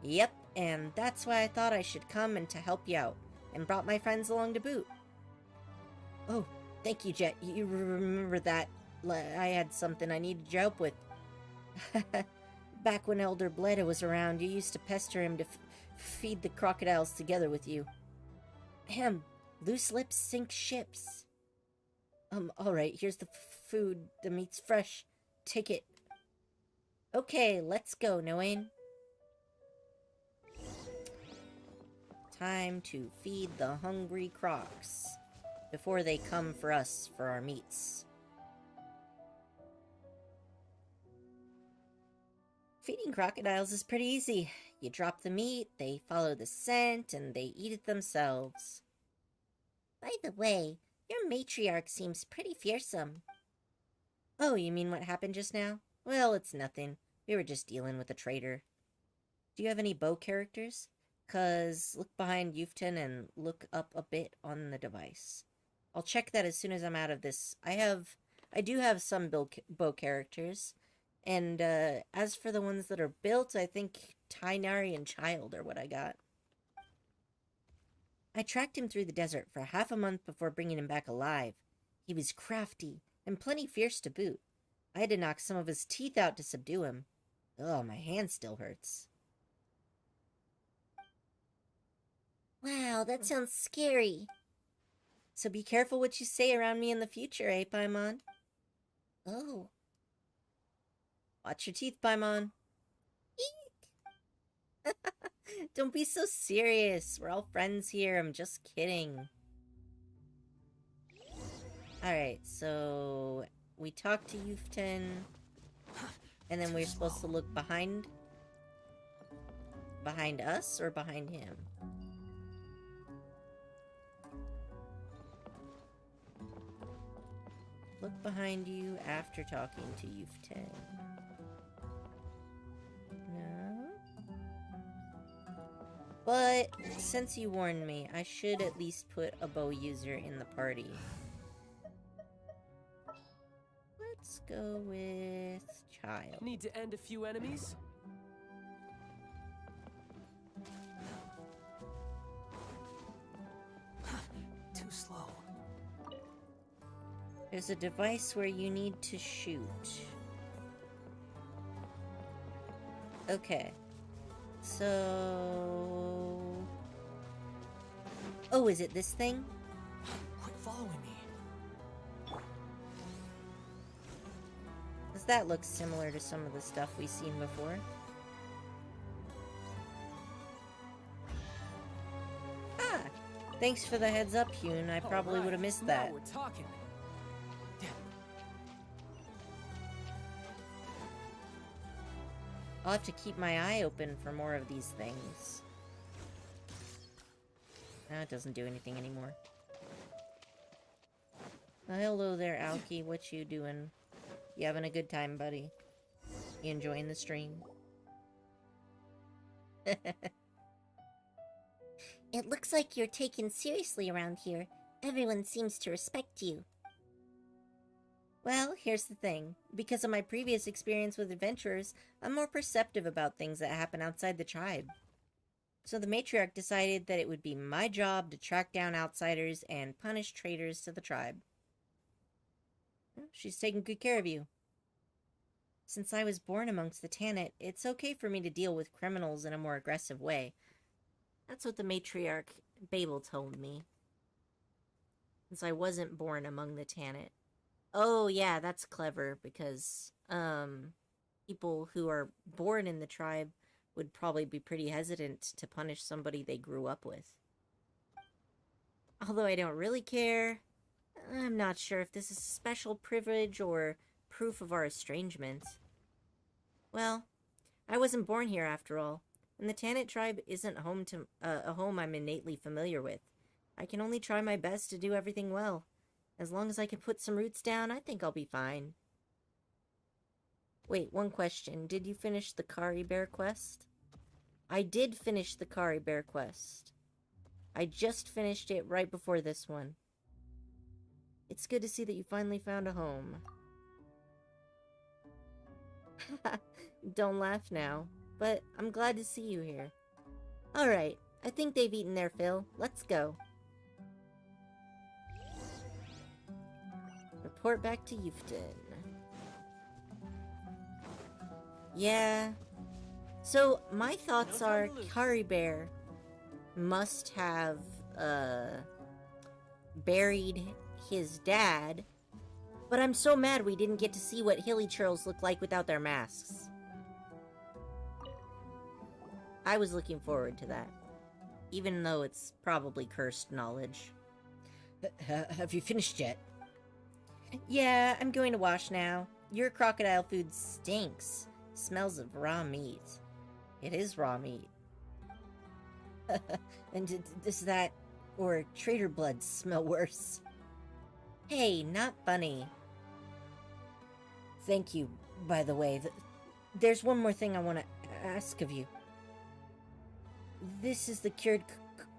Yep, and that's why I thought I should come and to help you out, and brought my friends along to boot. Oh, thank you, Jet. You remember that I had something I needed your help with. Back when Elder Bleda was around, you used to pester him to feed the crocodiles together with you. Ahem. Loose lips sink ships. Alright, here's the food. The meat's fresh. Take it. Okay, let's go, Noane. Time to feed the hungry crocs before they come for us for our meats. Feeding crocodiles is pretty easy. You drop the meat, they follow the scent, and they eat it themselves. By the way, your matriarch seems pretty fearsome. Oh, you mean what happened just now? Well, it's nothing. We were just dealing with a traitor. Do you have any bow characters? 'Cause look behind Yufton and look up a bit on the device. I'll check that as soon as I'm out of this. I do have some bow characters. And, as for the ones that are built, I think Tainari and Child are what I got. I tracked him through the desert for half a month before bringing him back alive. He was crafty, and plenty fierce to boot. I had to knock some of his teeth out to subdue him. Ugh, my hand still hurts. Wow, that sounds scary. So be careful what you say around me in the future, eh, Paimon? Oh. Watch your teeth, Paimon. Eek! Don't be so serious. We're all friends here. I'm just kidding. Alright, so we talked to Yufton, and then we're supposed to look behind us or behind him? Look behind you after talking to Yuften. No? But since you warned me, I should at least put a bow user in the party. Let's go with Child. Need to end a few enemies? Too slow. There's a device where you need to shoot. Okay. So... Oh, is it this thing? Quit following me. Does that look similar to some of the stuff we've seen before? Ah! Thanks for the heads up, Hune. I probably would have missed that. Now we're talking. I'll have to keep my eye open for more of these things. No, it doesn't do anything anymore. Hello there, Aoki. What you doing? You having a good time, buddy? You enjoying the stream? It looks like you're taken seriously around here. Everyone seems to respect you. Well, here's the thing. Because of my previous experience with adventurers, I'm more perceptive about things that happen outside the tribe. So the matriarch decided that it would be my job to track down outsiders and punish traitors to the tribe. Well, she's taking good care of you. Since I was born amongst the Tanit, it's okay for me to deal with criminals in a more aggressive way. That's what the matriarch Babel told me. Since I wasn't born among the Tanit. Oh, yeah, that's clever, because, people who are born in the tribe would probably be pretty hesitant to punish somebody they grew up with. Although I don't really care, I'm not sure if this is a special privilege or proof of our estrangement. Well, I wasn't born here after all, and the Tanit tribe isn't home to a home I'm innately familiar with. I can only try my best to do everything well. As long as I can put some roots down, I think I'll be fine. Wait, one question. Did you finish the Kari Bear quest? I did finish the Kari Bear quest. I just finished it right before this one. It's good to see that you finally found a home. Don't laugh now, but I'm glad to see you here. Alright, I think they've eaten their fill. Let's go. Report back to Yuften. Yeah. So, my thoughts are Kari Bear must have, buried his dad. But I'm so mad we didn't get to see what hilly churls look like without their masks. I was looking forward to that. Even though it's probably cursed knowledge. Have you finished yet? Yeah, I'm going to wash now. Your crocodile food stinks. Smells of raw meat. It is raw meat. And does that, or traitor blood, smell worse? Hey, not funny. Thank you, by the way. There's one more thing I want to ask of you. This is the cured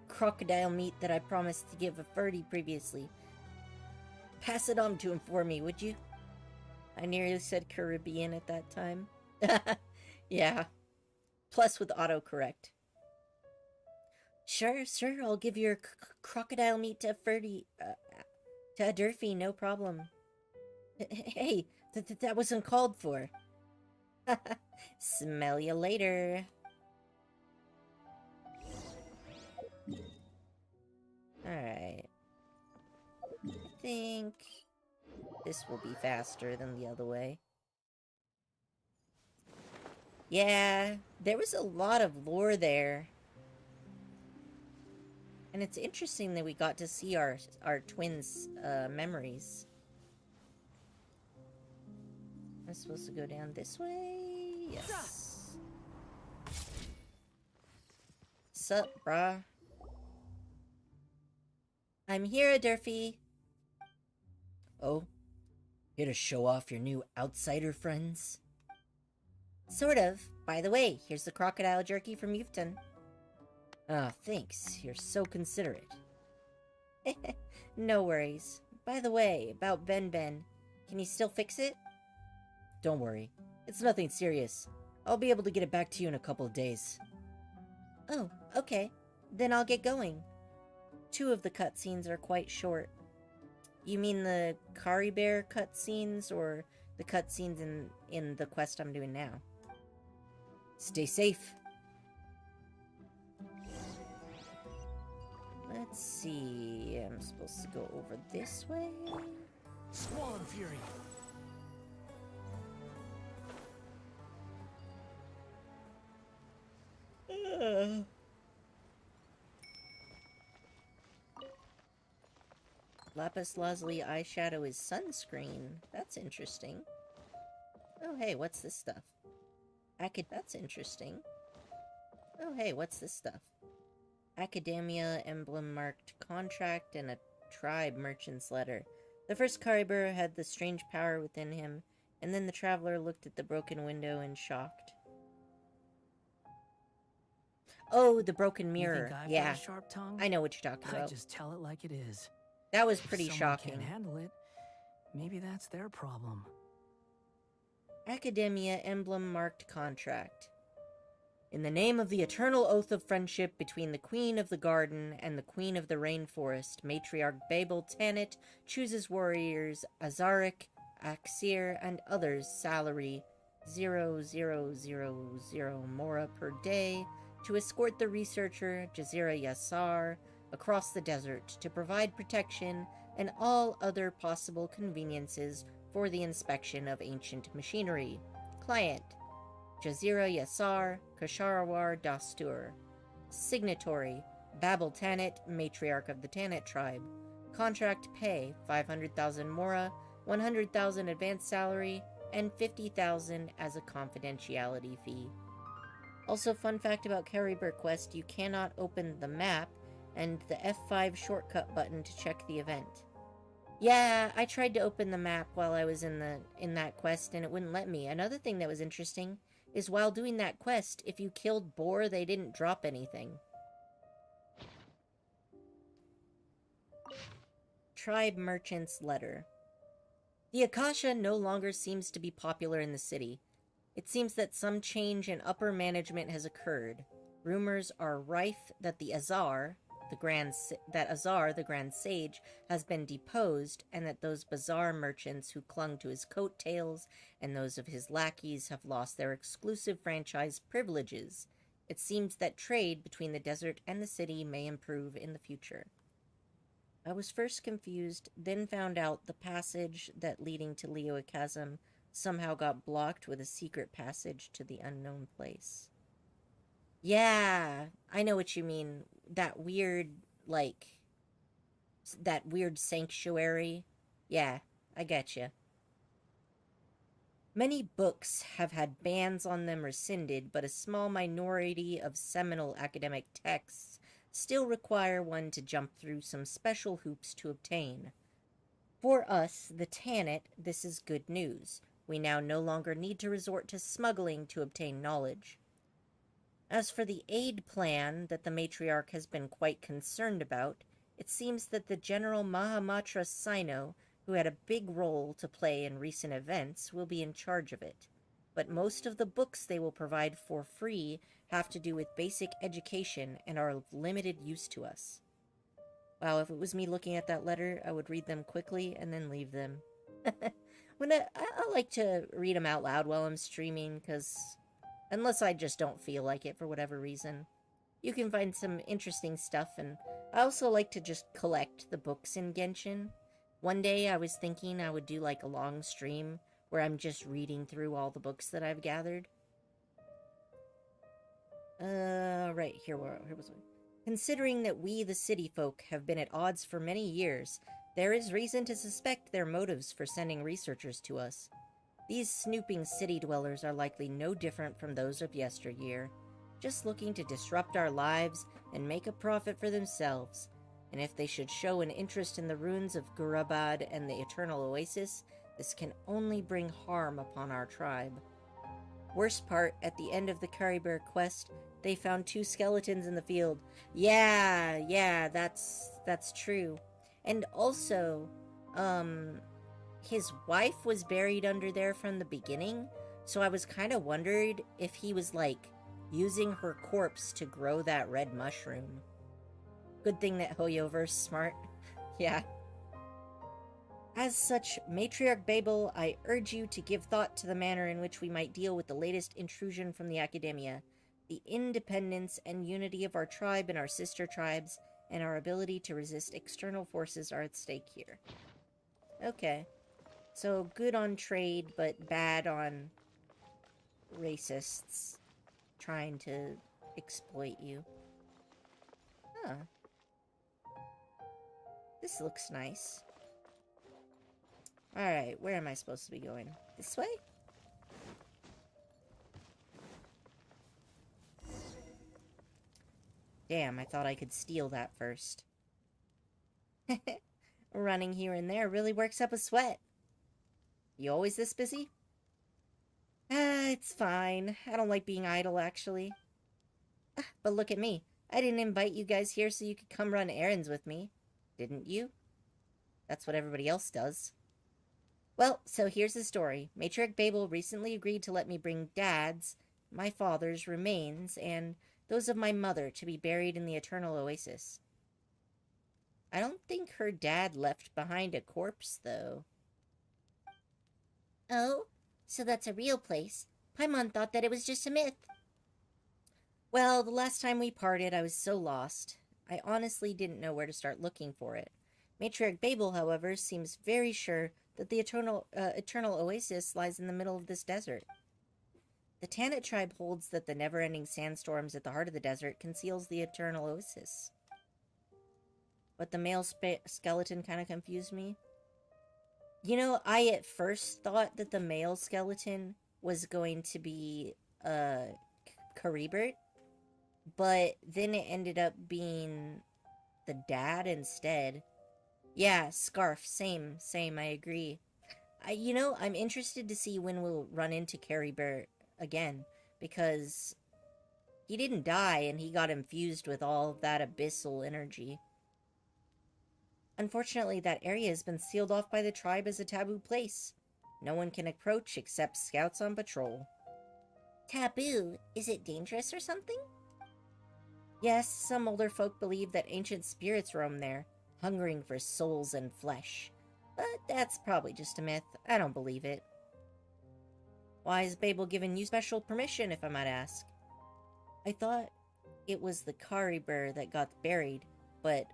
crocodile meat that I promised to give a Ferdy previously. Pass it on to him for me, would you? I nearly said Caribbean at that time. Yeah. Plus with autocorrect. Sure, I'll give your crocodile meat to Ferdy, to Durfee, no problem. Hey, that was uncalled for. Smell you later. Alright. I think this will be faster than the other way. Yeah, there was a lot of lore there. And it's interesting that we got to see our twins' memories. I'm supposed to go down this way? Yes. Sup, brah? I'm here, Durfee. Oh. Here to show off your new outsider friends? Sort of. By the way, here's the crocodile jerky from Youthton. Ah, thanks. You're so considerate. No worries. By the way, about Ben Ben, can you still fix it? Don't worry. It's nothing serious. I'll be able to get it back to you in a couple of days. Oh, okay. Then I'll get going. 2 of the cutscenes are quite short. You mean the Kari Bear cutscenes, or the cutscenes in the quest I'm doing now? Stay safe. Let's see. I'm supposed to go over this way. Squall and Fury. Lapis Lazuli eyeshadow is sunscreen. That's interesting. Oh, hey, what's this stuff? That's interesting. Oh, hey, what's this stuff? Academia emblem marked contract and a tribe merchant's letter. The first Karibur had the strange power within him, and then the traveler looked at the broken window and shocked. Oh, the broken mirror. You think I've Yeah, got a sharp tongue? I know what you're talking I about. just tell it like it is. That was If pretty someone shocking. can't handle it, maybe that's their problem. Academia emblem marked contract. In the name of the eternal oath of friendship between the Queen of the Garden and the Queen of the Rainforest, Matriarch Babel Tanit chooses warriors Azaric, Axir, and others salary 0,000 mora per day to escort the researcher Jazeera Yassar across the desert to provide protection and all other possible conveniences for the inspection of ancient machinery. Client: Jazeera Yassar, Kasharawar Dastur. Signatory: Babel Tanit, Matriarch of the Tanit Tribe. Contract pay: 500,000 mora, 100,000 advance salary, and 50,000 as a confidentiality fee. Also, fun fact about Karibur Quest, you cannot open the map and the F5 shortcut button to check the event. Yeah, I tried to open the map while I was in that quest and it wouldn't let me. Another thing that was interesting is while doing that quest, if you killed boar, they didn't drop anything. Tribe Merchant's Letter. The Akasha no longer seems to be popular in the city. It seems that some change in upper management has occurred. Rumors are rife that Azar, the Grand Sage, has been deposed, and that those bazaar merchants who clung to his coattails and those of his lackeys have lost their exclusive franchise privileges. It seems that trade between the desert and the city may improve in the future. I was first confused, then found out the passage that leading to Liyue Chasm somehow got blocked with a secret passage to the unknown place. Yeah, I know what you mean. That weird sanctuary. Yeah, I getcha. Many books have had bans on them rescinded, but a small minority of seminal academic texts still require one to jump through some special hoops to obtain. For us, the Tanit, this is good news. We now no longer need to resort to smuggling to obtain knowledge. As for the aid plan that the matriarch has been quite concerned about, it seems that the General Mahamatra Sino, who had a big role to play in recent events, will be in charge of it. But most of the books they will provide for free have to do with basic education and are of limited use to us. Wow, if it was me looking at that letter, I would read them quickly and then leave them. I like to read them out loud while I'm streaming, because unless I just don't feel like it for whatever reason. You can find some interesting stuff, and I also like to just collect the books in Genshin. One day I was thinking I would do like a long stream where I'm just reading through all the books that I've gathered. Right, here was one. Considering that we, the city folk, have been at odds for many years, there is reason to suspect their motives for sending researchers to us. These snooping city dwellers are likely no different from those of yesteryear, just looking to disrupt our lives and make a profit for themselves. And if they should show an interest in the ruins of Gurabad and the Eternal Oasis, This can only bring harm upon our tribe. Worst part, at the end of the Curry Bear quest, they found 2 skeletons in the field. Yeah, that's true. And also, his wife was buried under there from the beginning, so I was kind of wondered if he was, like, using her corpse to grow that red mushroom. Good thing that Hoyover's smart. Yeah. As such, Matriarch Babel, I urge you to give thought to the manner in which we might deal with the latest intrusion from the Academia. The independence and unity of our tribe and our sister tribes, and our ability to resist external forces are at stake here. Okay. So, good on trade, but bad on racists trying to exploit you. Huh. This looks nice. Alright, where am I supposed to be going? This way? Damn, I thought I could steal that first. Running here and there really works up a sweat. You always this busy? It's fine. I don't like being idle, actually. But look at me. I didn't invite you guys here so you could come run errands with me. Didn't you? That's what everybody else does. Well, so here's the story. Matriarch Babel recently agreed to let me bring Dad's, my father's, remains, and those of my mother to be buried in the Eternal Oasis. I don't think her dad left behind a corpse, though. Oh? So that's a real place. Paimon thought that it was just a myth. Well, the last time we parted, I was so lost. I honestly didn't know where to start looking for it. Matriarch Babel, however, seems very sure that the Eternal Oasis lies in the middle of this desert. The Tanit tribe holds that the never-ending sandstorms at the heart of the desert conceals the Eternal Oasis. But the male skeleton kind of confused me. You know, I at first thought that the male skeleton was going to be, Karibert, but then it ended up being the dad instead. Yeah, Scarf, same, I agree. I'm interested to see when we'll run into Karibert again, because he didn't die and he got infused with all of that abyssal energy. Unfortunately, that area has been sealed off by the tribe as a taboo place. No one can approach except scouts on patrol. Taboo? Is it dangerous or something? Yes, some older folk believe that ancient spirits roam there, hungering for souls and flesh. But that's probably just a myth. I don't believe it. Why has Babel given you special permission, if I might ask? I thought it was the Karibur that got buried, but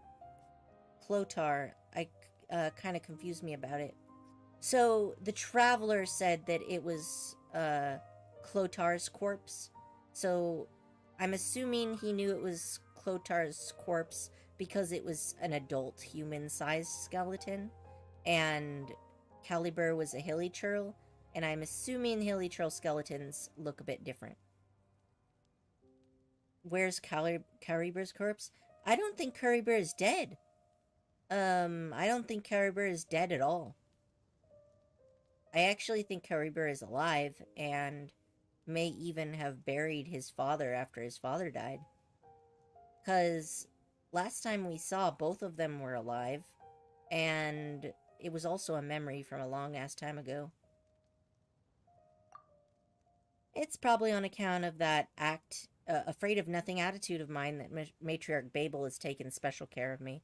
Clotar, kind of confused me about it. So, the Traveler said that it was, Clotar's corpse. So, I'm assuming he knew it was Clotar's corpse because it was an adult human-sized skeleton, and Caliber was a hilly churl, and I'm assuming hilly churl skeletons look a bit different. Where's Caliber's corpse? I don't think Caliber is dead. I don't think Caliber is dead at all. I actually think Caliber is alive, and may even have buried his father after his father died. 'Cause last time we saw, both of them were alive, and it was also a memory from a long-ass time ago. It's probably on account of that afraid-of-nothing attitude of mine that Matriarch Babel has taken special care of me.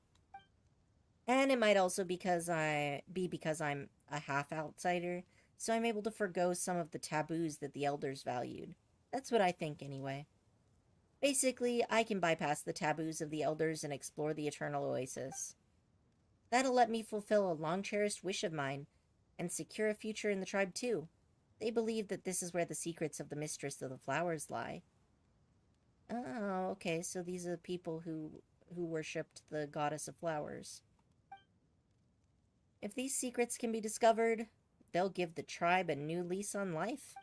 And it might also be because I'm a half-outsider, so I'm able to forgo some of the taboos that the elders valued. That's what I think, anyway. Basically, I can bypass the taboos of the elders and explore the Eternal Oasis. That'll let me fulfill a long-cherished wish of mine, and secure a future in the tribe too. They believe that this is where the secrets of the Mistress of the Flowers lie. Oh, okay, so these are the people who worshipped the Goddess of Flowers. If these secrets can be discovered, they'll give the tribe a new lease on life.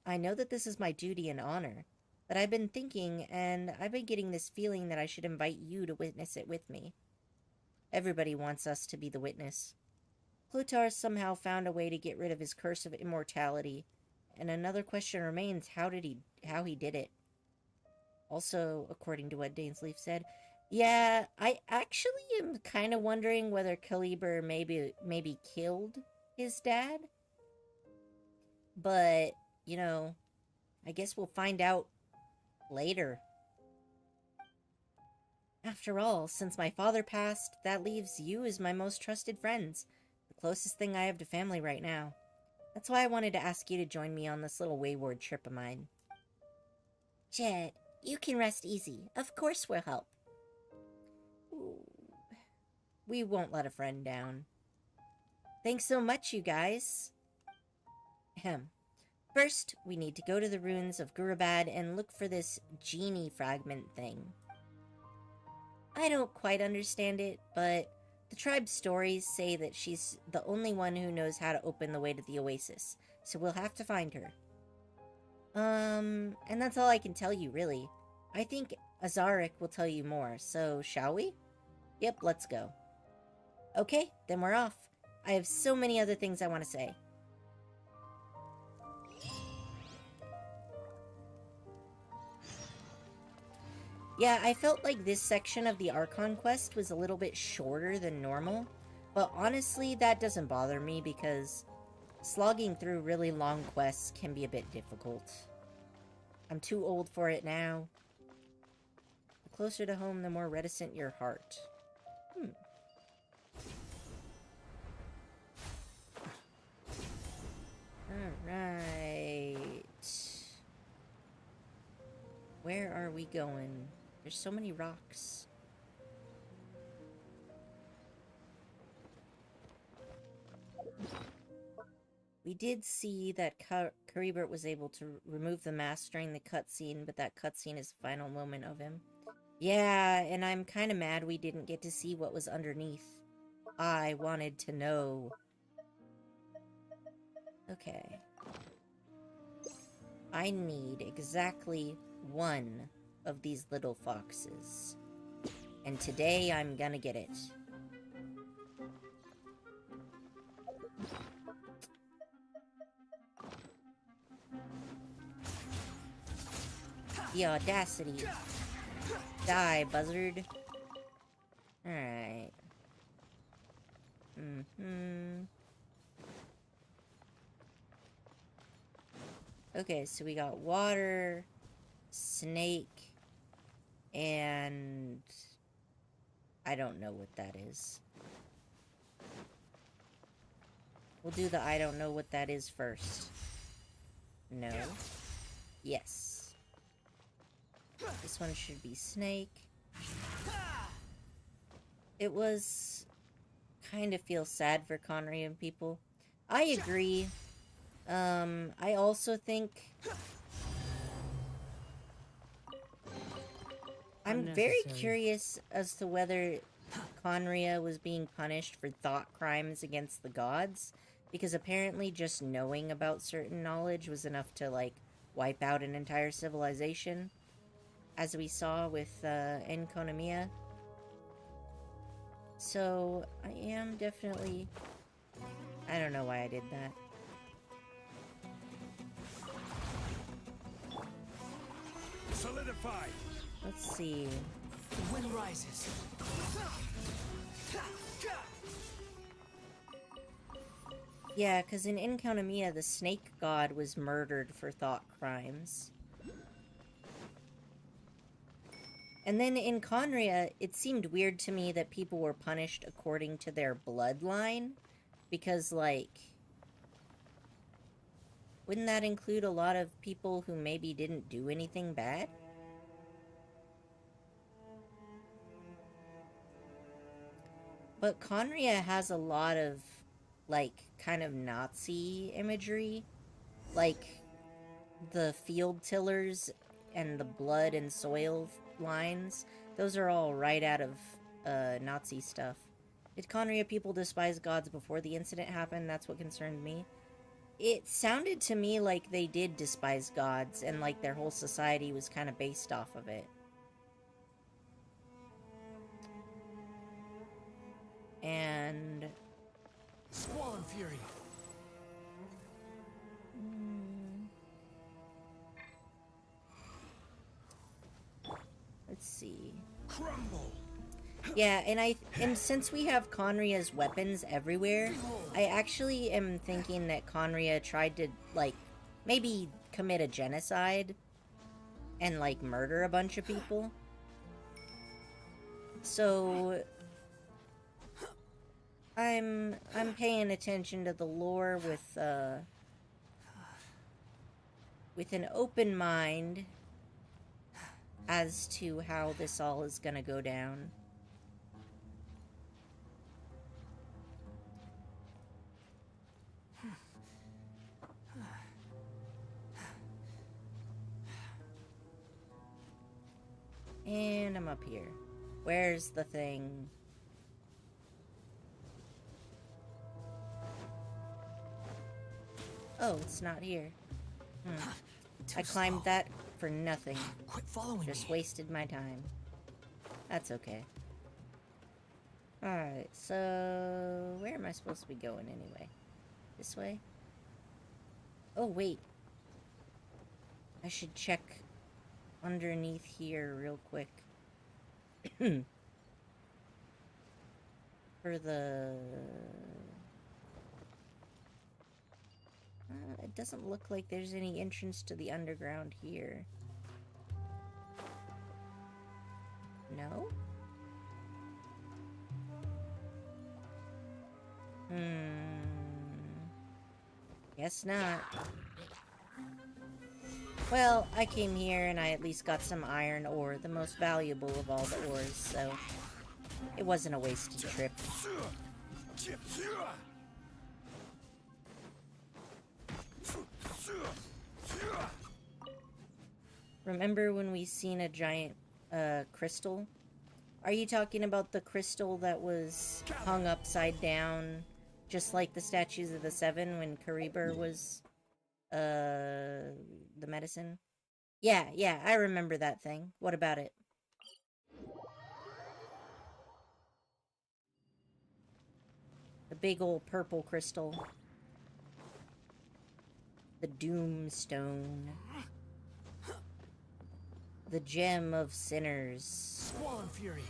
I know that this is my duty and honor, but I've been thinking, and I've been getting this feeling that I should invite you to witness it with me. Everybody wants us to be the witness. Plutar somehow found a way to get rid of his curse of immortality, and another question remains, how he did it. Also, according to what Dainsleif said, yeah, I actually am kind of wondering whether Caliber maybe killed his dad. But, you know, I guess we'll find out later. After all, since my father passed, that leaves you as my most trusted friends. The closest thing I have to family right now. That's why I wanted to ask you to join me on this little wayward trip of mine. Jet, you can rest easy. Of course we'll help. Ooh. We won't let a friend down. Thanks so much, you guys. Ahem. First, we need to go to the ruins of Gurabad and look for this genie fragment thing. I don't quite understand it, but the tribe's stories say that she's the only one who knows how to open the way to the oasis, so we'll have to find her. And that's all I can tell you, really. I think Azaric will tell you more, so shall we? Yep, let's go. Okay, then we're off. I have so many other things I want to say. Yeah, I felt like this section of the Archon quest was a little bit shorter than normal, but honestly, that doesn't bother me because slogging through really long quests can be a bit difficult. I'm too old for it now. The closer to home, the more reticent your heart. Alright. Where are we going? There's so many rocks. We did see that Karibert was able to remove the mask during the cutscene, but that cutscene is the final moment of him. Yeah, and I'm kind of mad we didn't get to see what was underneath. I wanted to know. Okay. I need exactly one of these little foxes. And today I'm gonna get it. The audacity. Die, buzzard. Alright. Okay, so we got water, snake, and I don't know what that is. We'll do the I don't know what that is first. No. Yes. This one should be snake. It was... kind of feel sad for Conrian people. I agree. I also think... I'm very curious as to whether Conria was being punished for thought crimes against the gods, because apparently just knowing about certain knowledge was enough to, like, wipe out an entire civilization, as we saw with Enkonomiya. So, I am definitely... I don't know why I did that. Solidified. Let's see. The wind rises. Yeah, because in Enkonomiya, the snake god was murdered for thought crimes. And then in Conria, it seemed weird to me that people were punished according to their bloodline. Because, like... wouldn't that include a lot of people who maybe didn't do anything bad? But Conria has a lot of, like, kind of Nazi imagery. Like, the field tillers and the blood and soil lines. Those are all right out of Nazi stuff. Did Conria people despise gods before the incident happened? That's what concerned me. It sounded to me like they did despise gods, and like their whole society was kind of based off of it. And Squall and Fury. Let's see. Crumble. Yeah, and since we have Conria's weapons everywhere, I actually am thinking that Conria tried to, like, maybe commit a genocide and, like, murder a bunch of people. So I'm paying attention to the lore with an open mind as to how this all is gonna go down. And I'm up here. Where's the thing? Oh, it's not here. I climbed that for nothing. Quit following Just me. wasted my time. That's okay. Alright, so where am I supposed to be going anyway? This way? Oh, wait. I should check underneath here real quick. For the... it doesn't look like there's any entrance to the underground here. No? Guess not. Well, I came here and I at least got some iron ore, the most valuable of all the ores, so it wasn't a wasted trip. Remember when we seen a giant crystal? Are you talking about the crystal that was hung upside down, just like the statues of the Seven when Kariber was the medicine? Yeah, I remember that thing. What about it? The big old purple crystal. The Doomstone. The Gem of Sinners. Squall and Fury.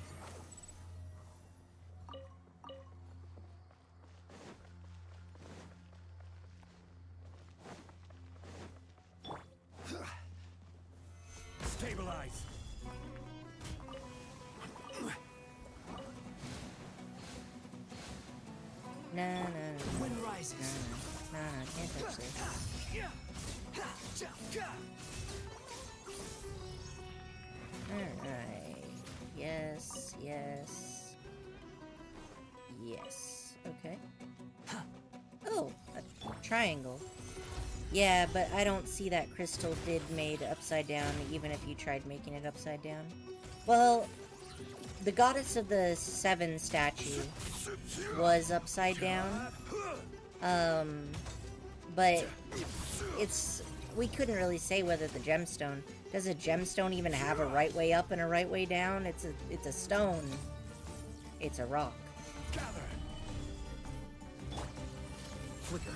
Stabilize. No. Wind rises. No, can't touch this. Alright. Yes. Okay. Oh, a triangle. Yeah, but I don't see that crystal did made upside down, even if you tried making it upside down. Well, the goddess of the Seven statue was upside down. But we couldn't really say whether the gemstone... Does a gemstone even have a right way up and a right way down? It's a stone. It's a rock. Gather. Flicker.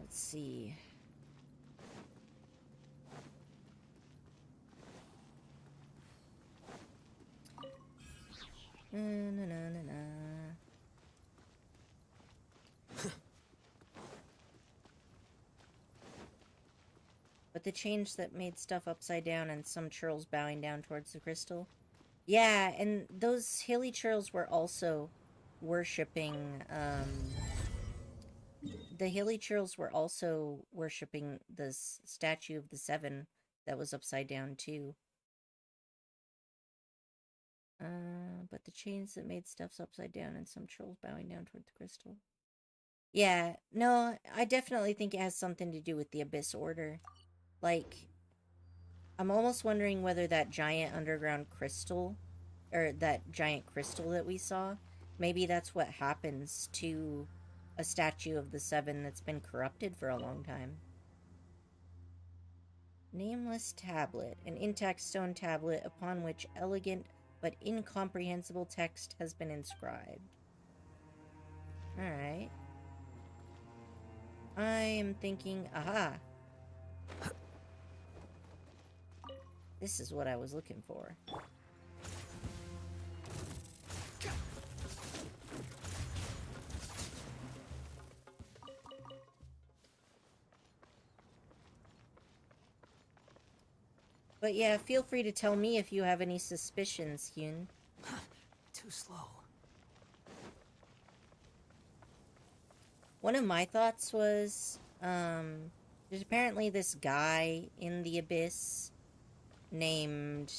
Let's see. Na. But the change that made stuff upside down and some churls bowing down towards the crystal. Yeah, and those hilly churls were also worshipping, the hilly churls were also worshipping the statue of the Seven that was upside down too. But the chains that made stuff's upside down and some churls bowing down toward the crystal. Yeah, no, I definitely think it has something to do with the Abyss Order. Like, I'm almost wondering whether that giant underground crystal, or that giant crystal that we saw, maybe that's what happens to a statue of the Seven that's been corrupted for a long time. Nameless tablet, an intact stone tablet upon which elegant but incomprehensible text has been inscribed. Alright. I am thinking, aha! This is what I was looking for. But yeah, feel free to tell me if you have any suspicions, Hyun. Too slow. One of my thoughts was, there's apparently this guy in the abyss named,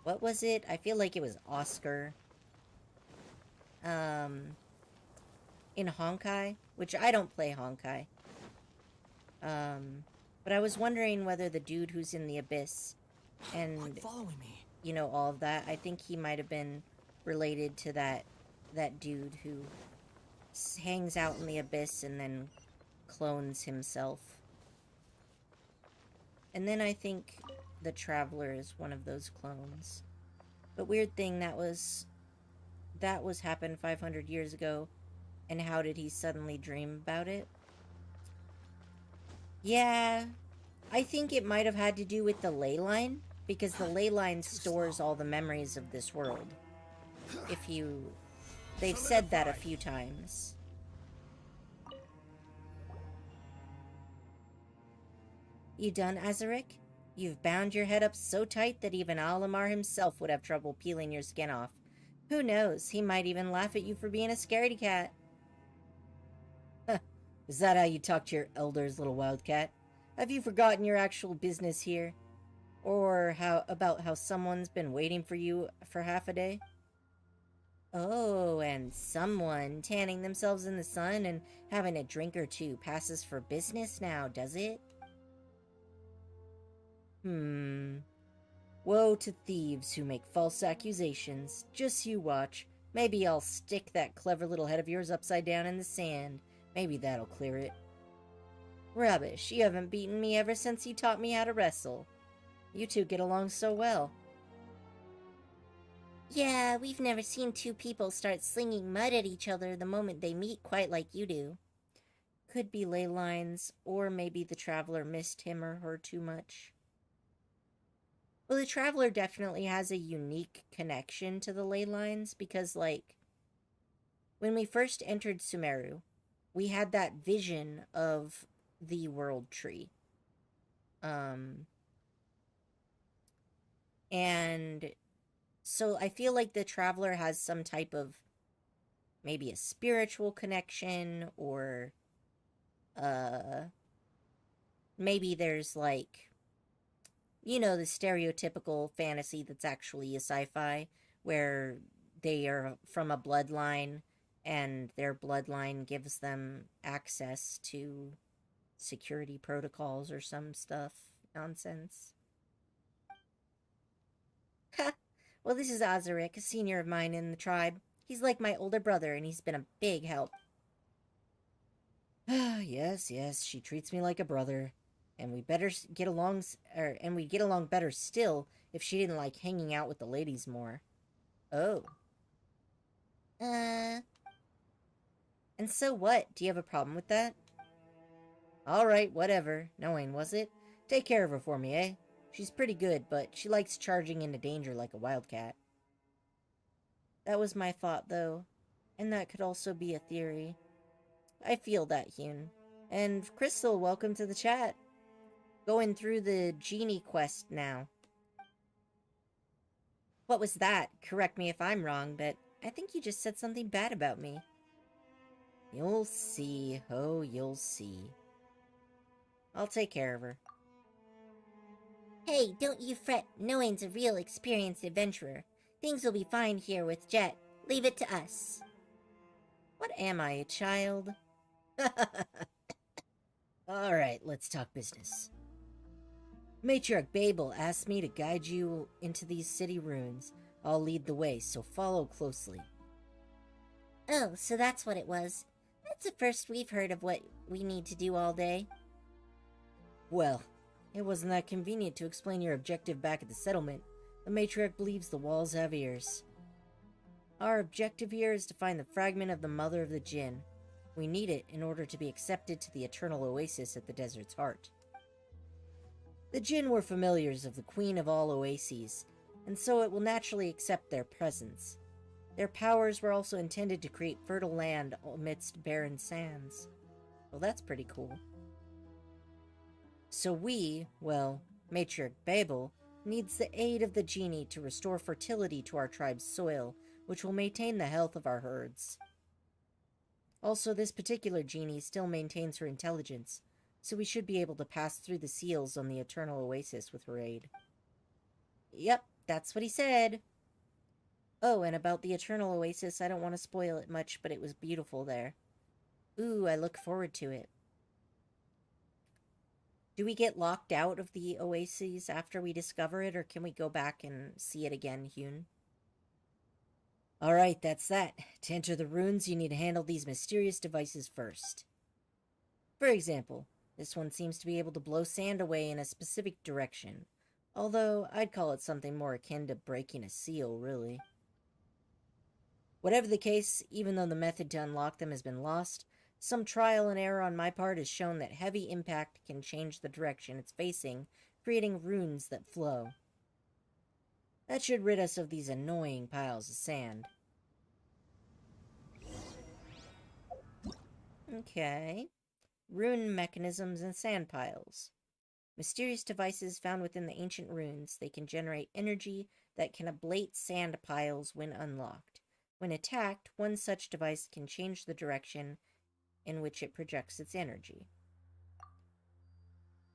what was it? I feel like it was Oscar. In Honkai, which I don't play Honkai. But I was wondering whether the dude who's in the abyss and, following me. you know, all of that, I think he might have been related to that dude who hangs out in the abyss and then clones himself. And then I think the Traveler is one of those clones. But weird thing, that was happened 500 years ago, and how did he suddenly dream about it? Yeah, I think it might have had to do with the ley line, because the ley line stores all the memories of this world. They've said that a few times. You done, Azaric? You've bound your head up so tight that even Alamar himself would have trouble peeling your skin off. Who knows, he might even laugh at you for being a scaredy cat. Is that how you talk to your elders, little wildcat? Have you forgotten your actual business here? Or about how someone's been waiting for you for half a day? Oh, and someone tanning themselves in the sun and having a drink or two passes for business now, does it? Woe to thieves who make false accusations. Just you watch. Maybe I'll stick that clever little head of yours upside down in the sand. Maybe that'll clear it. Rubbish. You haven't beaten me ever since you taught me how to wrestle. You two get along so well. Yeah, we've never seen two people start slinging mud at each other the moment they meet quite like you do. Could be ley lines, or maybe the Traveler missed him or her too much. Well, the Traveler definitely has a unique connection to the ley lines, because, like, when we first entered Sumeru, we had that vision of the world tree. And so I feel like the Traveler has some type of, maybe a spiritual connection, or, maybe there's, like, you know, the stereotypical fantasy that's actually a sci-fi, where they are from a bloodline, and their bloodline gives them access to security protocols or some stuff. Nonsense. Ha! Well, this is Azaric, a senior of mine in the tribe. He's like my older brother, and he's been a big help. Yes, she treats me like a brother. And we'd get along better still if she didn't like hanging out with the ladies more. Oh. And so what? Do you have a problem with that? Alright, whatever. Knowing, was it? Take care of her for me, eh? She's pretty good, but she likes charging into danger like a wildcat. That was my thought, though. And that could also be a theory. I feel that, Hyun. And Crystal, welcome to the chat. Going through the genie quest now. What was that? Correct me if I'm wrong, but I think you just said something bad about me. You'll see. Oh, you'll see. I'll take care of her. Hey, don't you fret. Knowing's a real experienced adventurer. Things will be fine here with Jet. Leave it to us. What am I, a child? Alright, let's talk business. Matriarch Babel asked me to guide you into these city ruins. I'll lead the way, so follow closely. Oh, so that's what it was. That's the first we've heard of what we need to do all day. Well, It wasn't that convenient to explain your objective back at the settlement. The matriarch believes the walls have ears. Our objective here is to find the fragment of the Mother of the Djinn. We need it in order to be accepted to the eternal oasis at the desert's heart. The Djinn were familiars of the Queen of all Oases, and so it will naturally accept their presence. Their powers were also intended to create fertile land amidst barren sands. Well, that's pretty cool. So we, well, Matriarch Babel, needs the aid of the genie to restore fertility to our tribe's soil, which will maintain the health of our herds. Also, this particular genie still maintains her intelligence, so we should be able to pass through the seals on the Eternal Oasis with her aid. Yep, that's what he said. Oh, and about the Eternal Oasis, I don't want to spoil it much, but it was beautiful there. Ooh, I look forward to it. Do we get locked out of the Oases after we discover it, or can we go back and see it again, Hyun? Alright, that's that. To enter the ruins, you need to handle these mysterious devices first. For example, this one seems to be able to blow sand away in a specific direction, although I'd call it something more akin to breaking a seal, really. Whatever the case, even though the method to unlock them has been lost, some trial and error on my part has shown that heavy impact can change the direction it's facing, creating runes that flow. That should rid us of these annoying piles of sand. Okay. Rune mechanisms and sand piles. Mysterious devices found within the ancient runes. They can generate energy that can ablate sand piles when unlocked. When attacked, one such device can change the direction in which it projects its energy.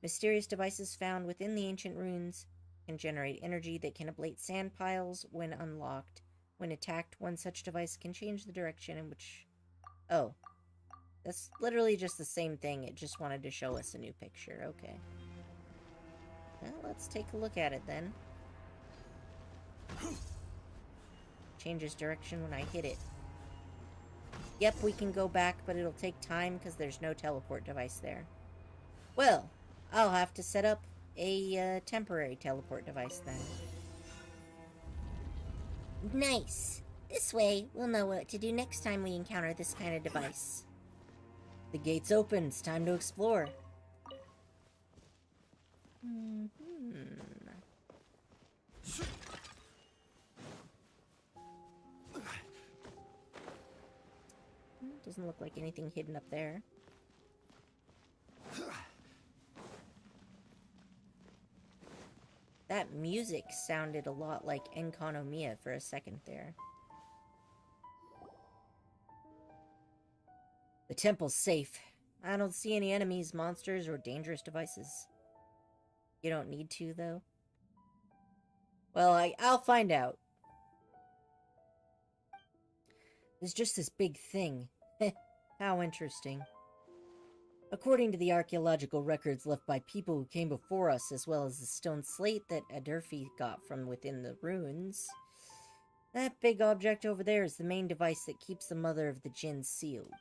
Mysterious devices found within the ancient runes can generate energy that can ablate sand piles when unlocked. When attacked, one such device can change the direction in which... Oh. That's literally just the same thing, it just wanted to show us a new picture, okay. Well, let's take a look at it then. Changes direction when I hit it. Yep, we can go back, but it'll take time because there's no teleport device there. Well, I'll have to set up a temporary teleport device then. Nice. This way, we'll know what to do next time we encounter this kind of device. The gate's open. It's time to explore. Doesn't look like anything hidden up there. That music sounded a lot like Enkonomiya for a second there. The temple's safe. I don't see any enemies, monsters, or dangerous devices. You don't need to, though? Well, I'll find out. There's just this big thing. How interesting. According to the archaeological records left by people who came before us, as well as the stone slate that Adurfi got from within the ruins, that big object over there is the main device that keeps the Mother of the Djinn sealed.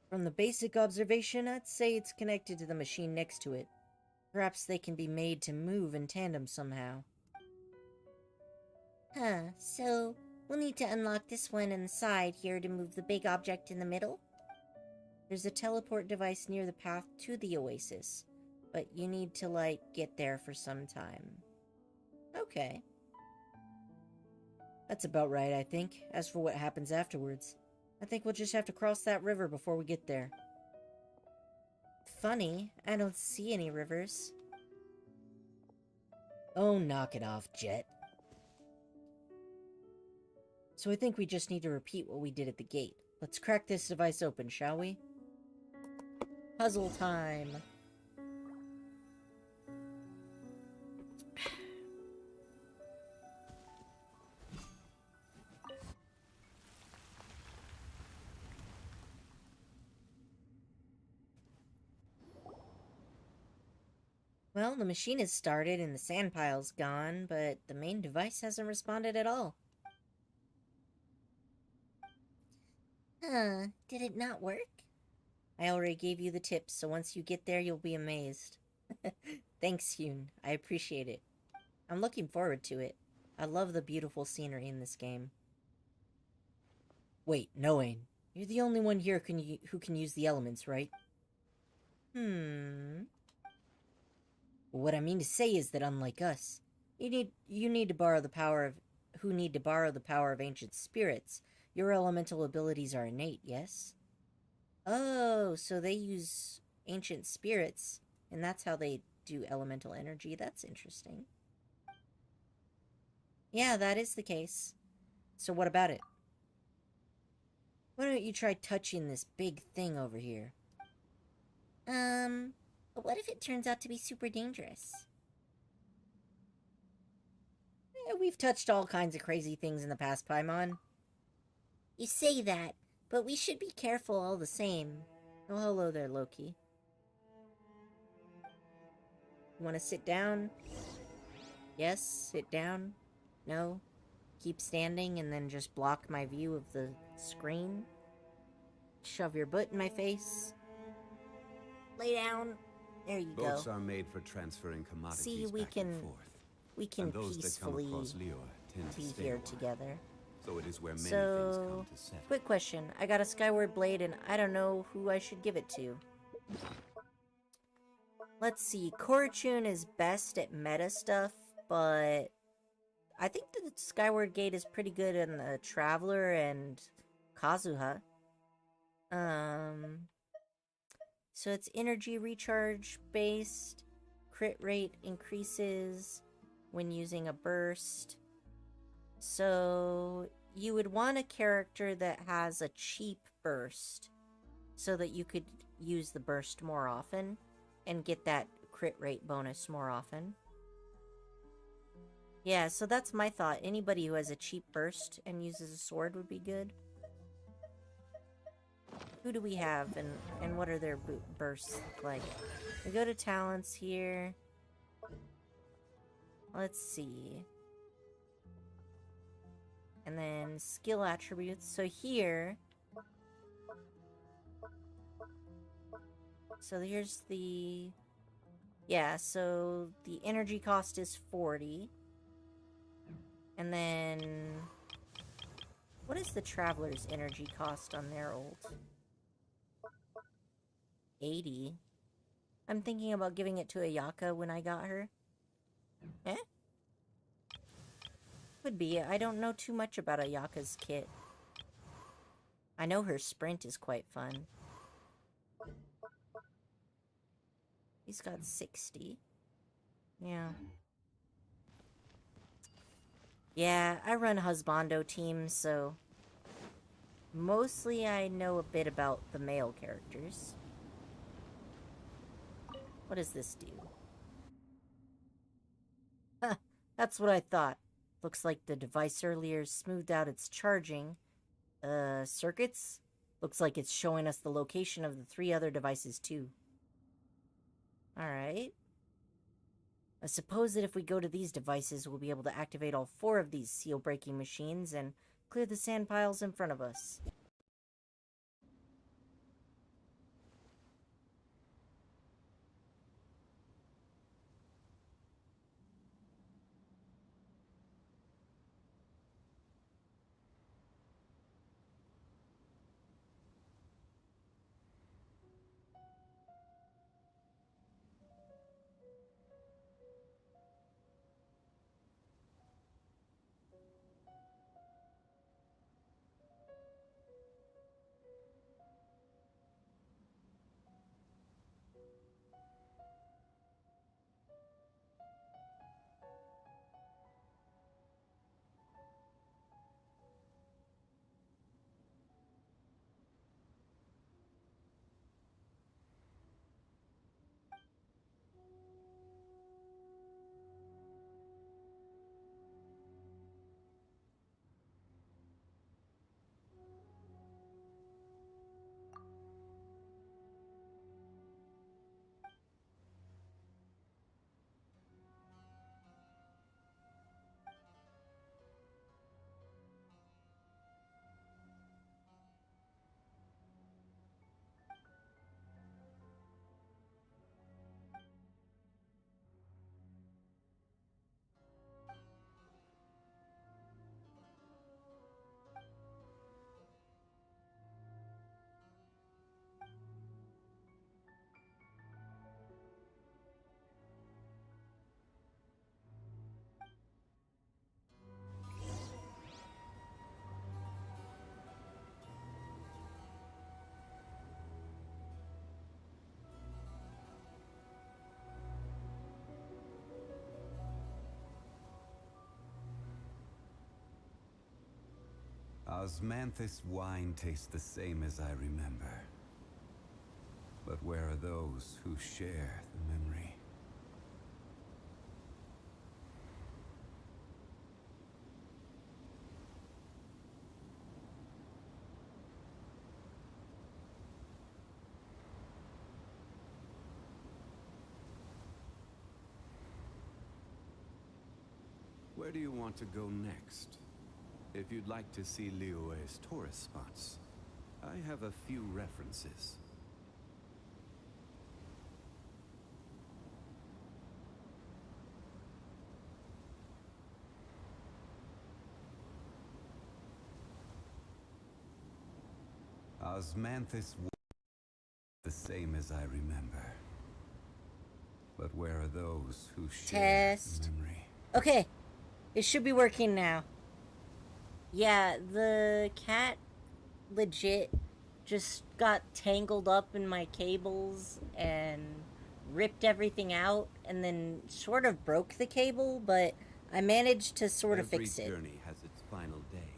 From the basic observation, I'd say it's connected to the machine next to it. Perhaps they can be made to move in tandem somehow. Huh, so we'll need to unlock this one on the side here to move the big object in the middle? There's a teleport device near the path to the oasis, but you need to, like, get there for some time. Okay. That's about right, I think. As for what happens afterwards, I think we'll just have to cross that river before we get there. Funny, I don't see any rivers. Oh, knock it off, Jet. So I think we just need to repeat what we did at the gate. Let's crack this device open, shall we? Puzzle time! Well, the machine has started and the sand pile's gone, but the main device hasn't responded at all. Huh, did it not work? I already gave you the tips, so once you get there, you'll be amazed. Thanks, Yoon. I appreciate it. I'm looking forward to it. I love the beautiful scenery in this game. Wait, no, Ain. You're the only one here who can use the elements, right? What I mean to say is that unlike us, you need to borrow the power of who need to borrow the power of ancient spirits. Your elemental abilities are innate, yes? Oh, so they use ancient spirits, and that's how they do elemental energy. That's interesting. Yeah, that is the case. So what about it? Why don't you try touching this big thing over here? What if it turns out to be super dangerous? We've touched all kinds of crazy things in the past, Paimon. You say that, but we should be careful all the same. Oh, hello there, Loki. You want to sit down? Yes, sit down. No? Keep standing and then just block my view of the screen? Shove your butt in my face? Lay down. There you go. Boats are made for transferring commodities See, back and forth. we can And those that come peacefully across Lior tend to be stay here a while. together. So it is where many things come to settle. Quick question. I got a Skyward Blade and I don't know who I should give it to. Let's see. Korachun is best at meta stuff, but I think the Skyward Gate is pretty good in the Traveler and Kazuha. So it's energy recharge based. Crit rate increases when using a burst. So you would want a character that has a cheap burst so that you could use the burst more often and get that crit rate bonus more often. Yeah, so that's my thought. Anybody who has a cheap burst and uses a sword would be good. Who do we have and what are their bursts look like? We go to talents here. Let's see. And then skill attributes. So here... So here's the... Yeah, so the energy cost is 40. And then... What is the Traveler's energy cost on their ult? 80. I'm thinking about giving it to Ayaka when I got her. Eh? Could be. I don't know too much about Ayaka's kit. I know her sprint is quite fun. He's got 60. Yeah. Yeah, I run husbando teams, so... Mostly I know a bit about the male characters. What does this do? Huh, that's what I thought. Looks like the device earlier smoothed out its charging. Circuits? Looks like it's showing us the location of the 3 other devices, too. Alright. I suppose that if we go to these devices, we'll be able to activate all 4 of these seal-breaking machines and clear the sand piles in front of us. Osmanthus wine tastes the same as I remember. But where are those who share the memory? Where do you want to go next? If you'd like to see Liyue's tourist spots, I have a few references. Osmanthus the same as I remember. But where are those who share Test. memory? Okay, it should be working now. Yeah, the cat legit just got tangled up in my cables and ripped everything out and then sort of broke the cable, but I managed to sort of fix it. Every journey has its final day.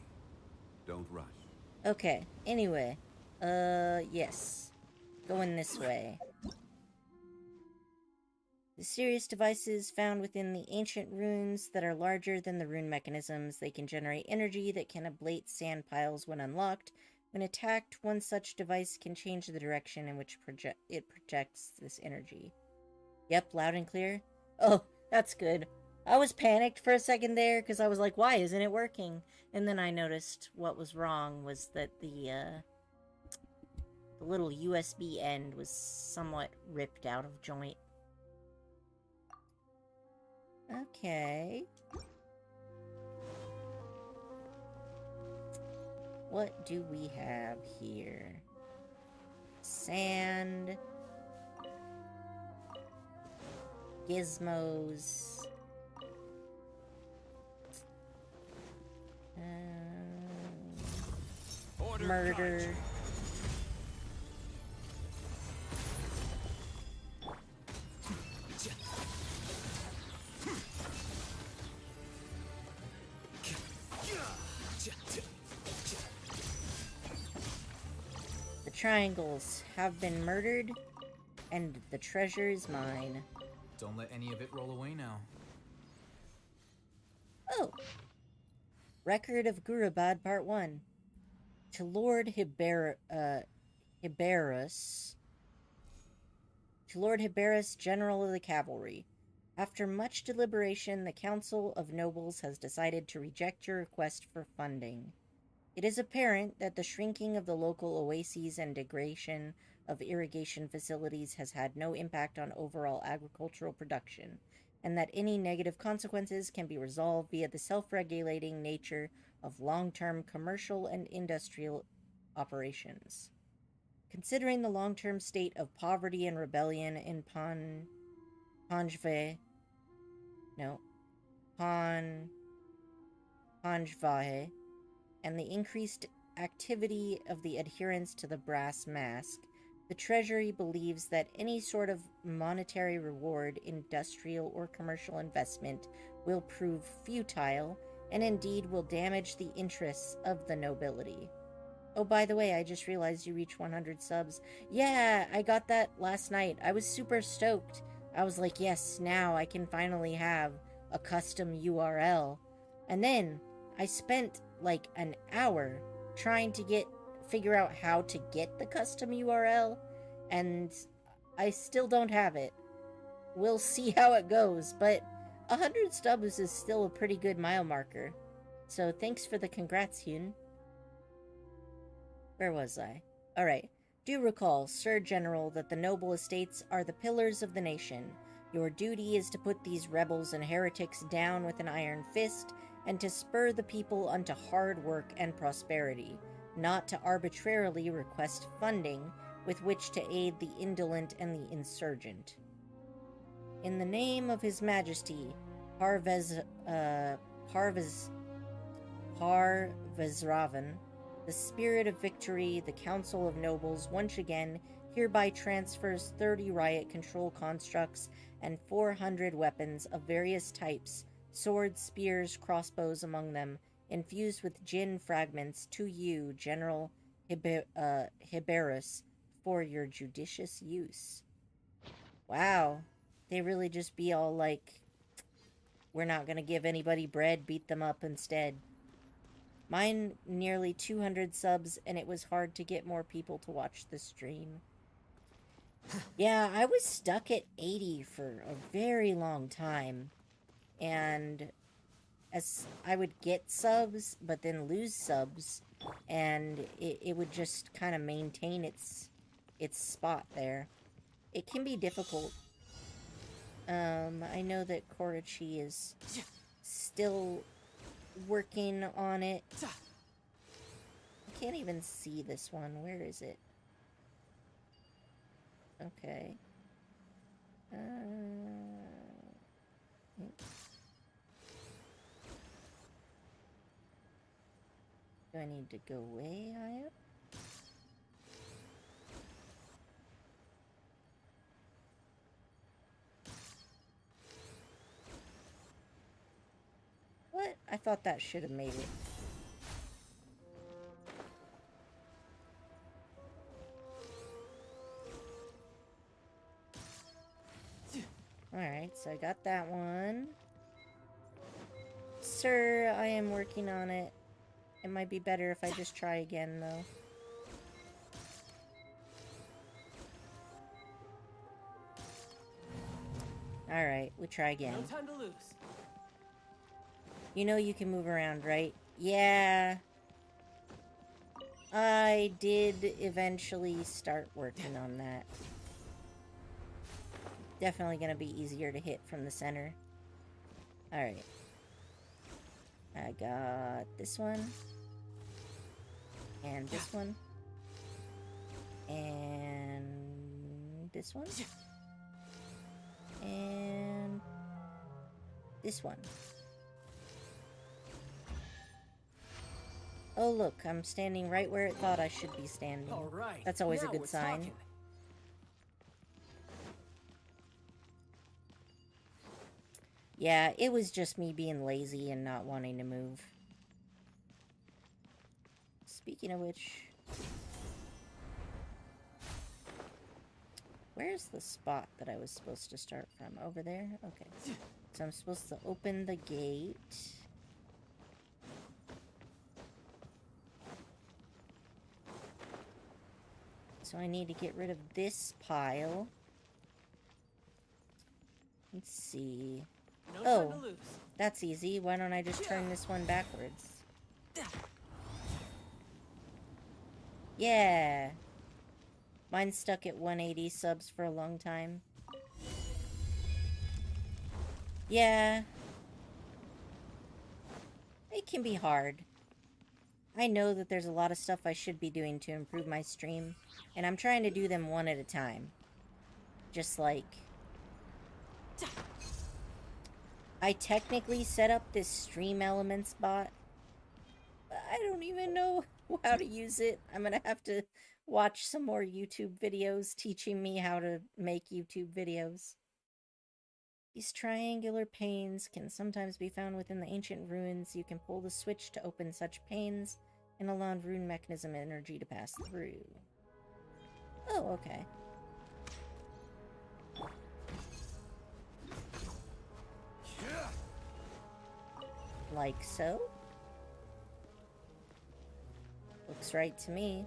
Don't rush. Okay, anyway. Yes. Going this way. The serious devices found within the ancient runes that are larger than the rune mechanisms. They can generate energy that can ablate sand piles when unlocked. When attacked, one such device can change the direction in which it projects this energy. Yep, loud and clear. Oh, that's good. I was panicked for a second there because I was like, why isn't it working? And then I noticed what was wrong was that the little USB end was somewhat ripped out of joint. Okay. What do we have here? Sand. Gizmos. Murder. The triangles have been murdered, and the treasure is mine. Don't let any of it roll away now. Oh. Record of Gurubad Part 1. To Lord Hiberus, General of the Cavalry. After much deliberation, the Council of Nobles has decided to reject your request for funding. It is apparent that the shrinking of the local oases and degradation of irrigation facilities has had no impact on overall agricultural production, and that any negative consequences can be resolved via the self-regulating nature of long-term commercial and industrial operations. Considering the long-term state of poverty and rebellion in Panjvahe, and the increased activity of the adherents to the brass mask, the Treasury believes that any sort of monetary reward, industrial or commercial investment will prove futile and indeed will damage the interests of the nobility. Oh, by the way, I just realized you reached 100 subs. Yeah, I got that last night. I was super stoked. I was like, yes, now I can finally have a custom URL. And then I spent like an hour trying to figure out how to get the custom URL, and I still don't have it. We'll see how it goes, but 100 stubs is still a pretty good mile marker. So thanks for the congrats, Hyun. Where was I? Alright. Do recall, Sir General, that the noble estates are the pillars of the nation. Your duty is to put these rebels and heretics down with an iron fist, and to spur the people unto hard work and prosperity, not to arbitrarily request funding with which to aid the indolent and the insurgent. In the name of His Majesty, Parvezravan, the spirit of victory, the Council of Nobles once again hereby transfers 30 riot control constructs and 400 weapons of various types, swords, spears, crossbows among them, infused with Jinn fragments to you, General Hiberus, for your judicious use. Wow. They really just be all like, we're not gonna give anybody bread, beat them up instead. Mine nearly 200 subs, and it was hard to get more people to watch the stream. Yeah, I was stuck at 80 for a very long time. And as I would get subs, but then lose subs, and it would just kind of maintain its spot there. It can be difficult. I know that Korachi is still working on it. I can't even see this one. Where is it? Okay. Do I need to go way high up? What? I thought that should have made it. Alright, so I got that one. Sir, I am working on it. It might be better if I just try again, though. Alright, we try again. No time to lose. You know you can move around, right? Yeah. I did eventually start working on that. Definitely gonna be easier to hit from the center. Alright. I got this one. And this one. And this one. And this one. Oh look, I'm standing right where it thought I should be standing. All right. That's always now a good we're sign. talking. Yeah, it was just me being lazy and not wanting to move. Speaking of which... Where's the spot that I was supposed to start from? Over there? Okay. So I'm supposed to open the gate. So I need to get rid of this pile. Let's see. No time to Oh, lose. that's easy. Why don't I just turn this one backwards? Yeah. Mine's stuck at 180 subs for a long time. Yeah. It can be hard. I know that there's a lot of stuff I should be doing to improve my stream, and I'm trying to do them one at a time. Just like... I technically set up this Stream Elements bot, but I don't even know how to use it. I'm gonna have to watch some more YouTube videos teaching me how to make YouTube videos. These triangular panes can sometimes be found within the ancient ruins. You can pull the switch to open such panes and allow rune mechanism energy to pass through. Oh, okay. Like so? Looks right to me.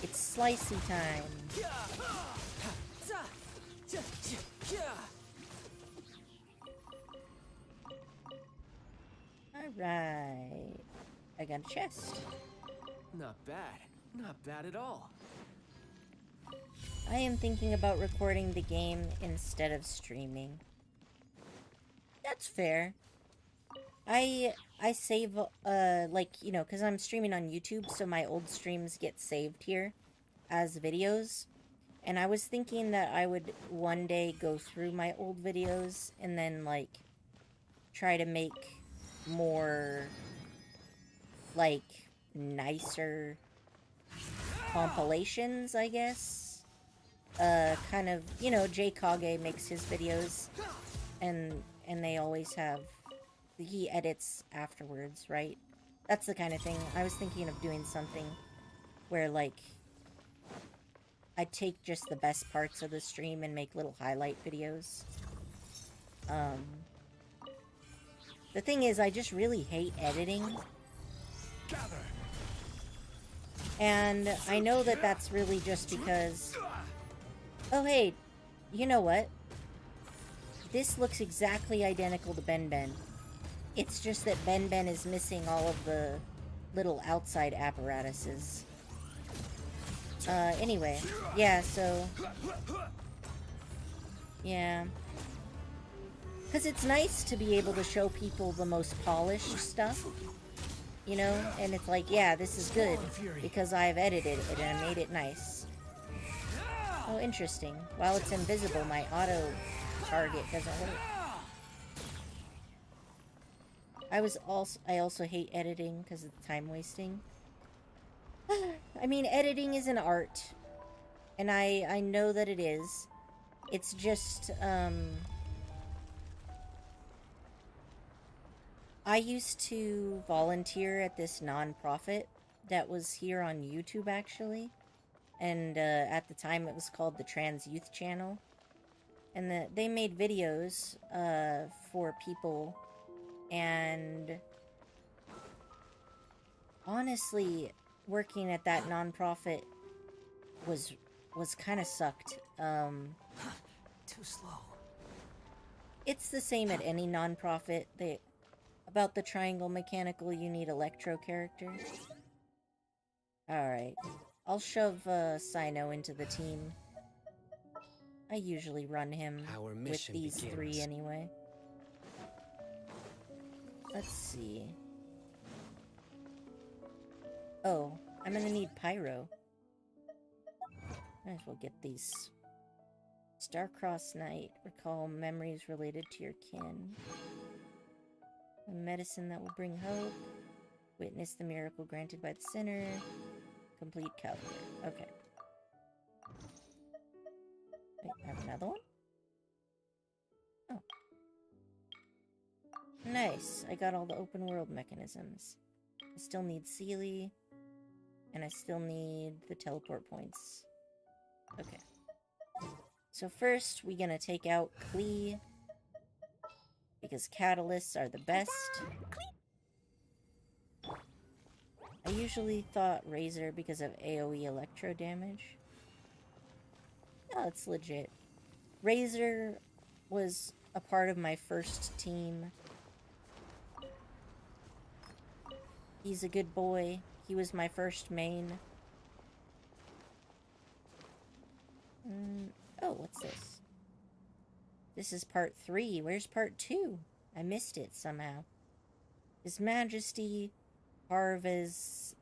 It's slicey time. Alright. I got a chest. Not bad. Not bad at all. I am thinking about recording the game instead of streaming. That's fair. I save, like, you know, because I'm streaming on YouTube, so my old streams get saved here as videos. And I was thinking that I would one day go through my old videos and then, like, try to make more, like, nicer compilations, I guess. kind of, you know, Jay Kage makes his videos, and they always have, he edits afterwards, right? That's the kind of thing. I was thinking of doing something where, like, I take just the best parts of the stream and make little highlight videos. The thing is, I just really hate editing. And I know that that's really just because... Oh, hey, you know what? This looks exactly identical to Ben Ben. It's just that Ben Ben is missing all of the little outside apparatuses. Anyway. Yeah, so... Yeah. Because it's nice to be able to show people the most polished stuff. You know? And it's like, yeah, this is good. Because I've edited it and I made it nice. Oh, interesting. While it's invisible, my auto target doesn't work. I also hate editing because it's time wasting. I mean, editing is an art. And I know that it is. It's just, I used to volunteer at this nonprofit that was here on YouTube, actually. And, at the time it was called the Trans Youth Channel. And they made videos, for people. And honestly, working at that nonprofit was kind of sucked. Too slow. It's the same at any nonprofit. About the triangle mechanical, you need electro characters. Alright. I'll shove Sino into the team. I usually run him with these three anyway. Let's see. Oh, I'm gonna need Pyro. Might as well get these. Star-crossed Knight. Recall memories related to your kin. A medicine that will bring hope. Witness the miracle granted by the sinner. Complete calendar. Okay. Wait, I have another one? Oh. Nice. I got all the open world mechanisms. I still need Sealy. And I still need the teleport points. Okay. So first, we're gonna take out Klee. Because catalysts are the best. I usually thought Razor because of AoE electro damage. No, it's legit. Razor was a part of my first team. He's a good boy. He was my first main. Oh, what's this? This is part 3. Where's part 2? I missed it somehow. His Majesty Parvezraven,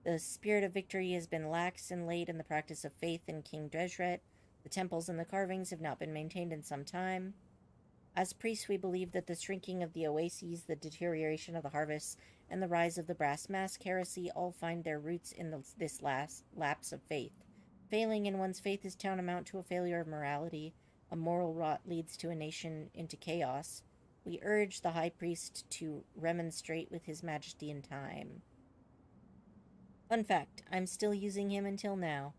the spirit of victory has been lax and late in the practice of faith in King Dredret. The temples and the carvings have not been maintained in some time. As priests, we believe that the shrinking of the oases, the deterioration of the harvests, and the rise of the brass mask heresy all find their roots in this last lapse of faith. Failing in one's faith is tantamount to a failure of morality. A moral rot leads to a nation into chaos. We urge the High Priest to remonstrate with His Majesty in time. Fun fact, I'm still using him until now.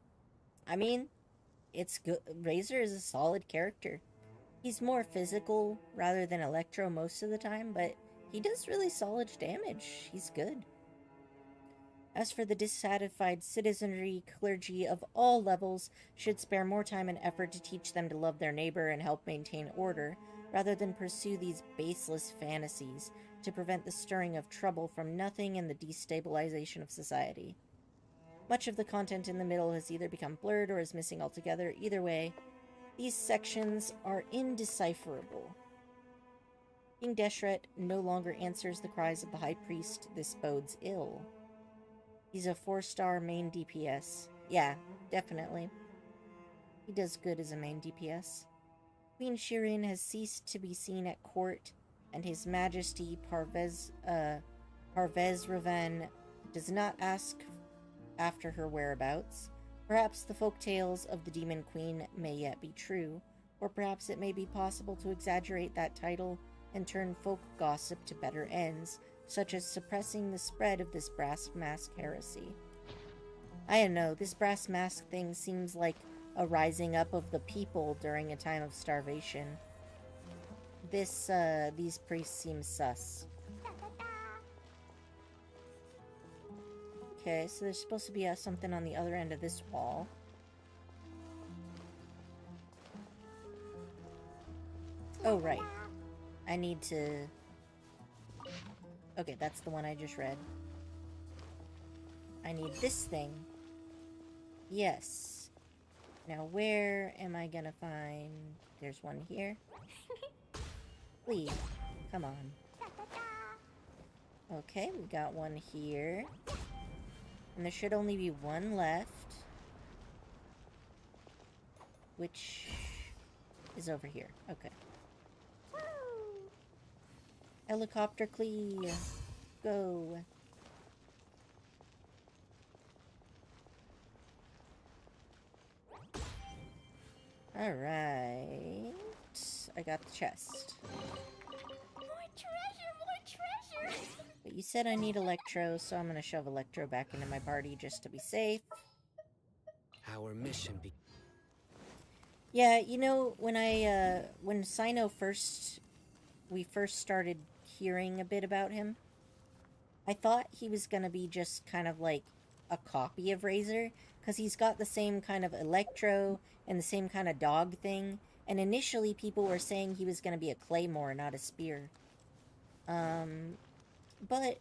I mean, it's good. Razor is a solid character. He's more physical rather than electro most of the time, but he does really solid damage. He's good. As for the dissatisfied citizenry, clergy of all levels should spare more time and effort to teach them to love their neighbor and help maintain order, rather than pursue these baseless fantasies to prevent the stirring of trouble from nothing and the destabilization of society. Much of the content in the middle has either become blurred or is missing altogether. Either way, these sections are indecipherable. King Deshret no longer answers the cries of the High Priest. This bodes ill. He's a 4-star main DPS. Yeah, definitely. He does good as a main DPS. Queen Shirin has ceased to be seen at court, and His Majesty Parvezraven does not ask after her whereabouts. Perhaps the folk tales of the Demon Queen may yet be true, or perhaps it may be possible to exaggerate that title and turn folk gossip to better ends, such as suppressing the spread of this brass mask heresy. I don't know, this brass mask thing seems like a rising up of the people during a time of starvation. These priests seem sus. Okay, so there's supposed to be something on the other end of this wall. Oh, right. I need to... Okay, that's the one I just read. I need this thing. Yes. Now, where am I gonna find... There's one here. Please. Come on. Okay, we got one here. And there should only be one left. Which is over here. Okay. Helicopter Clee. Go. Alright. I got the chest. More treasure! But you said I need Electro, so I'm gonna shove Electro back into my party just to be safe. Our mission Yeah, you know, when when Sino we first started hearing a bit about him, I thought he was gonna be just kind of like a copy of Razor, because he's got the same kind of Electro and the same kind of dog thing, and initially people were saying he was gonna be a Claymore, not a Spear. But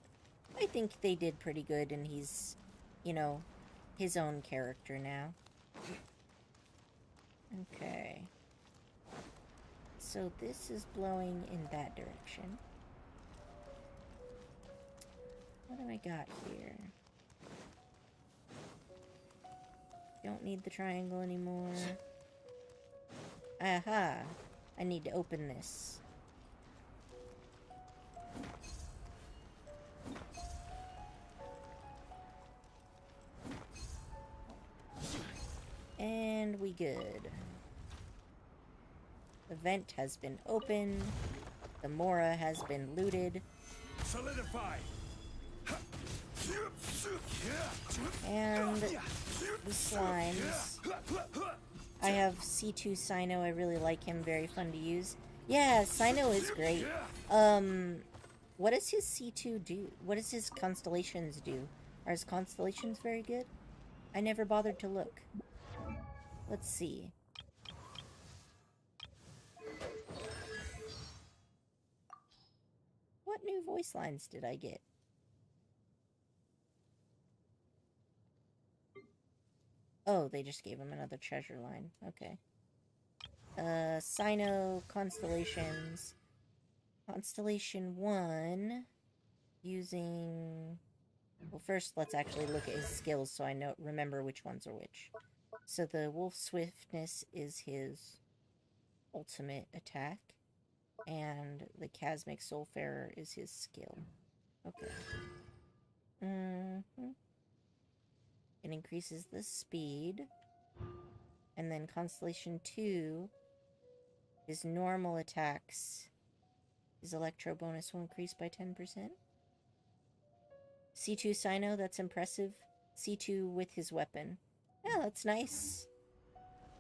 I think they did pretty good, and he's, you know, his own character now. Okay. So this is blowing in that direction. What do I got here? Don't need the triangle anymore. Aha! I need to open this. And we good. The vent has been opened. The Mora has been looted. Solidify. And the slimes. I have C2 Sino. I really like him. Very fun to use. Yeah, Sino is great. What does his C2 do? What does his constellations do? Are his constellations very good? I never bothered to look. Let's see. What new voice lines did I get? Oh, they just gave him another treasure line. Okay. Sino constellations. Constellation 1. Using... Well, first let's actually look at his skills so I remember which ones are which. So the Wolf Swiftness is his ultimate attack. And the Chasmic Soulfarer is his skill. Okay. It increases the speed. And then Constellation 2, his normal attacks, his Electro bonus will increase by 10%. C2 Sino, that's impressive. C2 with his weapon. Yeah, that's nice.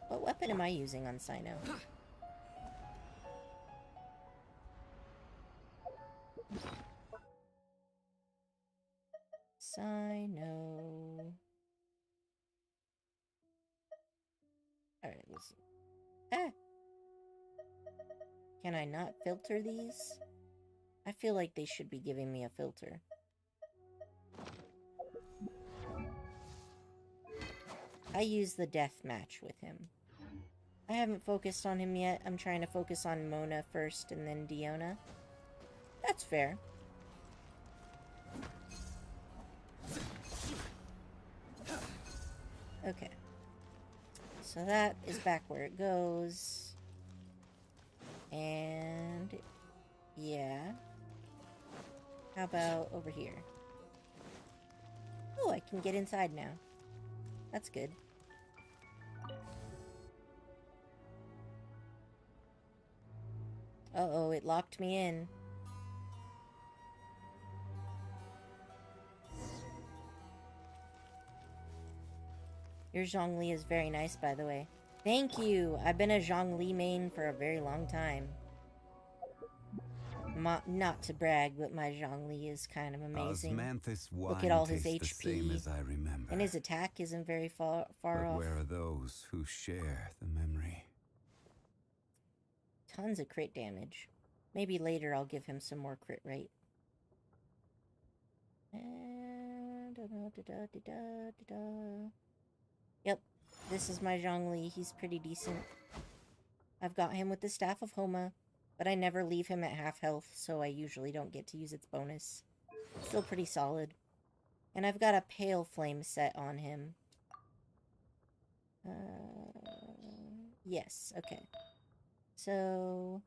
What weapon am I using on Sino? Sino. Alright, listen. Ah! Can I not filter these? I feel like they should be giving me a filter. I use the death match with him. I haven't focused on him yet. I'm trying to focus on Mona first and then Diona. That's fair. Okay. So that is back where it goes. And... yeah. How about over here? Oh, I can get inside now. That's good. Uh-oh, it locked me in. Your Zhongli is very nice, by the way. Thank you! I've been a Zhongli main for a very long time. Not to brag, but my Zhongli is kind of amazing. Osmanthus Look at all wine his tastes the same HP. as I remember. And his attack isn't very far But off. where are those who share the memory? Tons of crit damage. Maybe later I'll give him some more crit rate. Yep, this is my Zhongli. He's pretty decent. I've got him with the Staff of Homa, but I never leave him at half health, so I usually don't get to use its bonus. Still pretty solid. And I've got a Pale Flame set on him. Yes, okay. So,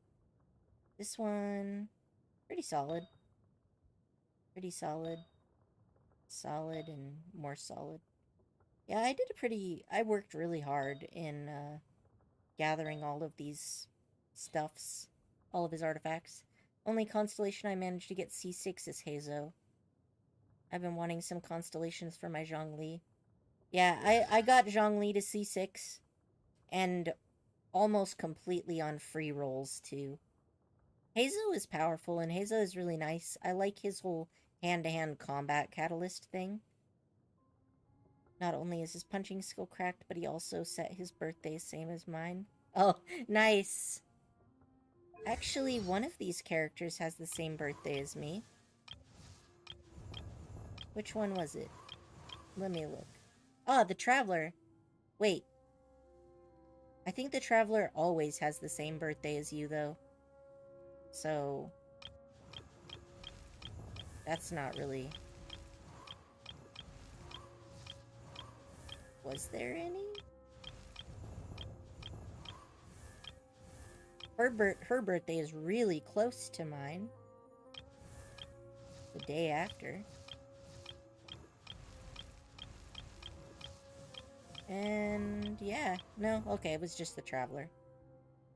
this one, pretty solid. Pretty solid. Solid and more solid. Yeah, I worked really hard in, gathering all of these stuffs. All of his artifacts. Only constellation I managed to get C6 is Hazo. I've been wanting some constellations for my Zhongli. Yeah, I got Zhongli to C6. And almost completely on free rolls, too. Hazo is powerful, and Hazo is really nice. I like his whole hand-to-hand combat catalyst thing. Not only is his punching skill cracked, but he also set his birthday same as mine. Oh, nice! Actually, one of these characters has the same birthday as me. Which one was it? Let me look. Ah, the Traveler. Wait. I think the Traveler always has the same birthday as you, though. So... that's not really... Was there any? Her birthday is really close to mine. The day after. And yeah, no, okay, it was just the Traveler.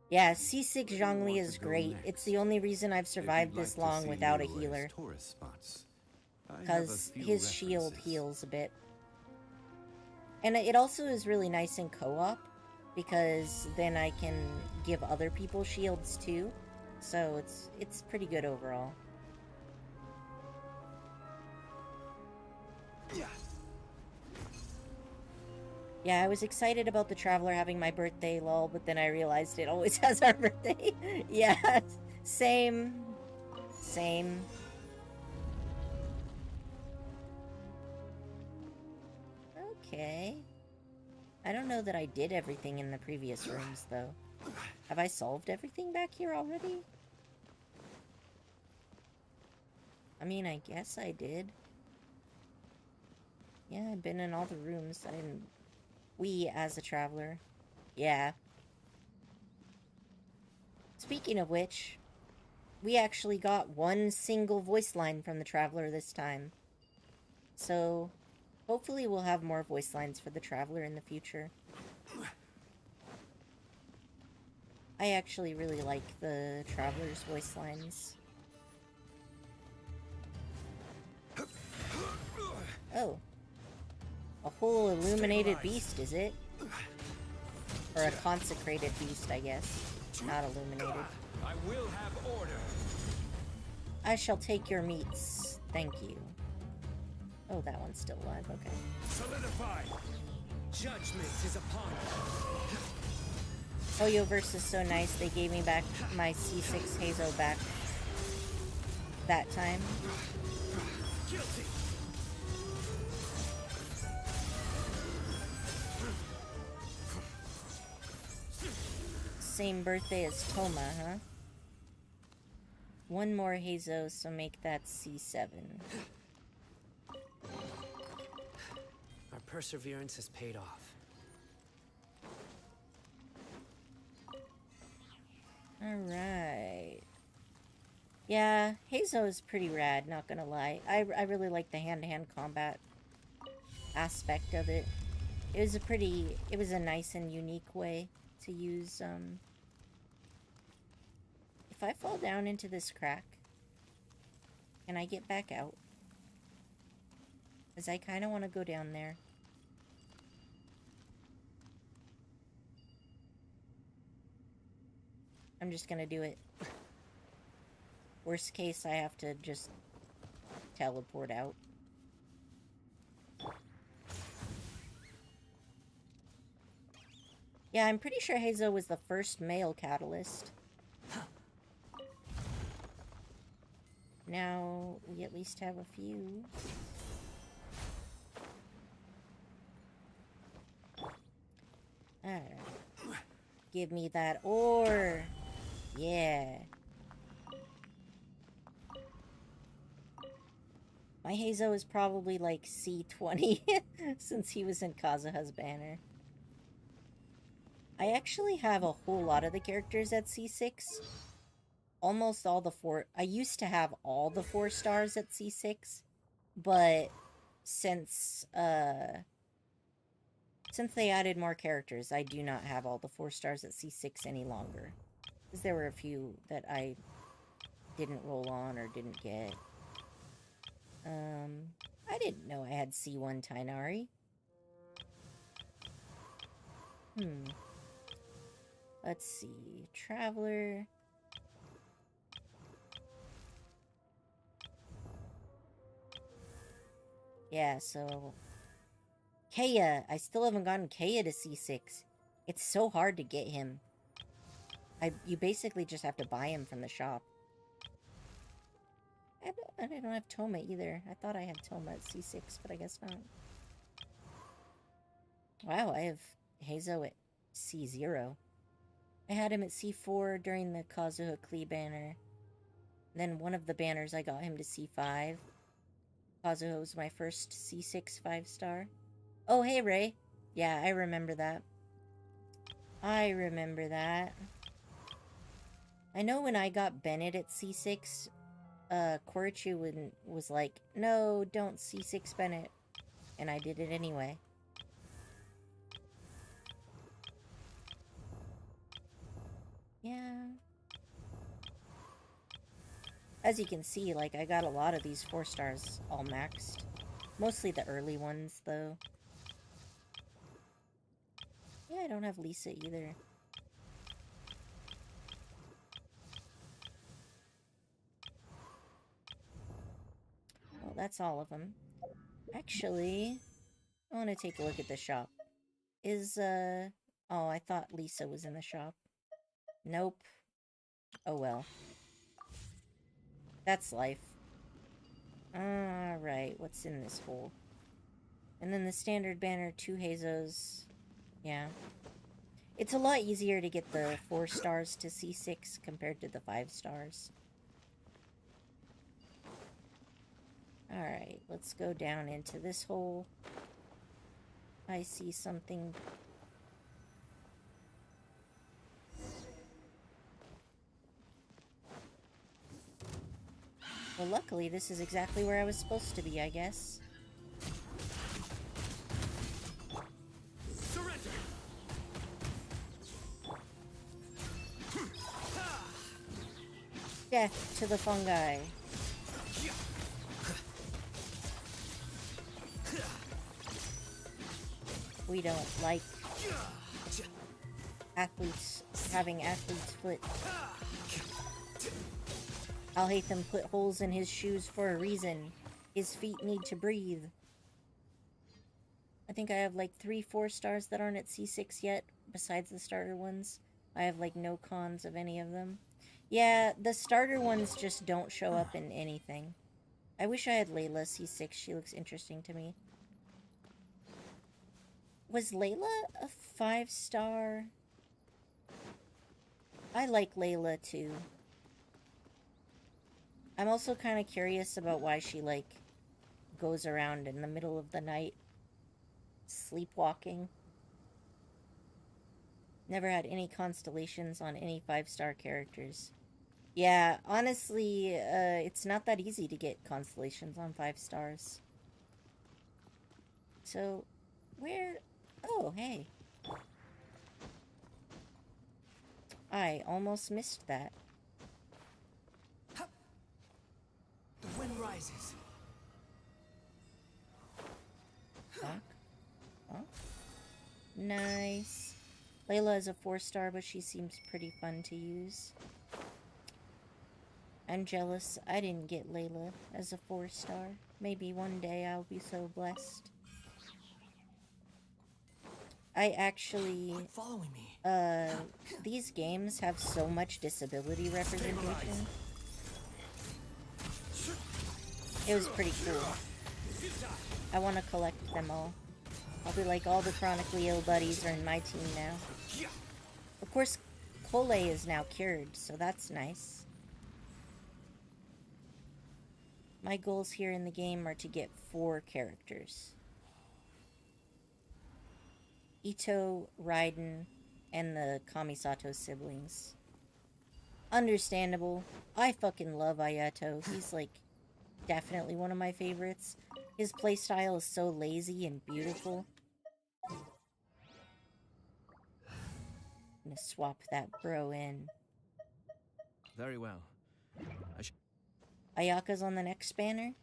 Yeah, C6 Zhongli is great. It's the only reason I've survived this long without a healer. Because his shield heals a bit. And it also is really nice in co-op, because then I can give other people shields too. So it's pretty good overall. Yeah, I was excited about the Traveler having my birthday, lol, but then I realized it always has our birthday. Yeah, same. Same. Okay. I don't know that I did everything in the previous rooms, though. Have I solved everything back here already? I mean, I guess I did. Yeah, I've been in all the rooms. We as a Traveler. Yeah. Speaking of which, we actually got one single voice line from the Traveler this time. So, hopefully we'll have more voice lines for the Traveler in the future. I actually really like the Traveler's voice lines. Oh. A whole illuminated beast, is it? Or a consecrated beast, I guess. Not illuminated. I will have order. I shall take your meats. Thank you. Oh, that one's still alive, okay. Solidify. Judgment is upon you. Hoyoverse is so nice, they gave me back my C6 Hazo back that time. Guilty. Same birthday as Toma, huh? One more Hazo, so make that C7. Our perseverance has paid off. Alright. Yeah, Hazo is pretty rad, not gonna lie. I really like the hand-to-hand combat aspect of it. It was a nice and unique way to use, If I fall down into this crack, can I get back out? Because I kind of want to go down there. I'm just gonna do it. Worst case, I have to just teleport out. Yeah, I'm pretty sure Hazo was the first male catalyst. Now, we at least have a few. Alright. Give me that ore! Yeah. My Hazo is probably like C20 since he was in Kazuha's banner. I actually have a whole lot of the characters at C6. Almost all the I used to have all the 4 stars at C6, but since they added more characters, I do not have all the 4 stars at C6 any longer. Because there were a few that I didn't roll on or didn't get. I didn't know I had C1 Tainari. Let's see. Traveler. Yeah, so... Kaya! I still haven't gotten Kaya to C6. It's so hard to get him. You basically just have to buy him from the shop. I don't have Toma either. I thought I had Toma at C6, but I guess not. Wow, I have Hazo at C0. I had him at C4 during the Kazuha Klee banner. Then one of the banners I got him to C5. Kazuha was my first C6 5-star. Oh, hey, Ray. Yeah, I remember that. I remember that. I know when I got Bennett at C6, Korichu was like, no, don't C6 Bennett. And I did it anyway. Yeah. As you can see, like, I got a lot of these 4 stars all maxed. Mostly the early ones, though. Yeah, I don't have Lisa either. Well, that's all of them. Actually, I want to take a look at the shop. Oh, I thought Lisa was in the shop. Nope. Oh well. That's life. Alright, what's in this hole? And then the standard banner, 2 Hazos. Yeah. It's a lot easier to get the 4 stars to C6 compared to the 5 stars. Alright, let's go down into this hole. I see something. Well, luckily, this is exactly where I was supposed to be, I guess. Surrender. Death to the fungi. We don't like athletes having athlete's foot. I'll hate them put holes in his shoes for a reason. His feet need to breathe. I think I have like 3 4 stars that aren't at C6 yet, besides the starter ones. I have like no cons of any of them. Yeah, the starter ones just don't show up in anything. I wish I had Layla C6. She looks interesting to me. Was Layla a 5-star? I like Layla too. I'm also kind of curious about why she, like, goes around in the middle of the night sleepwalking. Never had any constellations on any 5-star characters. Yeah, honestly, it's not that easy to get constellations on 5 stars. So, where Oh, hey. I almost missed that. The wind rises. Doc? Oh. Nice. Layla is a 4-star, but she seems pretty fun to use. I'm jealous I didn't get Layla as a 4-star. Maybe one day I'll be so blessed. I actually... Quit following me. These games have so much disability representation. It was pretty cool. I want to collect them all. I'll be like, all the chronically ill buddies are in my team now. Of course, Cole is now cured, so that's nice. My goals here in the game are to get 4 characters. Ito, Raiden, and the Kamisato siblings. Understandable. I fucking love Ayato. He's like definitely one of my favorites. His playstyle is so lazy and beautiful. I'm gonna swap that bro in. Very well. Ayaka's on the next banner.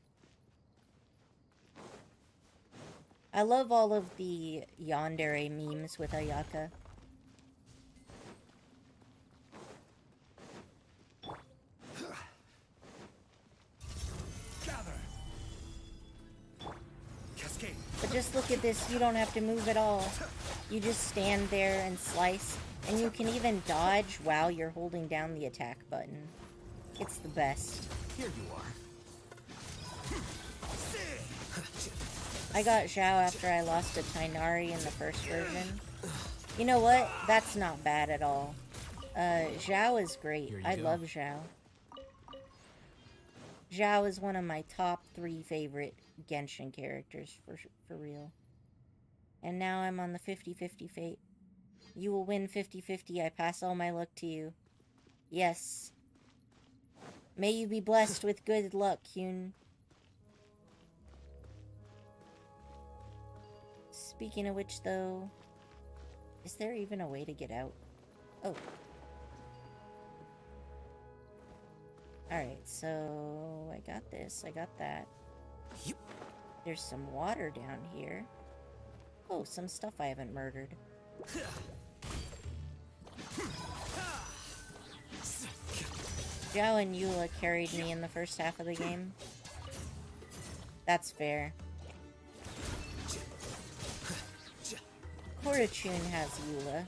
I love all of the yandere memes with Ayaka. But just look at this, you don't have to move at all. You just stand there and slice, and you can even dodge while you're holding down the attack button. It's the best. Here you are. I got Zhao after I lost to Tainari in the first version. You know what? That's not bad at all. Zhao is great. I love Zhao. Zhao is one of my top 3 favorite Genshin characters, for real. And now I'm on the 50-50 fate. You will win 50-50. I pass all my luck to you. Yes. May you be blessed with good luck, Hyun. Speaking of which, though, is there even a way to get out? Oh. Alright, so I got this, I got that. There's some water down here. Oh, some stuff I haven't murdered. Zhao and Eula carried me in the first half of the game. That's fair. Korachun has Eula.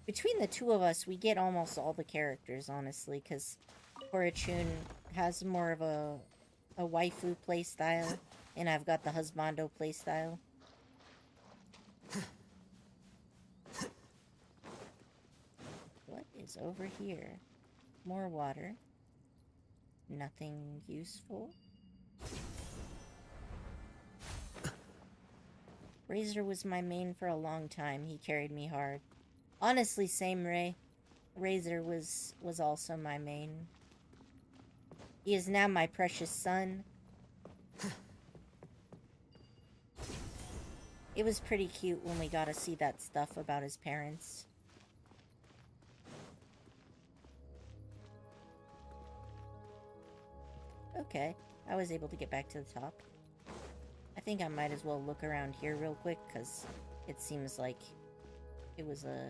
Between the two of us, we get almost all the characters, honestly, because Korachun has more of a waifu playstyle, and I've got the husbando playstyle. What is over here? More water. Nothing useful. Razor was my main for a long time. He carried me hard. Honestly, same Ray. Razor was also my main. He is now my precious son. It was pretty cute when we got to see that stuff about his parents. Okay, I was able to get back to the top. I think I might as well look around here real quick, because it seems like it was a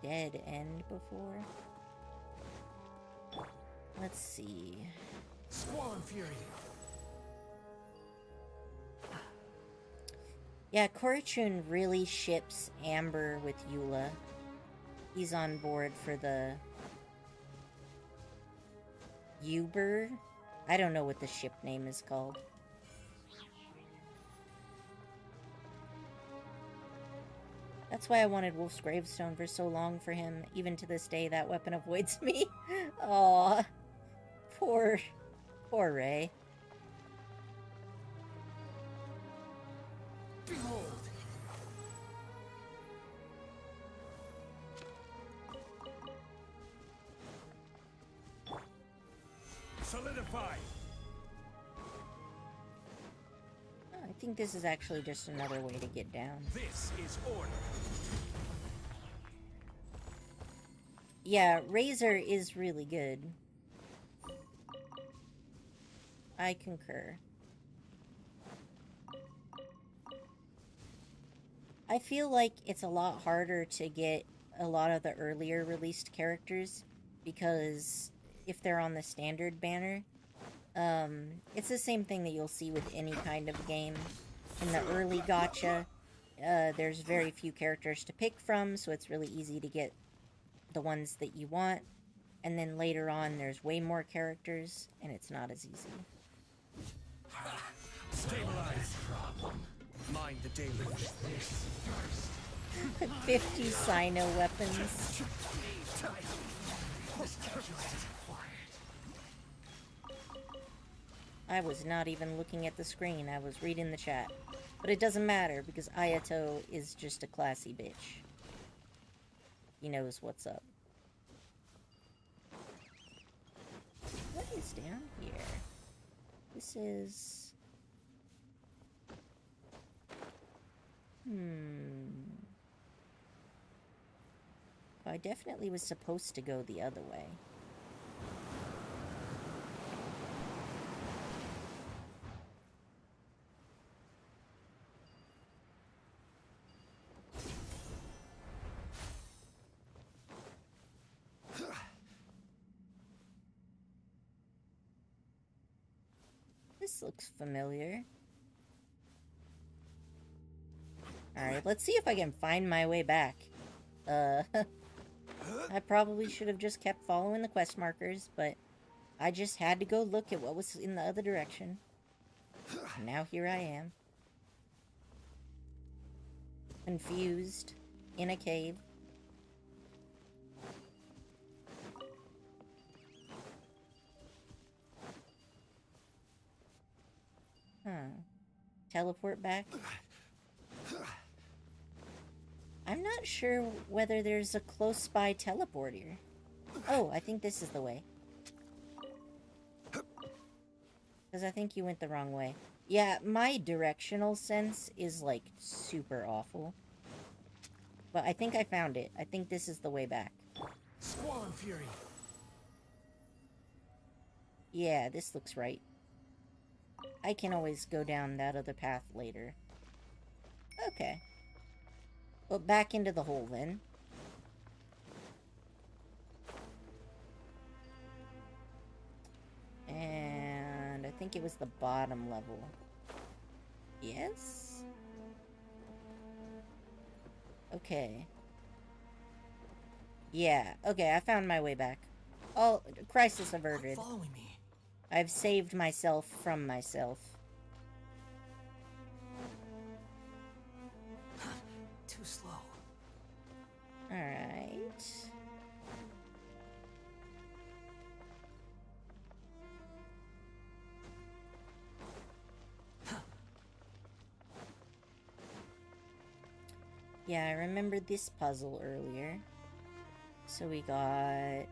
dead end before. Let's see. Squall Fury. Yeah, Korachun really ships Amber with Eula. He's on board for the Uber? I don't know what the ship name is called. That's why I wanted Wolf's Gravestone for so long for him. Even to this day, that weapon avoids me. Aw. Poor Ray. Behold. Solidify. Oh, I think this is actually just another way to get down. This is order. Yeah, Razor is really good. I concur. I feel like it's a lot harder to get a lot of the earlier released characters because if they're on the standard banner, it's the same thing that you'll see with any kind of game. In the early gacha, there's very few characters to pick from, so it's really easy to get the ones that you want. And then later on, there's way more characters, and it's not as easy. Stabilize. Mind the deluge. 50 Sino weapons. I was not even looking at the screen, I was reading the chat. But it doesn't matter, because Ayato is just a classy bitch. He knows what's up. What is down here? This is... I definitely was supposed to go the other way. This looks familiar. Alright, let's see if I can find my way back. I probably should have just kept following the quest markers, but I just had to go look at what was in the other direction. And now here I am. Confused. In a cave. Huh. Teleport back? I'm not sure whether there's a close by teleporter. Oh, I think this is the way. Because I think you went the wrong way. Yeah, my directional sense is, like, super awful. But I think I found it. I think this is the way back. Squall Fury. Yeah, this looks right. I can always go down that other path later. Okay. Well, back into the hole, then. And I think it was the bottom level. Yes? Okay. Yeah, okay, I found my way back. Oh, crisis averted. Following me. I've saved myself from myself. Too slow. Alright. Yeah, I remembered this puzzle earlier. So we got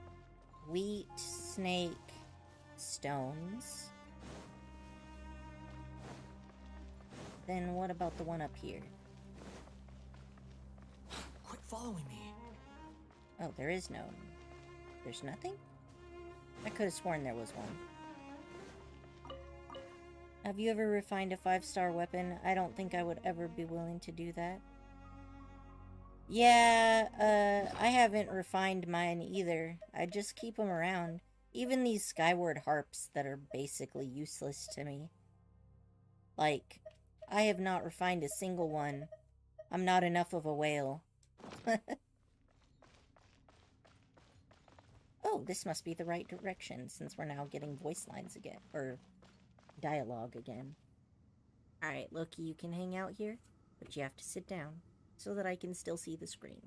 wheat, snake, stones. Then what about the one up here? Quit following me. Oh, there is no... There's nothing? I could have sworn there was one. Have you ever refined a 5-star weapon? I don't think I would ever be willing to do that. Yeah, I haven't refined mine either. I just keep them around. Even these skyward harps that are basically useless to me. Like, I have not refined a single one. I'm not enough of a whale. Oh, this must be the right direction, since we're now getting voice lines again. Or dialogue again. Alright, Loki, you can hang out here, but you have to sit down, so that I can still see the screen.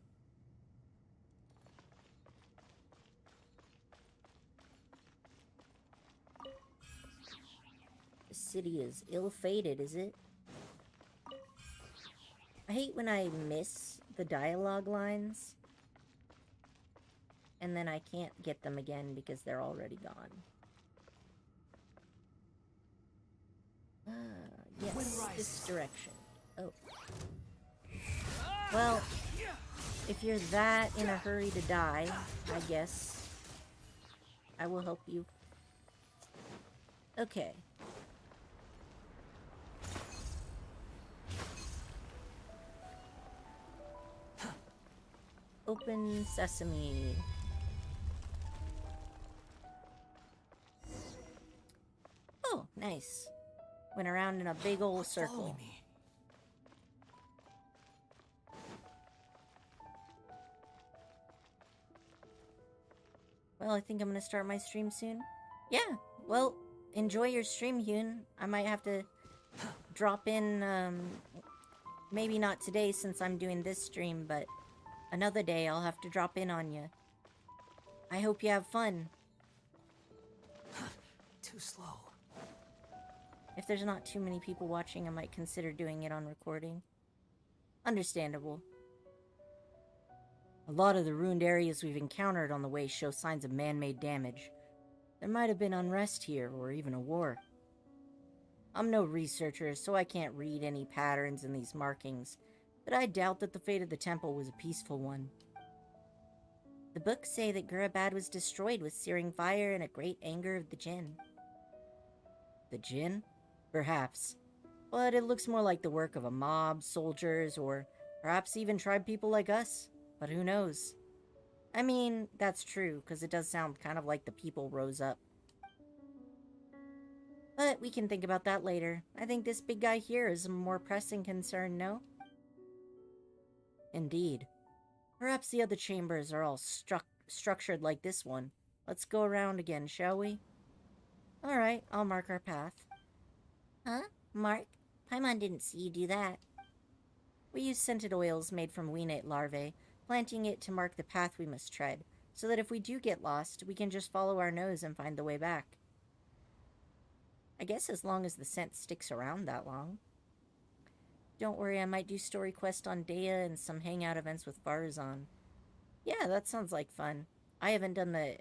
The city is ill-fated, is it? I hate when I miss the dialogue lines, and then I can't get them again because they're already gone. Yes, this direction. Oh. Well, if you're that in a hurry to die, I guess I will help you. Okay. Open sesame. Oh, nice. Went around in a big old circle. Me. Well, I think I'm gonna start my stream soon. Yeah, well, enjoy your stream, Hyun. I might have to drop in, maybe not today since I'm doing this stream, but another day I'll have to drop in on you. I hope you have fun. Too slow. If there's not too many people watching, I might consider doing it on recording. Understandable. A lot of the ruined areas we've encountered on the way show signs of man-made damage. There might have been unrest here, or even a war. I'm no researcher, so I can't read any patterns in these markings, but I doubt that the fate of the temple was a peaceful one. The books say that Gurabad was destroyed with searing fire and a great anger of the Jinn. The Jinn? Perhaps. But it looks more like the work of a mob, soldiers, or perhaps even tribe people like us. But who knows? I mean, that's true, because it does sound kind of like the people rose up. But we can think about that later. I think this big guy here is a more pressing concern, no? Indeed. Perhaps the other chambers are all structured like this one. Let's go around again, shall we? Alright, I'll mark our path. Huh? Mark? Paimon didn't see you do that. We use scented oils made from weenate larvae, planting it to mark the path we must tread, so that if we do get lost, we can just follow our nose and find the way back. I guess as long as the scent sticks around that long. Don't worry, I might do story quest on Dea and some hangout events with Farazan. Yeah, that sounds like fun. I haven't done the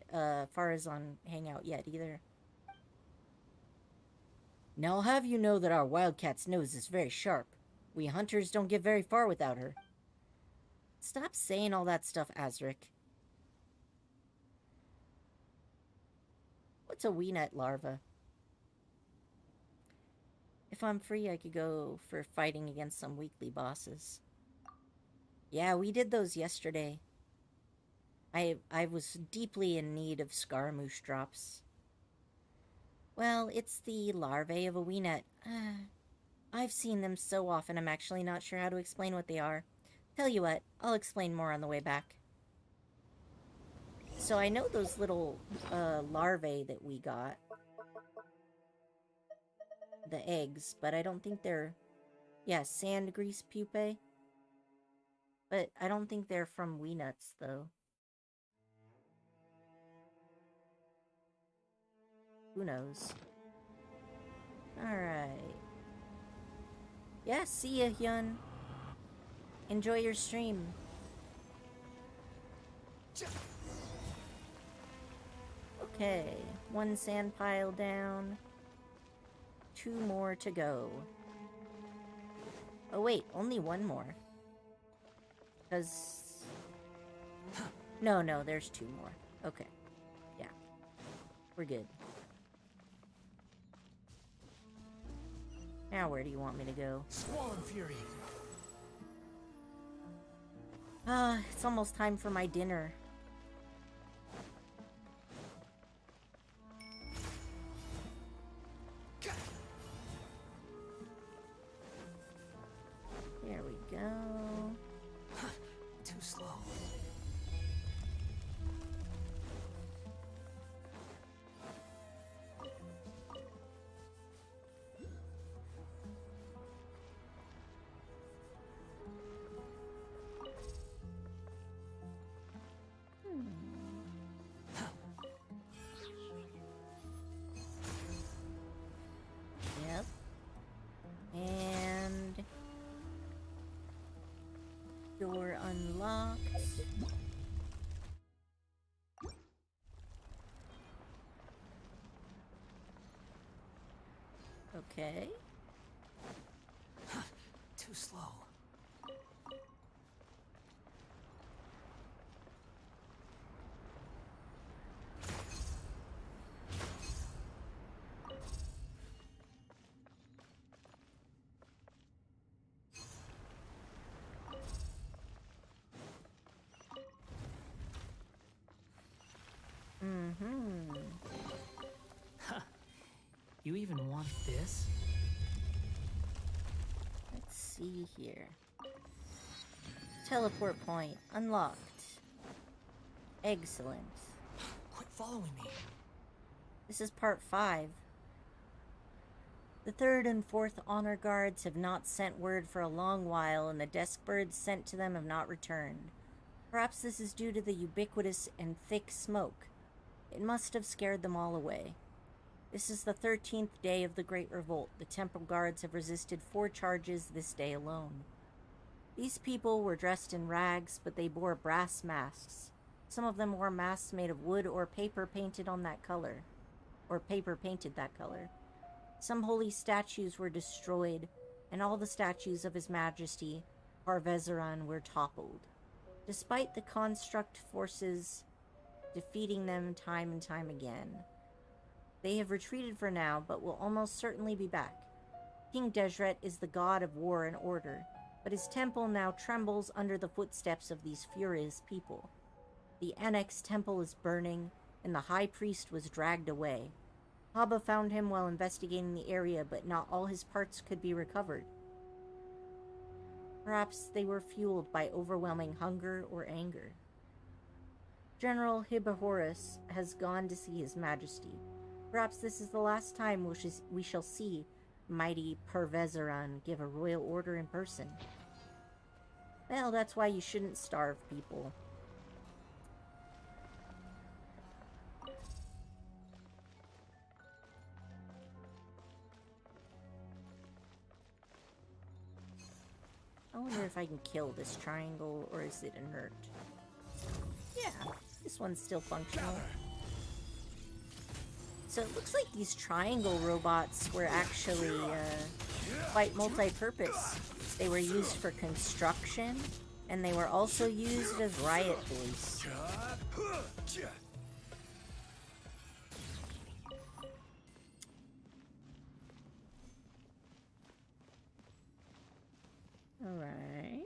Farazan hangout yet either. Now I'll have you know that our wildcat's nose is very sharp. We hunters don't get very far without her. Stop saying all that stuff, Azric. What's a weenut larva? If I'm free, I could go for fighting against some weekly bosses. Yeah, we did those yesterday. I was deeply in need of Scaramouche drops. Well, it's the larvae of a weenut. I've seen them so often I'm actually not sure how to explain what they are. Tell you what, I'll explain more on the way back. So I know those little larvae that we got. The eggs, but I don't think they're... Yeah, sand grease pupae. But I don't think they're from weenuts, though. Who knows? Alright. Yeah, see ya, Hyun. Enjoy your stream. Okay, one sand pile down. 2 more to go. Oh wait, only 1 more. Because... No, there's 2 more. Okay. Yeah. We're good. Now where do you want me to go? Squall and Fury. It's almost time for my dinner. There we go. Too slow. Yep. And... door unlocked. Okay. slow. Mm-hmm. You even want this? Let's see here. Teleport point unlocked. Excellent. Quit following me. This is part 5. The 3rd and 4th honor guards have not sent word for a long while, and the desk birds sent to them have not returned. Perhaps this is due to the ubiquitous and thick smoke. It must have scared them all away. This is the 13th day of the Great Revolt. The temple guards have resisted 4 charges this day alone. These people were dressed in rags, but they bore brass masks. Some of them wore masks made of wood or paper painted on that color. Or paper painted that color. Some holy statues were destroyed, and all the statues of His Majesty, Parvezaran, were toppled. Despite the construct forces defeating them time and time again. They have retreated for now, but will almost certainly be back. King Desret is the god of war and order, but his temple now trembles under the footsteps of these furious people. The Annex temple is burning, and the high priest was dragged away. Haba found him while investigating the area, but not all his parts could be recovered. Perhaps they were fueled by overwhelming hunger or anger. General Hibahorus has gone to see His Majesty. Perhaps this is the last time we shall see mighty Parvezaran give a royal order in person. Well, that's why you shouldn't starve people. I wonder if I can kill this triangle, or is it inert? Yeah, this one's still functional. So it looks like these triangle robots were actually quite multi-purpose. They were used for construction, and they were also used as riot police. Alright.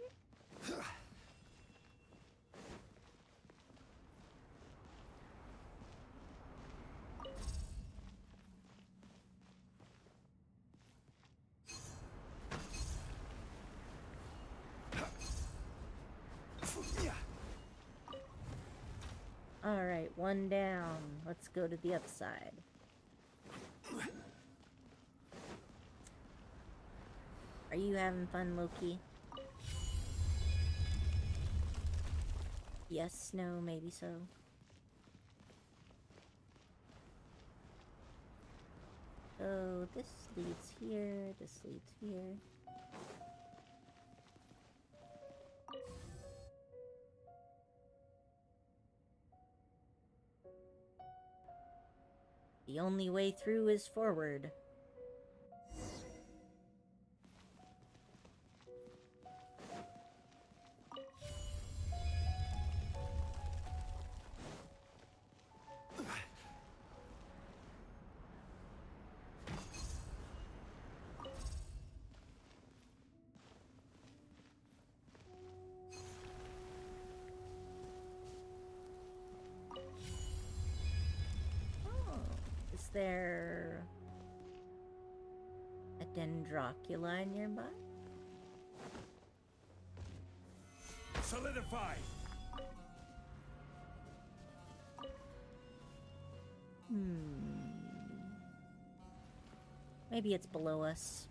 Alright, one down. Let's go to the other side. Are you having fun, Loki? Yes, no, maybe so. So this leads here, this leads here. The only way through is forward. Is there a Dendroculi nearby? Solidify! Maybe it's below us.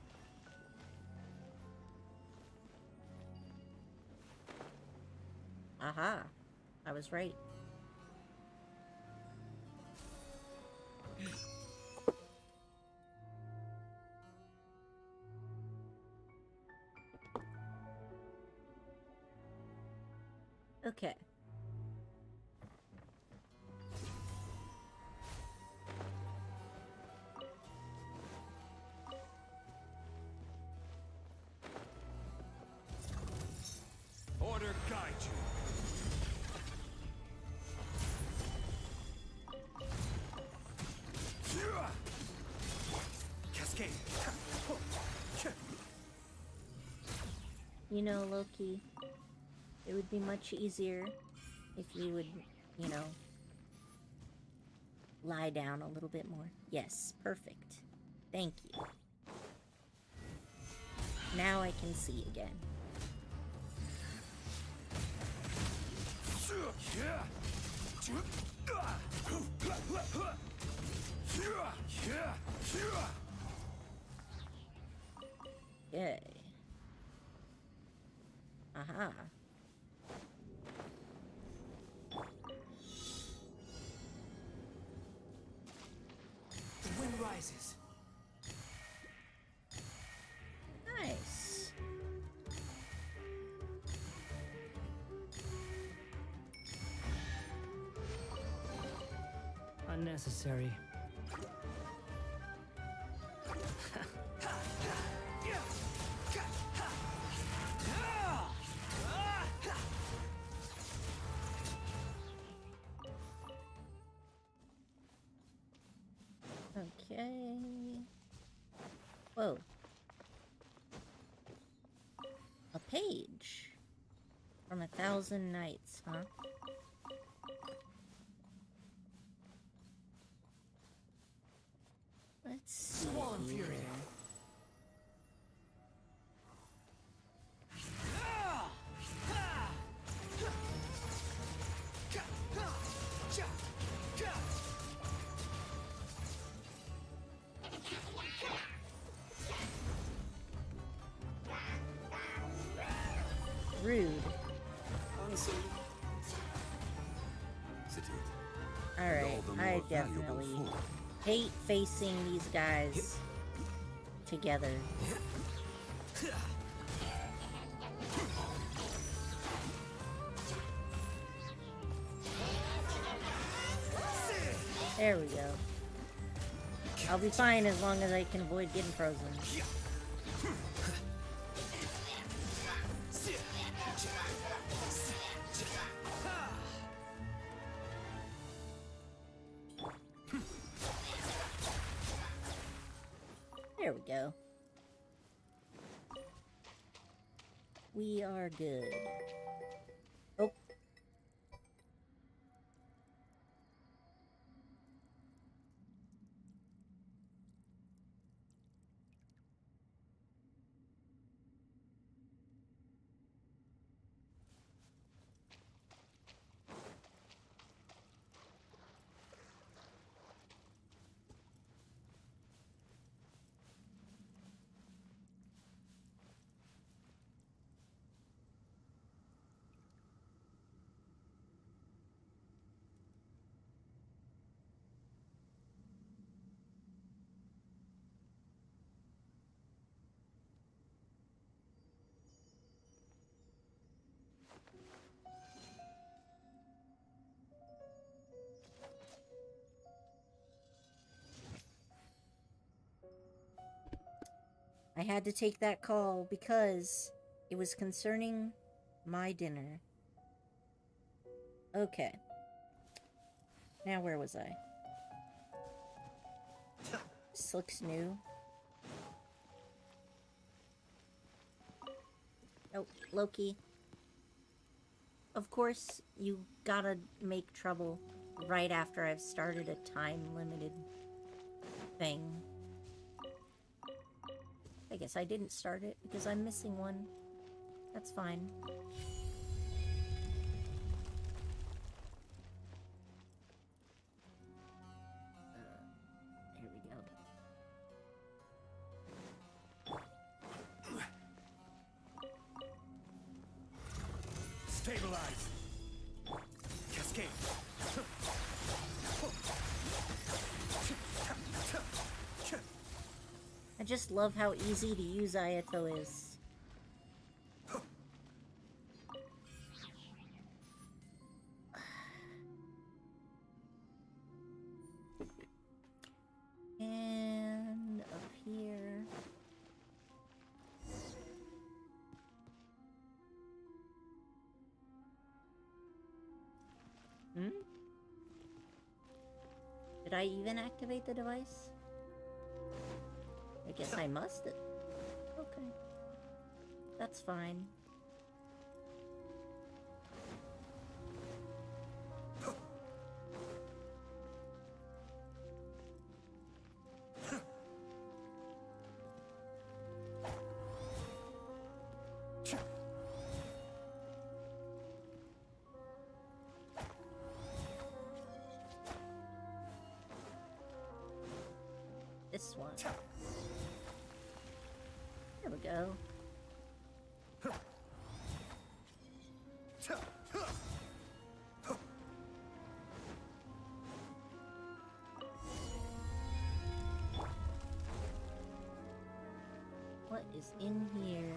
Aha! I was right. Okay. You know, Loki, it would be much easier if you would, you know, lie down a little bit more. Yes, perfect. Thank you. Now I can see again. Yay. Aha. The wind rises. Nice. Unnecessary. Okay. Whoa. A page. From 1,000 Nights, huh? Let's see here. Rude. Alright, I definitely hate facing these guys together. There we go. I'll be fine as long as I can avoid getting frozen. There we go. We are good. Oh. I had to take that call because it was concerning my dinner. Okay. Now where was I? This looks new. Oh, Loki. Of course, you gotta make trouble right after I've started a time-limited thing. I guess I didn't start it because I'm missing one. That's fine. Here we go. Stabilize. Cascade. I just love how easy to use Ayato is. And up here. Hmm? Did I even activate the device? I guess I must have. Okay. That's fine. this one. There we go. What is in here?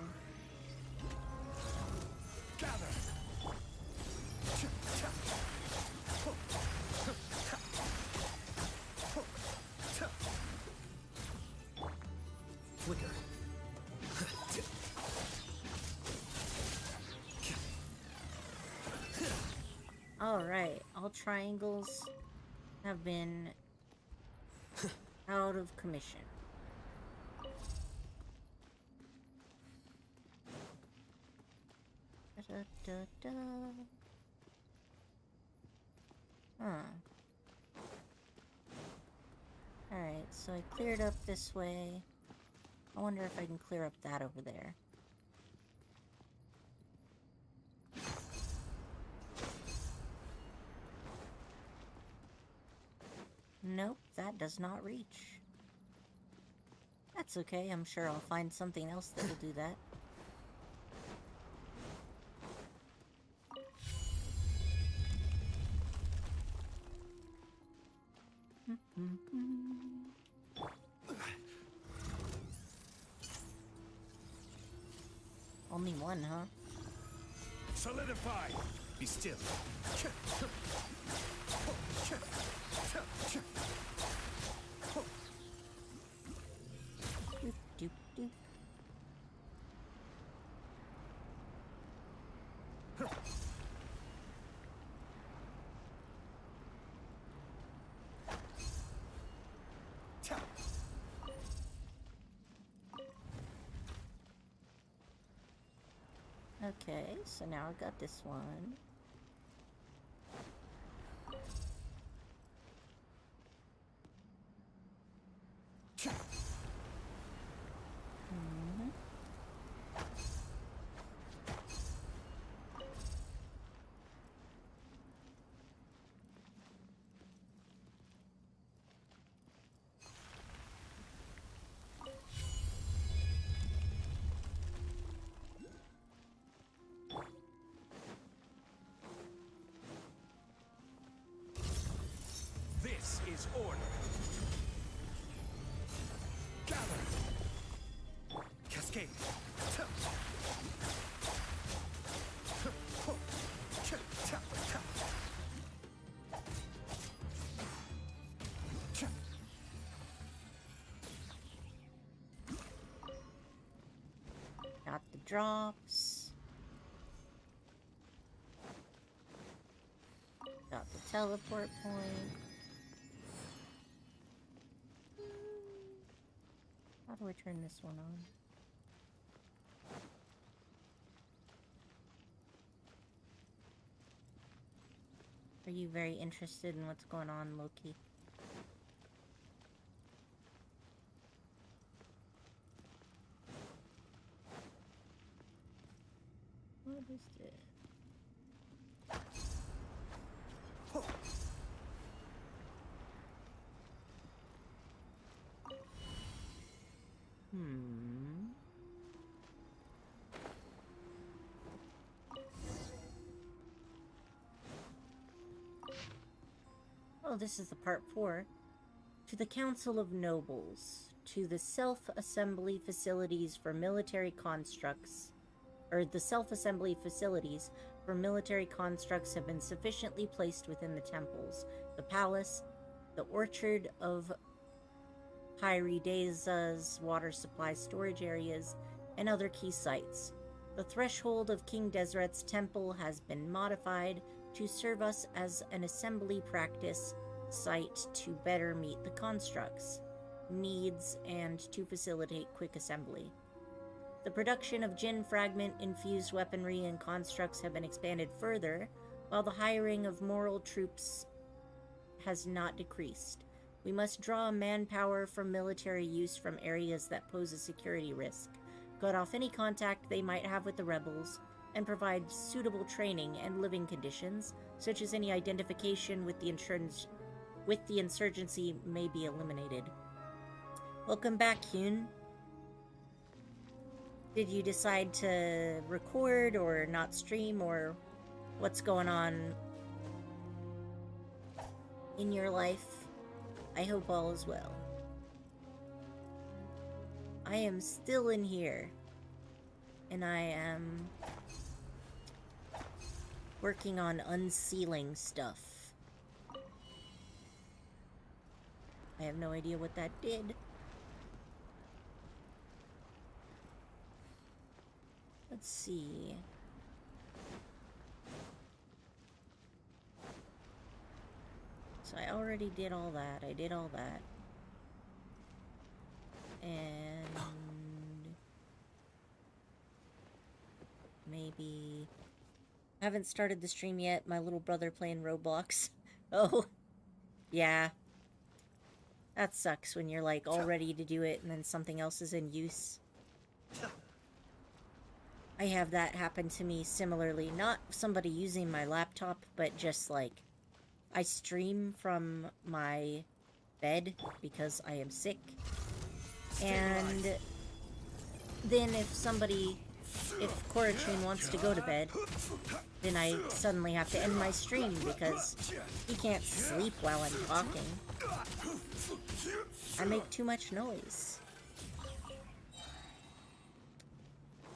Flicker. Alright, all triangles have been out of commission. Da-da-da-da. Huh. Alright, so I cleared up this way. I wonder if I can clear up that over there. Nope, that does not reach. That's okay, I'm sure I'll find something else that will do that. Only one, huh? Solidify! Be still. Doop, doop, doop. Okay, so now I got this one. Mhm. This is order. Gather. Cascade. Got the drops. Got the teleport point. How do I turn this one on? Are you very interested in what's going on, Loki? What is this? Oh, this is the part 4. To the Council of Nobles, to the self-assembly facilities for military constructs, or the self-assembly facilities for military constructs have been sufficiently placed within the temples, the palace, the orchard of Hyrideza's water supply storage areas, and other key sites. The threshold of King Deseret's temple has been modified to serve us as an assembly practice site to better meet the constructs needs and to facilitate quick assembly. The production of Jinn fragment-infused weaponry and constructs have been expanded further, while the hiring of moral troops has not decreased. We must draw manpower for military use from areas that pose a security risk, cut off any contact they might have with the rebels, and provide suitable training and living conditions, such as any identification with the insurgency may be eliminated. Welcome back, Hyun. Did you decide to record or not stream, or what's going on in your life? I hope all is well. I am still in here, and I am working on unsealing stuff. I have no idea what that did. Let's see. So I already did all that. I did all that. And maybe I haven't started the stream yet. My little brother playing Roblox. Oh, yeah. That sucks when you're like all ready to do it and then something else is in use. I have that happen to me similarly. Not somebody using my laptop, but just like I stream from my bed because I am sick. And then if Coratrine wants to go to bed, then I suddenly have to end my stream because he can't sleep while I'm talking. I make too much noise.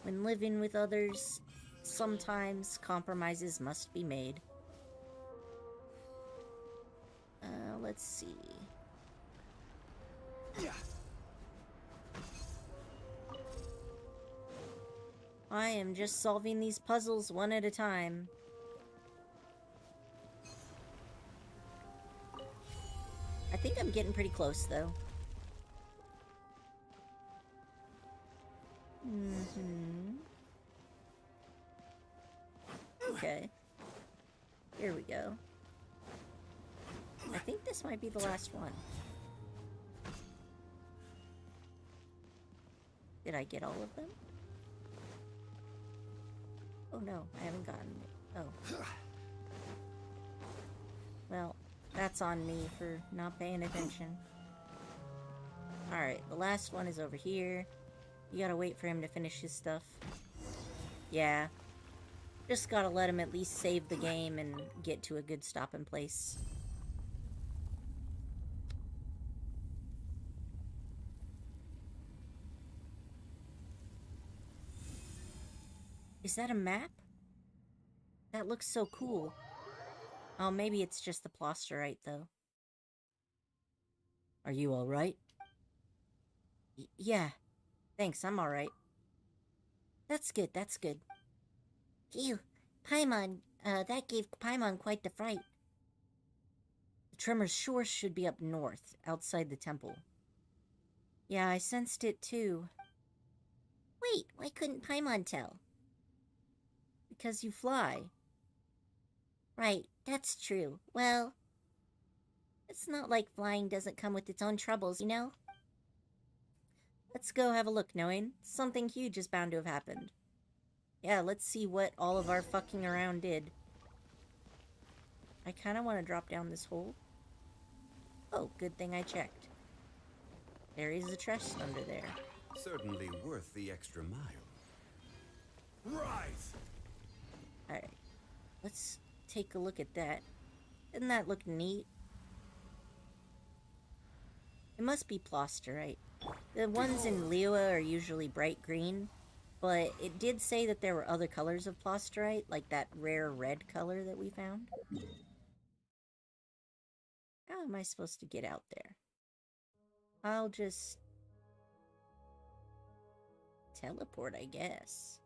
When living with others, sometimes compromises must be made. Let's see. I am just solving these puzzles one at a time. I think I'm getting pretty close, though. Okay. Here we go. I think this might be the last one. Did I get all of them? Oh no, I haven't gotten it. Oh. Well, that's on me for not paying attention. Alright, the last one is over here. You gotta wait for him to finish his stuff. Yeah. Just gotta let him at least save the game and get to a good stopping place. Is that a map? That looks so cool. Oh, maybe it's just the Plosterite, though. Are you alright? Yeah. Thanks, I'm alright. That's good, that's good. Phew. Paimon, that gave Paimon quite the fright. The Tremor's source should be up north, outside the temple. Yeah, I sensed it too. Wait, why couldn't Paimon tell? Because you fly. Right, that's true. Well, it's not like flying doesn't come with its own troubles, you know? Let's go have a look, knowing something huge is bound to have happened. Yeah, let's see what all of our fucking around did. I kind of want to drop down this hole. Oh, good thing I checked. There is a chest under there. Certainly worth the extra mile. Rise! Alright. Let's take a look at that. Doesn't that look neat? It must be Plosterite. The ones in Liyue are usually bright green, but it did say that there were other colors of Plosterite, like that rare red color that we found. How am I supposed to get out there? I'll just teleport, I guess.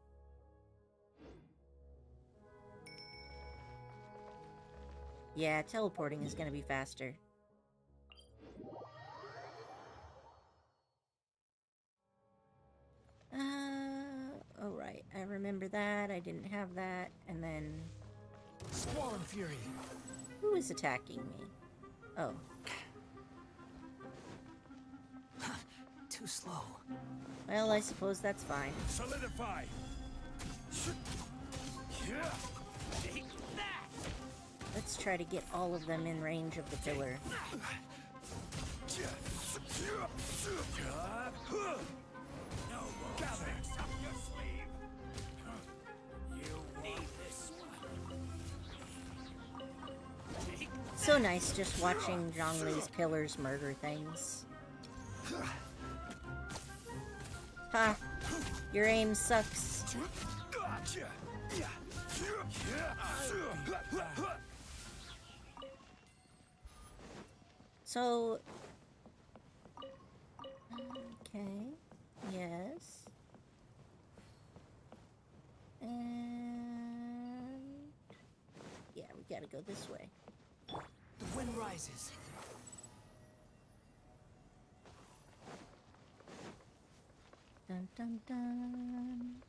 Yeah, teleporting is gonna be faster. Alright, I remember that. I didn't have that. And then... Squall and Fury! Who is attacking me? Oh. Too slow. Well, I suppose that's fine. Solidify! Let's try to get all of them in range of the pillar. No more tricks up your sleeve. You need this one. So nice just watching Zhongli's pillars murder things. Ha! Your aim sucks. So... Okay. Yes. And... Yeah, we gotta go this way. The wind rises. Dun dun dun.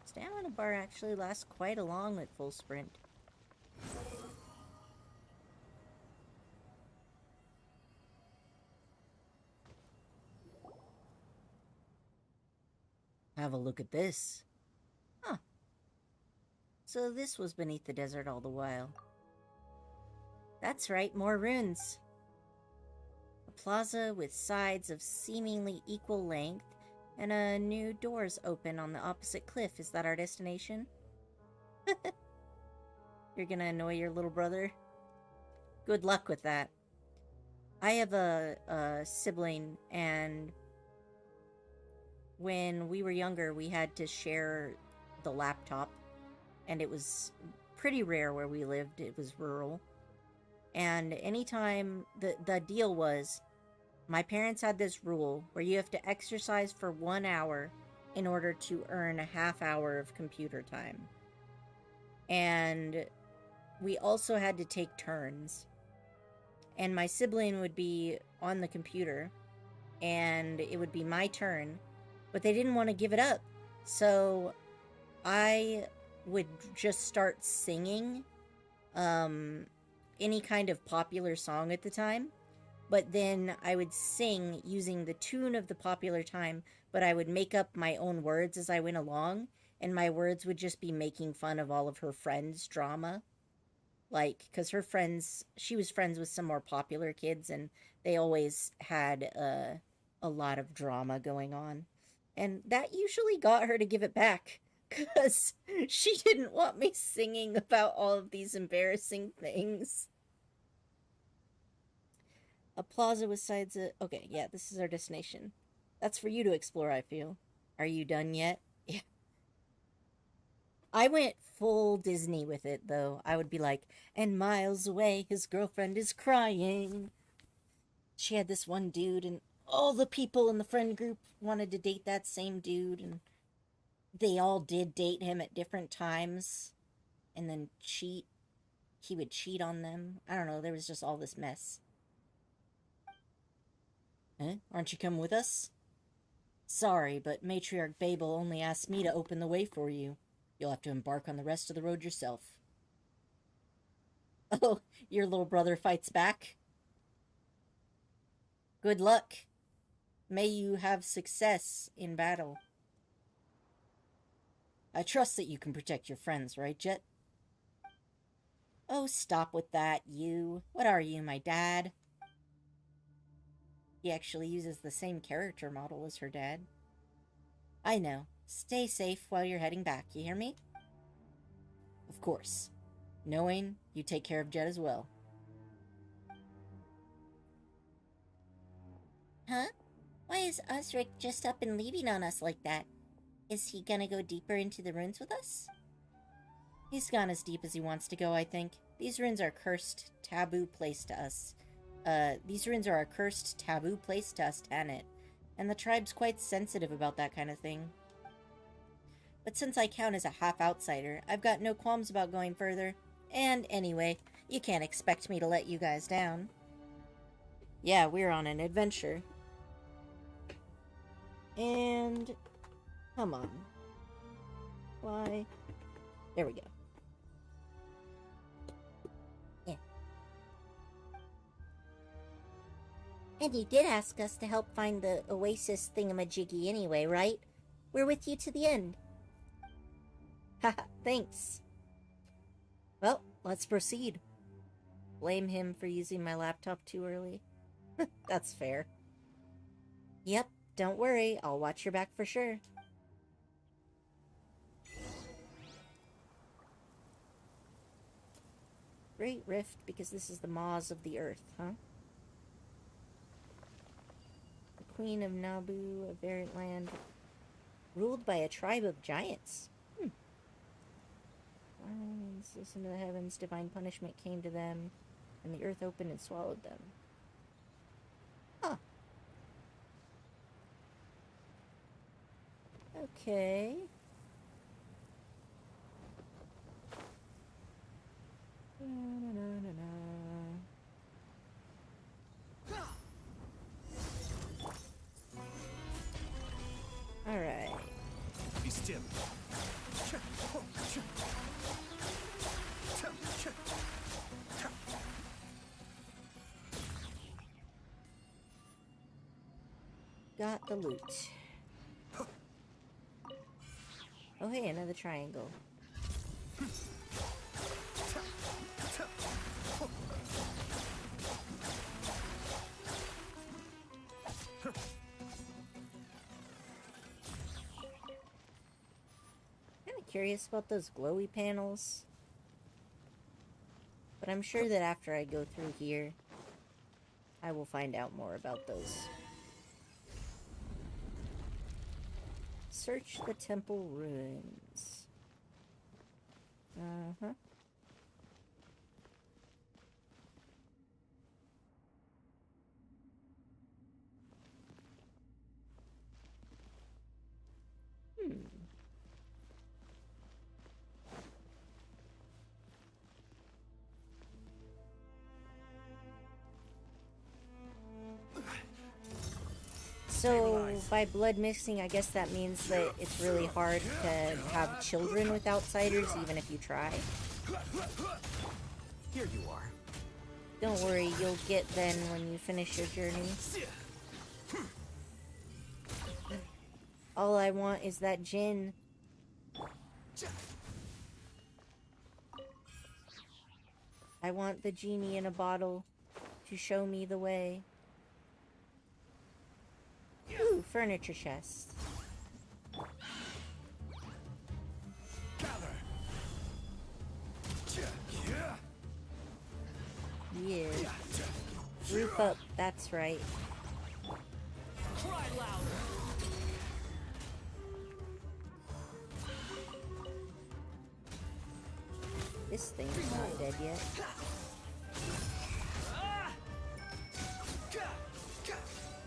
Stamina bar actually lasts quite a long at full sprint. Have a look at this. Huh. So this was beneath the desert all the while. That's right, more runes. A plaza with sides of seemingly equal length and new doors open on the opposite cliff. Is that our destination? You're gonna annoy your little brother? Good luck with that. I have a sibling, and when we were younger, we had to share the laptop, and it was pretty rare where we lived. It was rural. And anytime, the deal was, my parents had this rule where you have to exercise for 1 hour in order to earn a half hour of computer time. And we also had to take turns. And my sibling would be on the computer, and it would be my turn, but they didn't want to give it up. So I would just start singing any kind of popular song at the time, but then I would sing using the tune of the popular time, but I would make up my own words as I went along, and my words would just be making fun of all of her friends' drama. Like, because her friends, she was friends with some more popular kids, and they always had a lot of drama going on. And that usually got her to give it back, because she didn't want me singing about all of these embarrassing things. A plaza with sides of... Okay, yeah, this is our destination. That's for you to explore, I feel. Are you done yet? Yeah. I went full Disney with it, though. I would be like, and miles away, his girlfriend is crying. She had this one dude, and all the people in the friend group wanted to date that same dude, and they all did date him at different times, and then cheat. He would cheat on them. I don't know, there was just all this mess. Huh? Aren't you coming with us? Sorry, but Matriarch Babel only asked me to open the way for you. You'll have to embark on the rest of the road yourself. Oh, your little brother fights back? Good luck. May you have success in battle. I trust that you can protect your friends, right, Jet? Oh, stop with that, you. What are you, my dad? He actually uses the same character model as her dad. I know. Stay safe while you're heading back, you hear me? Of course. Knowing you take care of Jet as well. Huh? Why is Osric just up and leaving on us like that? Is he gonna go deeper into the ruins with us? He's gone as deep as he wants to go, I think. These ruins are cursed, taboo place to us. These ruins are a cursed, taboo place to us, Tanit. And the tribe's quite sensitive about that kind of thing. But since I count as a half-outsider, I've got no qualms about going further. And anyway, you can't expect me to let you guys down. Yeah, we're on an adventure. And... come on. Why? There we go. Yeah. And you did ask us to help find the Oasis thingamajiggy anyway, right? We're with you to the end. Haha, thanks. Well, let's proceed. blame him for using my laptop too early. That's fair. Yep, don't worry. I'll watch your back for sure. Great Rift, because this is the maws of the earth, huh? The Queen of Nabu, a variant land ruled by a tribe of giants. Listen to the heavens, divine punishment came to them, and the earth opened and swallowed them. Huh. Okay. Alright. Be still. Got the loot. Oh hey, another triangle. Kinda curious about those glowy panels. But I'm sure that after I go through here, I will find out more about those. Search the temple ruins. Uh-huh. So, by blood mixing, I guess that means that it's really hard to have children with outsiders, even if you try. Here you are. Don't worry, you'll get then when you finish your journey. All I want is that gin. I want the genie in a bottle to show me the way. Ooh, furniture chest. Yeah. Group up, that's right. Cry louder. This thing's not dead yet.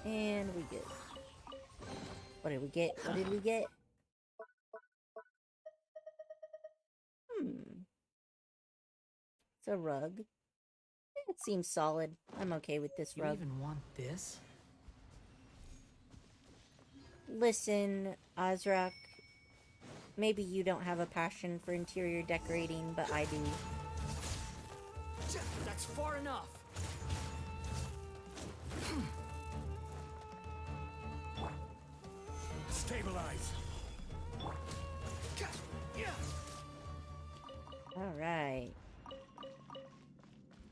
And we good. What did we get? What did we get? It's a rug. It seems solid. I'm okay with this You rug. even want this? Listen, Azrak. Maybe you don't have a passion for interior decorating, but I do. That's far enough. Stabilize. Alright.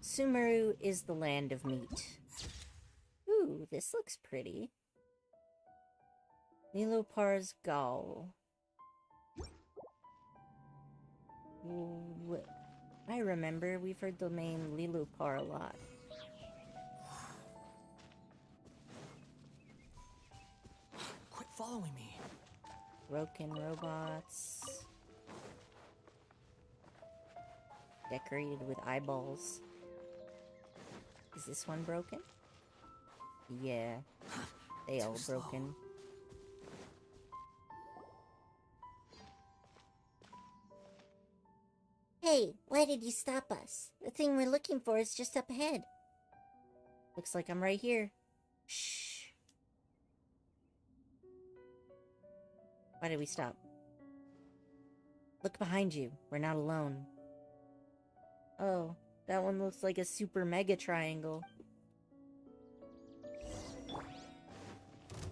Sumeru is the land of meat. Ooh, this looks pretty. Nilopar's Gall. I remember, we've heard the name Lilopar a lot. Quit following me. Broken robots. Decorated with eyeballs. Is this one broken? Yeah. They all broken. Hey, why did you stop us? The thing we're looking for is just up ahead. Looks like I'm right here. Shh. Why did we stop? Look behind you. We're not alone. Oh, that one looks like a super mega triangle.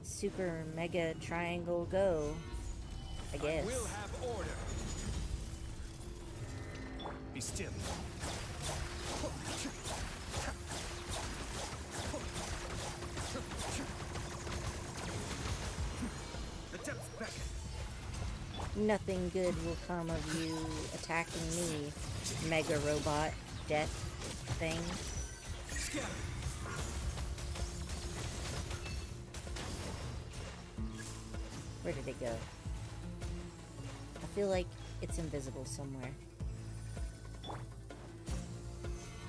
Super mega triangle go, I guess. We'll have order. Be still. Nothing good will come of you attacking me, mega robot death thing. Where did it go? I feel like it's invisible somewhere.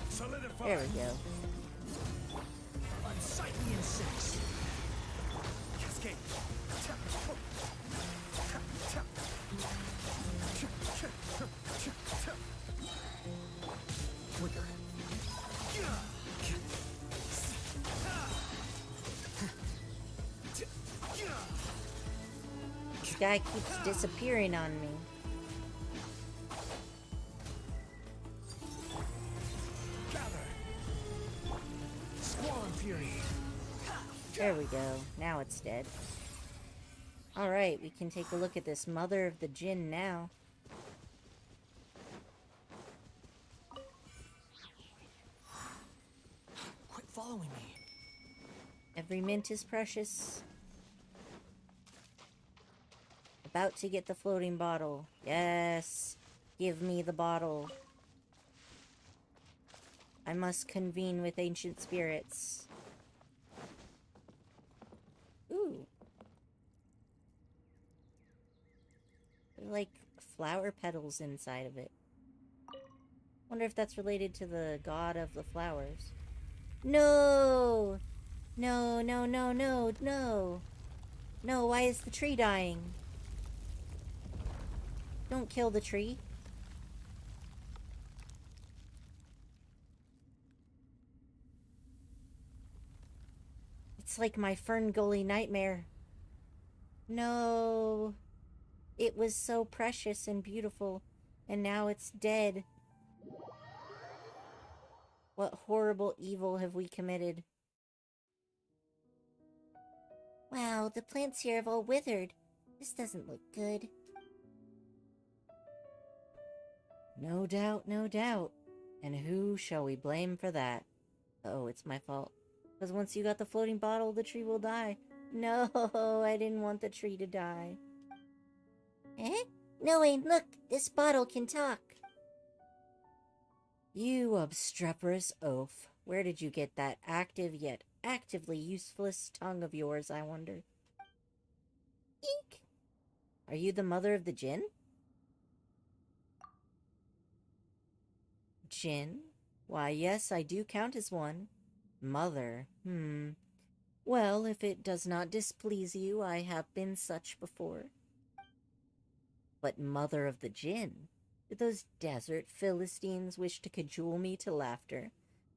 Solidify. There we go. Unsightly insects. Cascade. Flicker. This guy keeps disappearing on me. Squall Fury. There we go. Now it's dead. Alright, we can take a look at this Mother of the Djinn now. Quit following me. Every mint is precious. About to get the floating bottle. Yes. Give me the bottle. I must convene with ancient spirits. Ooh. There are like flower petals inside of it. Wonder if that's related to the god of the flowers. No! No, no, no, no, no. No, why is the tree dying? Don't kill the tree. It's like my Fern Gully nightmare. No. It was so precious and beautiful, and now it's dead. What horrible evil have we committed? Wow, the plants here have all withered. This doesn't look good. No doubt, no doubt. And who shall we blame for that? Oh, it's my fault. Because once you got the floating bottle, the tree will die. No, I didn't want the tree to die. Eh? No, Wayne, look! This bottle can talk. You obstreperous oaf. Where did you get that active yet actively useless tongue of yours, I wonder? Eek! Are you the mother of the Djinn? Djinn? Why, yes, I do count as one. Mother, Well, if it does not displease you, I have been such before. But mother of the Djinn? Do those desert Philistines wish to cajole me to laughter?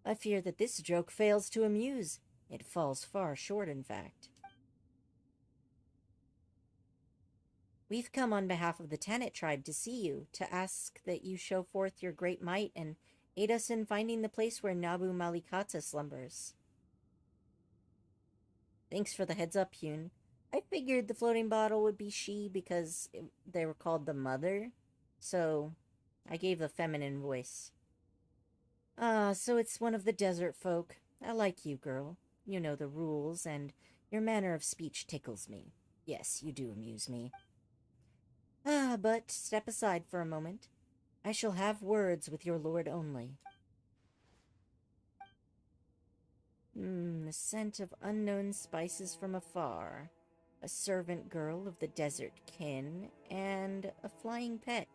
I fear that this joke fails to amuse. It falls far short, in fact. We've come on behalf of the Tanit tribe to see you, to ask that you show forth your great might and aid us in finding the place where Nabu Malikata slumbers. Thanks for the heads up, Hyun. I figured the floating bottle would be she because they were called the mother, so I gave a feminine voice. So it's one of the desert folk. I like you, girl. You know the rules, and your manner of speech tickles me. Yes, you do amuse me. But step aside for a moment. I shall have words with your lord only. The scent of unknown spices from afar. A servant girl of the desert kin, and a flying pet.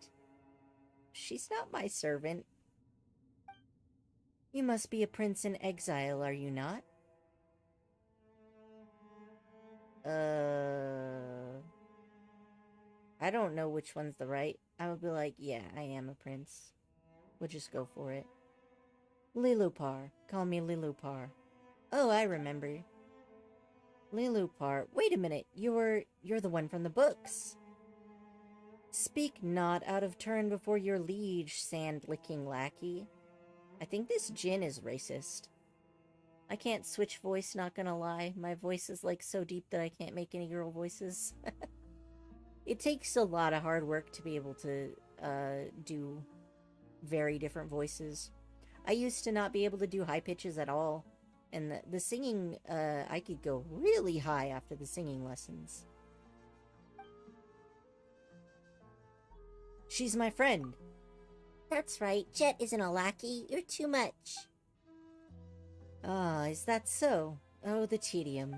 She's not my servant. You must be a prince in exile, are you not? I don't know which one's the right. I would be like, yeah, I am a prince. We'll just go for it. Lilupar. Call me Lilupar. Oh, I remember. Lilupar. Wait a minute. You're the one from the books. Speak not out of turn before your liege, sand-licking lackey. I think this Djinn is racist. I can't switch voice, not gonna lie. My voice is like so deep that I can't make any girl voices. It takes a lot of hard work to be able to do very different voices. I used to not be able to do high pitches at all. And the singing, I could go really high after the singing lessons. She's my friend. That's right, Jet isn't a lackey. You're too much. Ah, is that so? Oh, the tedium.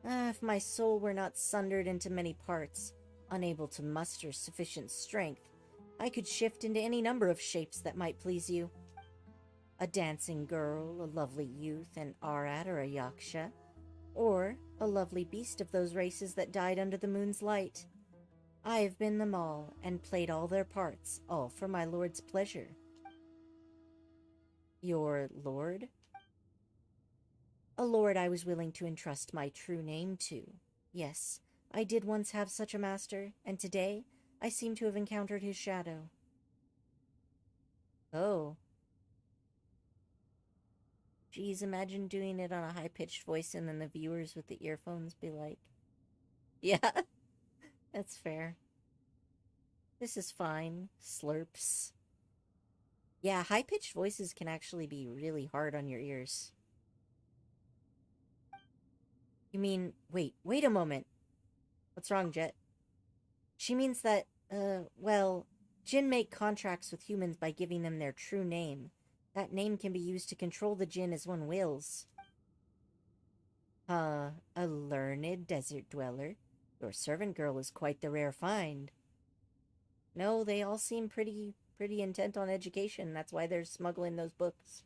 Ah, if my soul were not sundered into many parts, unable to muster sufficient strength, I could shift into any number of shapes that might please you. A dancing girl, a lovely youth, an Arhat or a Yaksha, or a lovely beast of those races that died under the moon's light. I have been them all, and played all their parts, all for my lord's pleasure. Your lord? A lord I was willing to entrust my true name to. Yes, I did once have such a master, and today I seem to have encountered his shadow. Oh. Geez, imagine doing it on a high-pitched voice and then the viewers with the earphones be like, yeah, that's fair. This is fine. Slurps. Yeah, high-pitched voices can actually be really hard on your ears. You mean, wait a moment. What's wrong, Jet? She means that, well, Jinn make contracts with humans by giving them their true name. That name can be used to control the Jinn as one wills. A learned desert dweller. Your servant girl is quite the rare find. No, they all seem pretty intent on education. That's why they're smuggling those books.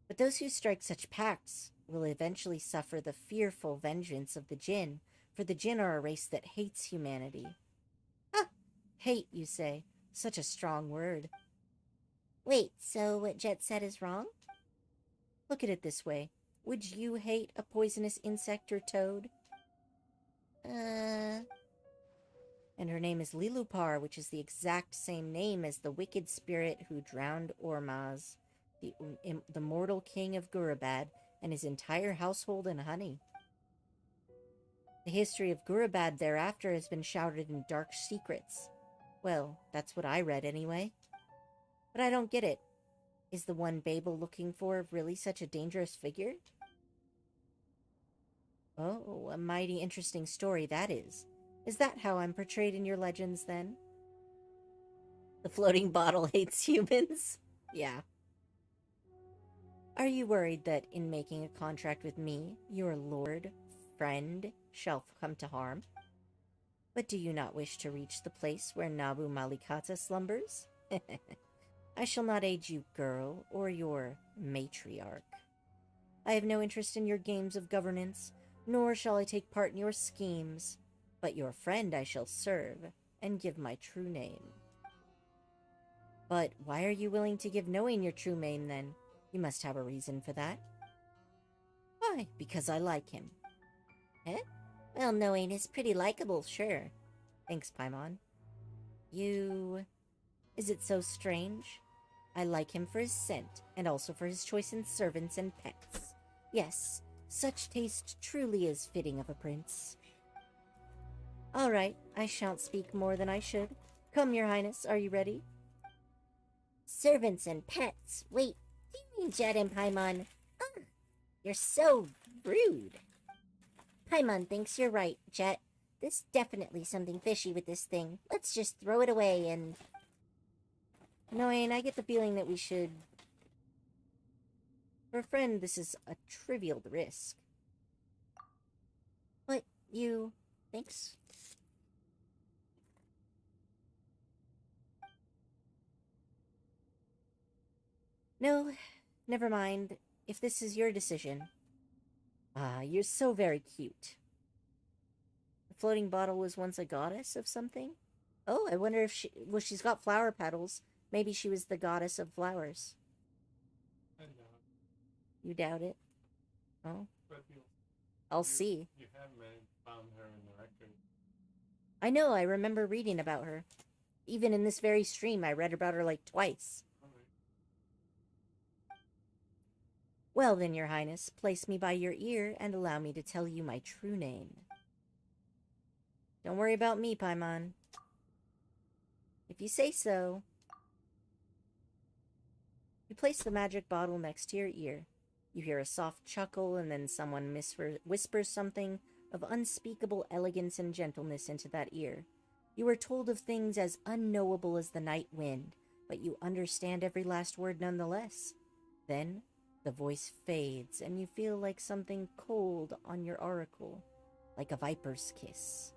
But those who strike such pacts will eventually suffer the fearful vengeance of the Jinn, for the Jinn are a race that hates humanity. Ah, hate, you say. Such a strong word. Wait, so what Jet said is wrong? Look at it this way. Would you hate a poisonous insect or toad? And her name is Lilupar, which is the exact same name as the wicked spirit who drowned Ormaz, the mortal king of Gurabad, and his entire household in honey. The history of Gurabad thereafter has been shrouded in dark secrets. Well, that's what I read anyway. But I don't get it. Is the one Babel looking for really such a dangerous figure? Oh, a mighty interesting story that is. Is that how I'm portrayed in your legends, then? The floating bottle hates humans? Yeah. Are you worried that in making a contract with me, your lord, friend, shall come to harm? But do you not wish to reach the place where Nabu Malikata slumbers? I shall not aid you, girl, or your matriarch. I have no interest in your games of governance, nor shall I take part in your schemes. But your friend I shall serve, and give my true name. But why are you willing to give knowing your true name, then? You must have a reason for that. Why? Because I like him. Eh? Well, knowing is pretty likable, sure. Thanks, Paimon. You... Is it so strange? I like him for his scent, and also for his choice in servants and pets. Yes, such taste truly is fitting of a prince. All right, I shan't speak more than I should. Come, your highness, are you ready? Servants and pets. Wait, do you mean Jet and Paimon? Ugh, you're so rude. Paimon thinks you're right, Jet. There's definitely something fishy with this thing. Let's just throw it away and... Annoying, I get the feeling that we should... For a friend, this is a trivial risk. What, you... Thanks? No, never mind. If this is your decision. Ah, you're so very cute. The floating bottle was once a goddess of something? Oh, I wonder if she... Well, she's got flower petals. Maybe she was the goddess of flowers. I doubt. You doubt it? Oh. But I'll see. You haven't found her in the record. I know, I remember reading about her. Even in this very stream, I read about her like twice. Well then, your highness, place me by your ear and allow me to tell you my true name. Don't worry about me, Paimon. If you say so. You place the magic bottle next to your ear. You hear a soft chuckle, and then someone whispers something of unspeakable elegance and gentleness into that ear. You are told of things as unknowable as the night wind, but you understand every last word nonetheless. Then, the voice fades, and you feel like something cold on your auricle, like a viper's kiss.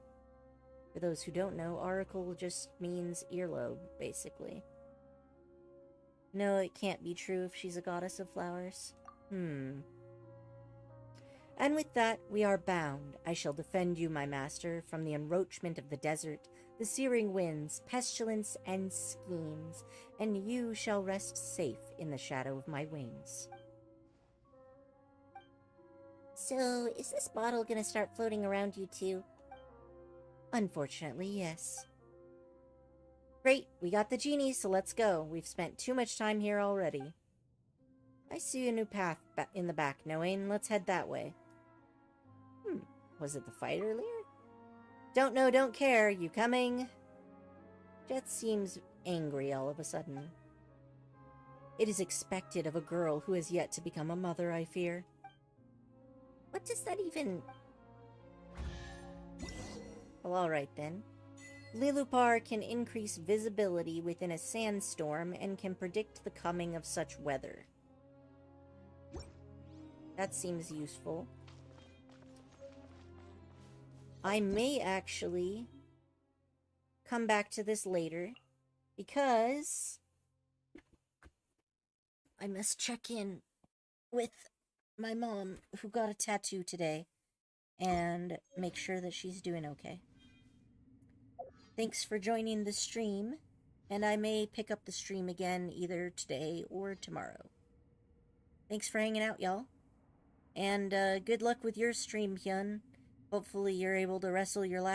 For those who don't know, auricle just means earlobe, basically. No, it can't be true if she's a goddess of flowers. And with that, we are bound. I shall defend you, my master, from the encroachment of the desert, the searing winds, pestilence, and schemes, and you shall rest safe in the shadow of my wings. So, is this bottle gonna start floating around you too? Unfortunately, yes. Great, we got the genie, so let's go. We've spent too much time here already. I see a new path in the back, Noane. Let's head that way. Was it the fight earlier? Don't know, don't care. You coming? Jet seems angry all of a sudden. It is expected of a girl who has yet to become a mother, I fear. What does that even... Well, alright then. Lilupar can increase visibility within a sandstorm and can predict the coming of such weather. That seems useful. I may actually come back to this later, because I must check in with my mom, who got a tattoo today, and make sure that she's doing okay. Thanks for joining the stream, and I may pick up the stream again either today or tomorrow. Thanks for hanging out, y'all. And good luck with your stream, Hyun. Hopefully you're able to wrestle your last